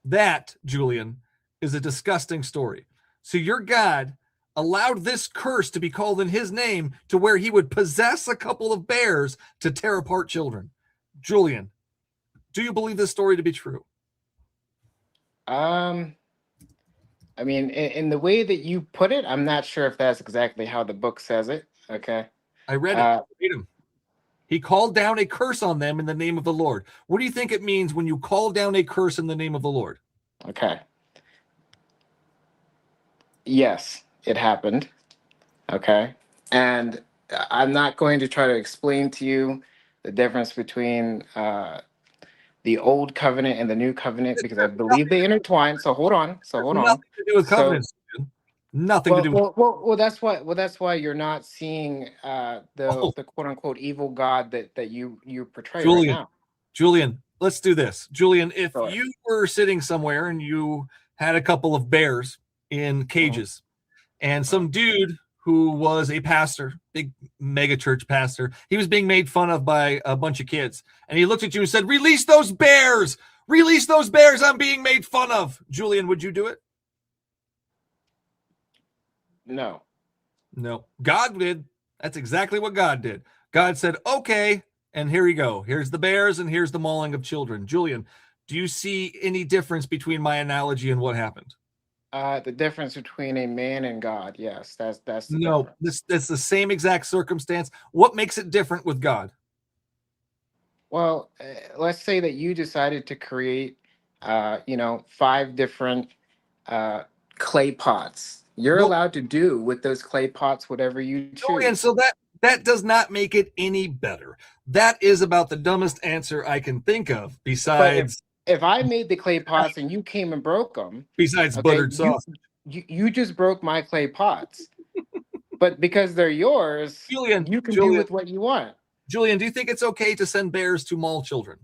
That, Julian, is a disgusting story. So your God allowed this curse to be called in his name to where he would possess a couple of bears to tear apart children. Julian, do you believe this story to be true? I mean, in the way that you put it, I'm not sure if that's exactly how the book says it. Okay. I read it. Read him. He called down a curse on them in the name of the Lord. What do you think it means when you call down a curse in the name of the Lord? Okay. Yes, it happened. Okay. And I'm not going to try to explain to you the difference between the old covenant and the new covenant because I believe they intertwine. So hold on. Nothing to do with covenants. Nothing to do with. Well, that's why you're not seeing the quote unquote evil God that you portray right now. Julian, let's do this. Julian, if you were sitting somewhere and you had a couple of bears in cages, and some dude who was a pastor, big mega church pastor, he was being made fun of by a bunch of kids, and he looked at you and said, "Release those bears! Release those bears! I'm being made fun of." Julian, would you do it? No. God did. That's exactly what God did. God said, okay, and here you go. Here's the bears and here's the mauling of children. Julian, do you see any difference between my analogy and what happened? The difference between a man and God. Yes, that's the No, difference. that's the same exact circumstance. What makes it different with God? Well, let's say that you decided to create, 5 different uh, clay pots. You're Nope. allowed to do with those clay pots whatever you Julian, choose. so that does not make it any better. That is about the dumbest answer I can think of But besides if I made the clay pots and you came and broke them, okay, buttered you sausage. you just broke my clay pots. But because they're yours, Julian, you can do with what you want. Julian, do you think it's okay to send bears to maul children?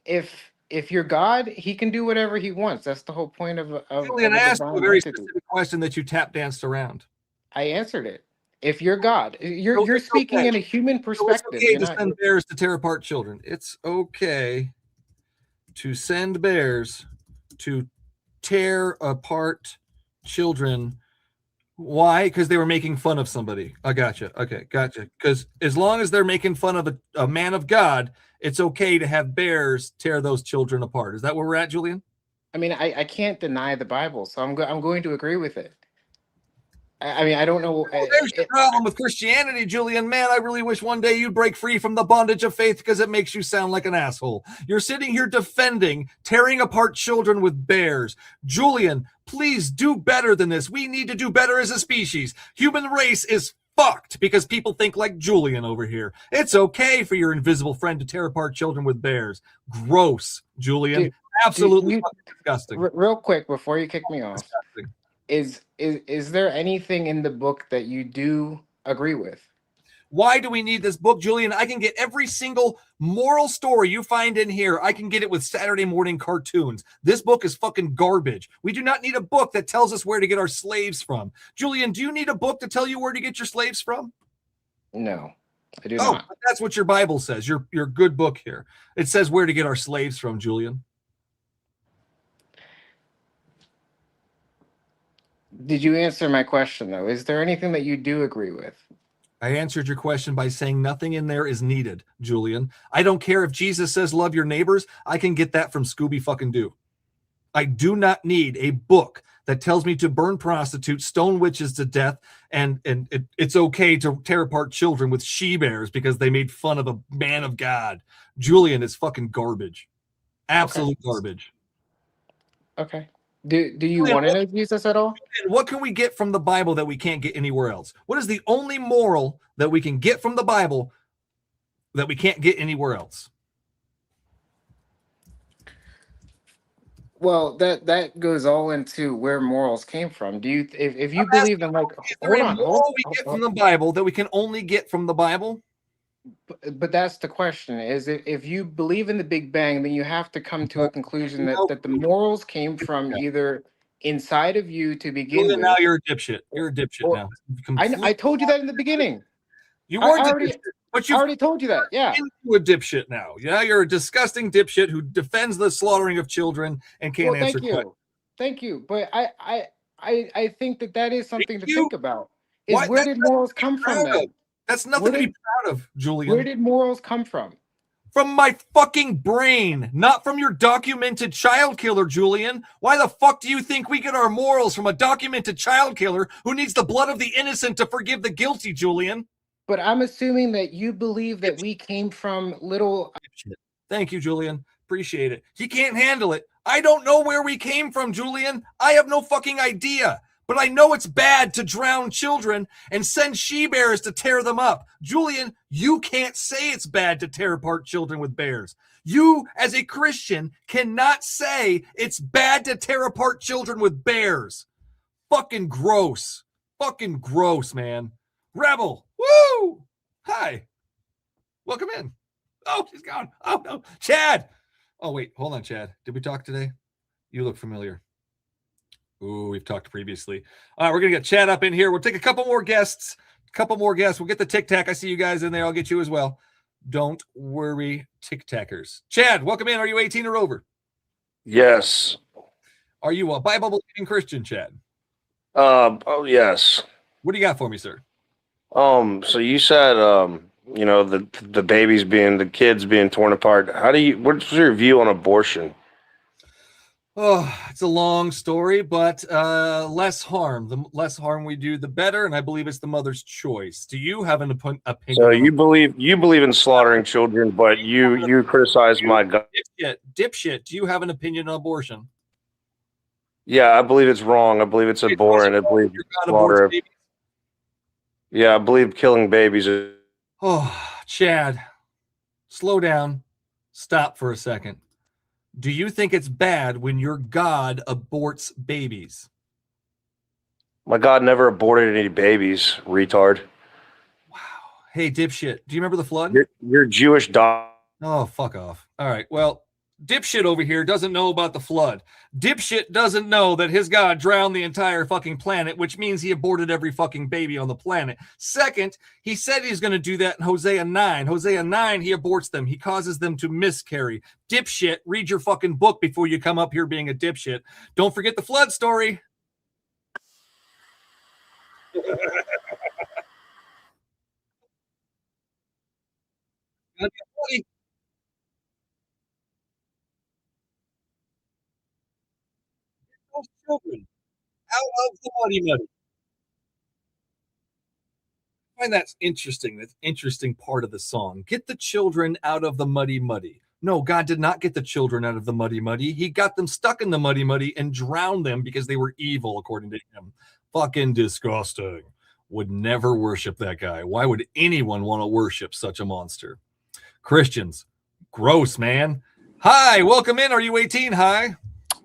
If you're God, he can do whatever he wants. That's the whole point Julian, of I a asked you a divine very entity. specific question that you tap danced around. I answered it. If you're God, you're So you're it's speaking okay. in a human So it's perspective. okay You're to not. send bears to tear apart children. It's okay to send bears to tear apart children. Why? Because they were making fun of somebody. I gotcha. Okay, gotcha. Because as long as they're making fun of a man of God, it's okay to have bears tear those children apart. Is that where we're at, Julian? I mean, I can't deny the Bible, so I'm going to agree with it. I mean, I don't know. Well, there's the problem with Christianity, Julian. Man, I really wish one day you'd break free from the bondage of faith because it makes you sound like an asshole. You're sitting here defending tearing apart children with bears. Julian, please do better than this. We need to do better as a species. Human race is fucked because people think like Julian over here. It's okay for your invisible friend to tear apart children with bears. Gross, Julian. Absolutely disgusting. Real quick before you kick me off, Disgusting. is there anything in the book that you do agree with? Why do we need this book, Julian? I can get every single moral story you find in here. I can get it with Saturday morning cartoons. This book is fucking garbage. We do not need a book that tells us where to get our slaves from. Julian, do you need a book to tell you where to get your slaves from? No, I do not. But that's what your Bible says. Your good book here. It says where to get our slaves from, Julian. Did you answer my question, though? Is there anything that you do agree with? I answered your question by saying nothing in there is needed, Julian. I don't care if Jesus says love your neighbors. I can get that from Scooby fucking Doo. I do not need a book that tells me to burn prostitutes, stone witches to death, and it's okay to tear apart children with she-bears because they made fun of a man of God. Julian is fucking garbage. Absolute garbage. Okay. Do you want to know Jesus at all? What can we get from the Bible that we can't get anywhere else? What is the only moral that we can get from the Bible that we can't get anywhere else? Well, that goes all into where morals came from. Do you if you believe in like Is there a moral we get from the Bible that we can only get from the Bible? But that's the question. Is it if you believe in the Big Bang, then you have to come to a conclusion that the morals came from either inside of you to begin Julian, with. now you're a dipshit. You're a dipshit now. I told you that in the beginning. You I weren't already, a dipshit, but I already told you that. Yeah. Into a dipshit now. Yeah, you're a disgusting dipshit who defends the slaughtering of children and can't answer questions. Thank you. But I think that is something to think about. Is Why- where that's did morals come from proud of. then? That's nothing to be proud of, Julian. Where did morals come from? From my fucking brain, not from your documented child killer, Julian. Why the fuck do you think we get our morals from a documented child killer who needs the blood of the innocent to forgive the guilty, Julian? But I'm assuming that you believe that we came from little. Thank you, Julian. Appreciate it. He can't handle it. I don't know where we came from, Julian. I have no fucking idea. But I know it's bad to drown children and send she-bears to tear them up. Julian, you can't say it's bad to tear apart children with bears. You, as a Christian, cannot say it's bad to tear apart children with bears. Fucking gross. Fucking gross, man. Rebel. Woo! Hi. Welcome in. Oh, she's gone. Oh, no. Chad. Oh, wait. Hold on, Chad. Did we talk today? You look familiar. Ooh, we've talked previously. All right, we're going to get Chad up in here. We'll take a couple more guests. We'll get the Tic Tac. I see you guys in there. I'll get you as well. Don't worry, Tic Tackers. Chad, welcome in. Are you 18 or over? Yes. Are you a Bible-believing Christian, Chad? Oh, yes. What do you got for me, sir? So you said, the kids being torn apart. What's your view on abortion? Oh, it's a long story, but less harm. The less harm we do, the better. And I believe it's the mother's choice. Do you have an opinion? So you believe in slaughtering children, but you criticize my God. Dipshit. Do you have an opinion on abortion? Yeah, I believe it's wrong. I believe it's abhorrent. I believe slaughter. Yeah, I believe killing babies is. Oh, Chad, slow down. Stop for a second. Do you think it's bad when your God aborts babies? My God never aborted any babies, retard. Hey, dipshit, do you remember the flood? You're Jewish dog. Oh, fuck off. All right, well, dipshit over here doesn't know about the flood. Dipshit doesn't know that his God drowned the entire fucking planet, which means he aborted every fucking baby on the planet. Second, he said he's going to do that in Hosea 9. Hosea 9, he aborts them. He causes them to miscarry. Dipshit, read your fucking book before you come up here being a dipshit. Don't forget the flood story. Those children out of the muddy. I find that's interesting. That's interesting part of the song. Get the children out of the muddy. No, God did not get the children out of the muddy. He got them stuck in the muddy and drowned them because they were evil, according to him. Fucking disgusting. Would never worship that guy. Why would anyone want to worship such a monster? Christians, gross, man. Hi, welcome in. Are you 18? Hi.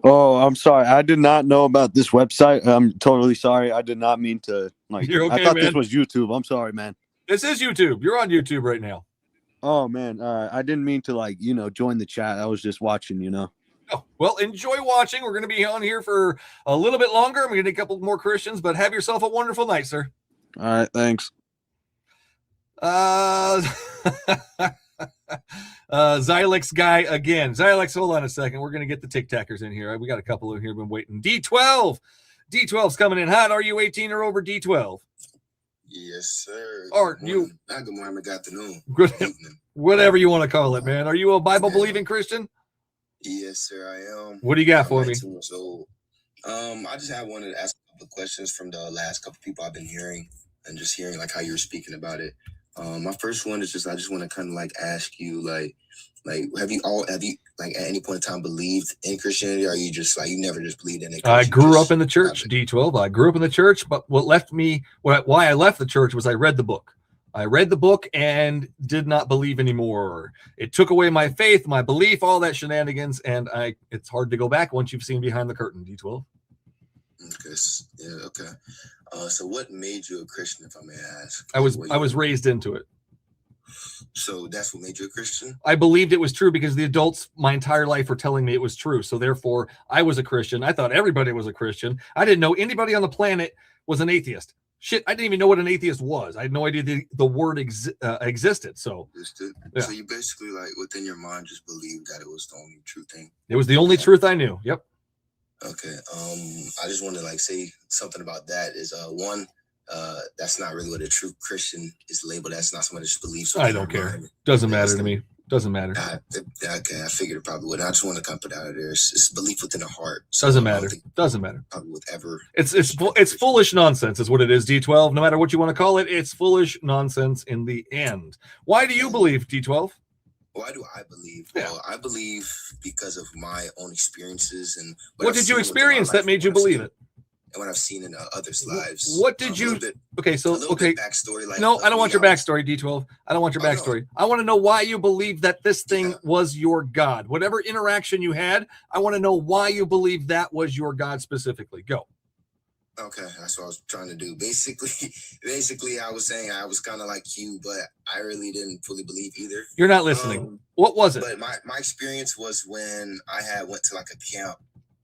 Oh, I'm sorry. I did not know about this website. I'm totally sorry. I did not mean to. You're okay, I thought man. this was YouTube. I'm sorry, man. This is YouTube. You're on YouTube right now. Oh man, I didn't mean to join the chat. I was just watching. Oh, well, enjoy watching. We're going to be on here for a little bit longer. I'm going to get a couple more Christians, but have yourself a wonderful night, sir. All right, thanks. Xylex guy again. Xylex, hold on a second. We're going to get the tic-tackers in here. We got a couple in here been waiting. D12. D12's coming in hot. Are you 18 or over, D12? Yes, sir. Or you? Not good morning, good afternoon. Good, whatever you want to call it, man. Are you a Bible-believing Christian? Yes, sir, I am. What do you got for I'm me? 19 years old. I just wanted to ask a couple of questions from the last couple of people I've been hearing and just hearing like how you were speaking about it. My first one is I just want to kind of like ask you like have you like at any point in time believed in Christianity, or are you just like you never just believed in it? I grew up in the church, D12. I grew up in the church, but why I left the church was I read the book. I read the book and did not believe anymore. It took away my faith, my belief, all that shenanigans, and it's hard to go back once you've seen behind the curtain, D12. Okay. Yeah, okay. So what made you a Christian, if I may ask? I was raised into it. So that's what made you a Christian? I believed it was true because the adults my entire life were telling me it was true. So therefore, I was a Christian. I thought everybody was a Christian. I didn't know anybody on the planet was an atheist. Shit, I didn't even know what an atheist was. I had no idea the word existed. So, yeah. So you basically like within your mind just believed that it was the only true thing. It was the only truth I knew. Yep. Okay. I just want to like say something about that is one. That's not really what a true Christian is labeled. That's not someone that just believes. I don't care. Doesn't matter to me. Doesn't matter. Okay, I figured it probably would. I just want to put it out of there. It's belief within the heart. So doesn't matter. Doesn't matter. Probably would ever. It's foolish nonsense, is what it is. D12. No matter what you want to call it, it's foolish nonsense in the end. Why do you believe, D12? Why do I believe? Yeah. Well, I believe because of my own experiences and what did you experience that made you believe it? And what I've seen in others' lives. What did you? Backstory. Like, no, I don't want your backstory, D12. I don't want your backstory. I want to know why you believe that this thing was your God. Whatever interaction you had, I want to know why you believe that was your God specifically. Go. Okay, that's what I was trying to do. Basically, I was saying I was kind of like you, but I really didn't fully believe either. You're not listening. What was it? But my experience was when I went to like a camp.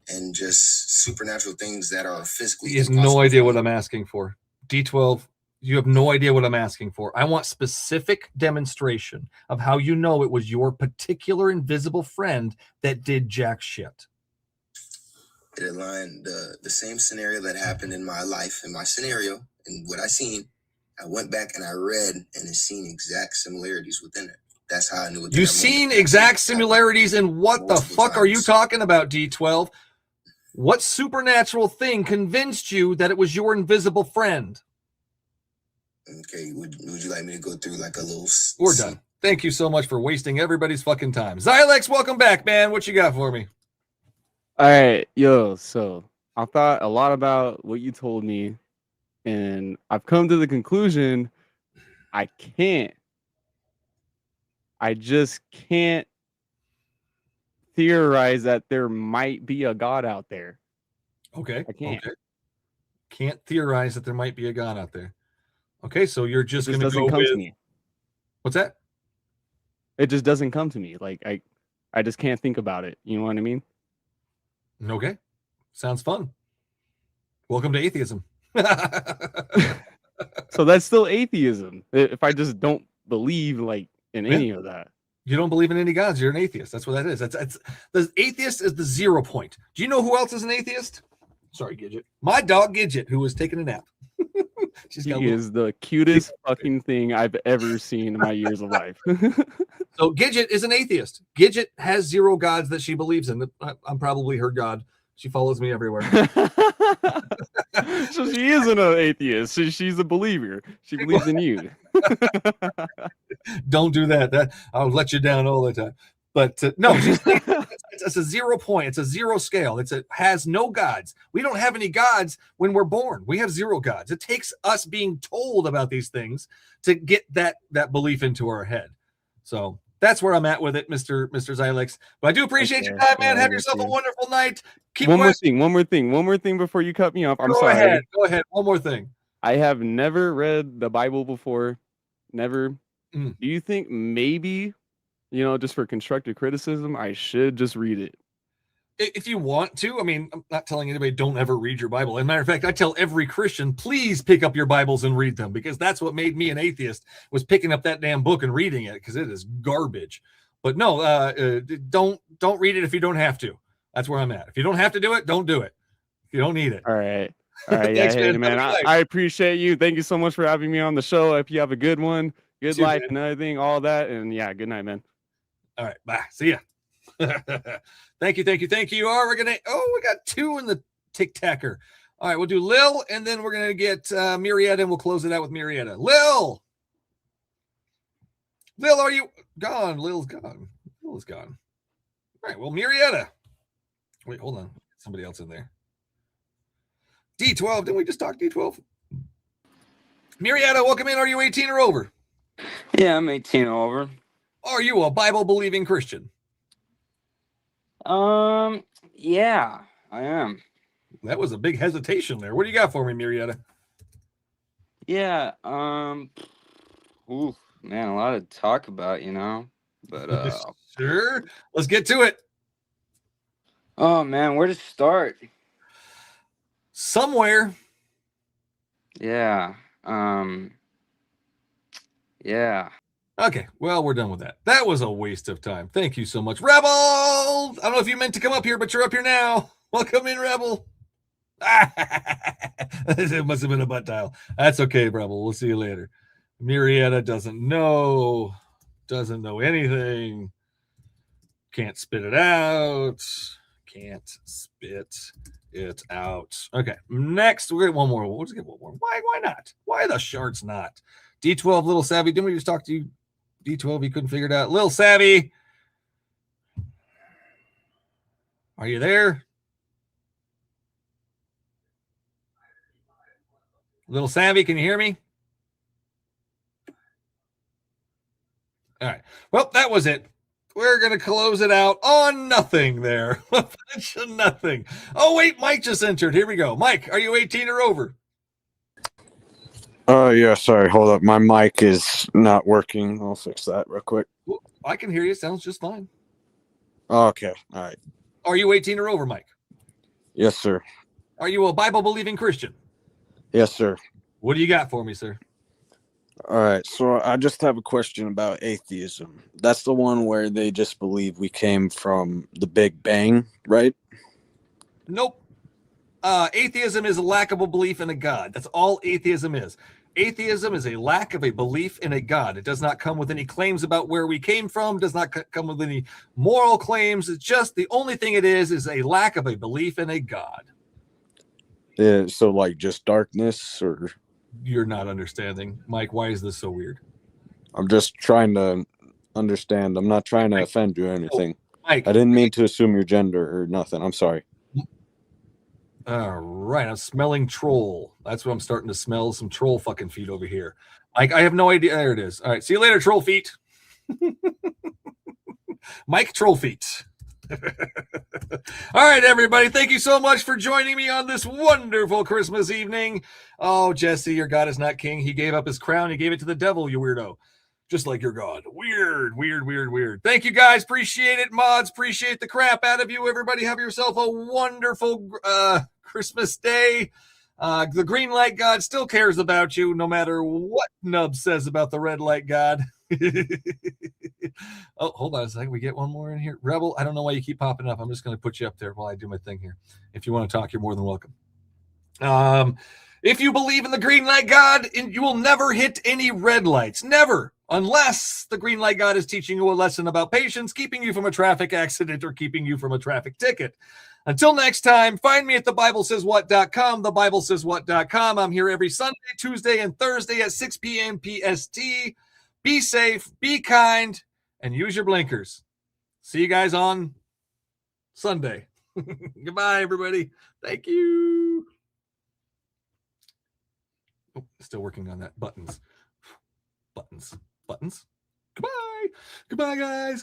And just supernatural things that are physically. You have no idea what I'm asking for. D12, you have no idea what I'm asking for. I want specific demonstration of how you know it was your particular invisible friend that did jack shit. It aligned the same scenario that happened in my life, in my scenario, and what I seen I went back and I read and it's seen exact similarities within it. That's how I knew it. You've seen exact similarities in what the fuck are you talking about, D12? What supernatural thing convinced you that it was your invisible friend? Okay, would you like me to go through like a little... We're done. Thank you so much for wasting everybody's fucking time. Xylex, welcome back, man. What you got for me? All right, yo, so I thought a lot about what you told me, and I've come to the conclusion I just can't theorize that there might be a God out there. Okay. I can't. Okay. Can't theorize that there might be a God out there. Okay, so you're just going to doesn't go come with... to me. What's that? It just doesn't come to me. Like I just can't think about it. You know what I mean? Okay. Sounds fun. Welcome to atheism. So that's still atheism. If I just don't believe like in any of that. You don't believe in any gods, you're an atheist. That's what that is. That's the atheist is the 0 point. Do you know who else is an atheist? Sorry, Gidget. My dog Gidget, who was taking a nap. He is the cutest fucking thing I've ever seen in my years of life. So Gidget is an atheist. Gidget has 0 gods that she believes in. I'm probably her god. She follows me everywhere. So she isn't an atheist. She's a believer. She believes in you. Don't do that. I'll let you down all the time. But no, it's a 0 point. It's a 0 scale. It has no gods. We don't have any gods when we're born. We have 0 gods. It takes us being told about these things to get that belief into our head. So that's where I'm at with it, Mr. Xylex. But I do appreciate your time, man. Have yourself a wonderful night. Keep one more thing before you cut me off. I'm sorry. Go ahead. One more thing. I have never read the Bible before. Never. Do you think maybe, just for constructive criticism, I should just read it? If you want to, I mean, I'm not telling anybody don't ever read your Bible. As a matter of fact, I tell every Christian, please pick up your Bibles and read them, because that's what made me an atheist, was picking up that damn book and reading it, because it is garbage. But no, don't read it if you don't have to. That's where I'm at. If you don't have to do it, don't do it. If you don't need it. All right. Thanks, man. I appreciate you. Thank you so much for having me on the show. I hope you have a good one, good life, and everything, all that. And yeah, good night, man. All right. Bye. See ya. Thank you. All right, we got 2 in the tic-tacker. All right, we'll do Lil, and then we're gonna get Marietta, and we'll close it out with Marietta. Lil, are you gone? Lil's gone. All right, well, Marietta. Wait, hold on. Somebody else in there. D12, didn't we just talk D12? Marietta, welcome in. Are you 18 or over? Yeah, I'm 18 or over. Are you a Bible-believing Christian? Yeah, I am. That was a big hesitation there. What do you got for me, Marietta? Yeah, ooh, man, a lot to talk about, but sure, let's get to it. Oh man, where to start? Somewhere. Yeah. Yeah. Okay, well, we're done with that. That was a waste of time. Thank you so much. Rebel! I don't know if you meant to come up here, but you're up here now. Welcome in, Rebel. It must have been a butt dial. That's okay, Rebel. We'll see you later. Marietta doesn't know anything. Can't spit it out. Okay, next we're gonna one more. We'll just get one more. Why not? Why the shards not? D12, Little Savvy. Didn't we just talk to you? D12, he couldn't figure it out. Little Savvy, are you there? Little Savvy, can you hear me? All right. Well, that was it. We're going to close it out on nothing there. A bunch of nothing. Oh, wait, Mike just entered. Here we go. Mike, are you 18 or over? Yeah, sorry. Hold up. My mic is not working. I'll fix that real quick. Well, I can hear you. Sounds just fine. Okay. All right. Are you 18 or over, Mike? Yes, sir. Are you a Bible-believing Christian? Yes, sir. What do you got for me, sir? All right. So I just have a question about atheism. That's the one where they just believe we came from the Big Bang, right? Nope. Atheism is a lack of a belief in a God. That's all atheism is. Atheism is a lack of a belief in a God. It does not come with any claims about where we came from, does not come with any moral claims. It's just the only thing it is a lack of a belief in a God. Yeah, so like just darkness, or you're not understanding. Mike, why is this so weird? I'm just trying to understand. I'm not trying to offend you or anything. Mike, I didn't mean to assume your gender or nothing. I'm sorry. All right, I'm smelling troll. That's what I'm starting to smell. Some troll fucking feet over here. Mike, I have no idea. There it is. All right, see you later, troll feet. Mike Troll Feet. All right, everybody. Thank you so much for joining me on this wonderful Christmas evening. Oh, Jesse, your God is not king. He gave up his crown. He gave it to the devil, you weirdo. Just like your God. Weird, weird, weird, weird. Thank you, guys. Appreciate it. Mods, appreciate the crap out of you. Everybody have yourself a wonderful Christmas day. The green light God still cares about you, no matter what Nub says about the red light God. Oh, hold on a second. We get one more in here. Rebel, I don't know why you keep popping up. I'm just going to put you up there while I do my thing here. If you want to talk, you're more than welcome. If you believe in the green light God, you will never hit any red lights. Never. Unless the green light God is teaching you a lesson about patience, keeping you from a traffic accident, or keeping you from a traffic ticket. Until next time, find me at thebiblesayswhat.com, thebiblesayswhat.com. I'm here every Sunday, Tuesday, and Thursday at 6 p.m. PST. Be safe, be kind, and use your blinkers. See you guys on Sunday. Goodbye, everybody. Thank you. Oh, still working on that. Buttons. Goodbye. Goodbye, guys.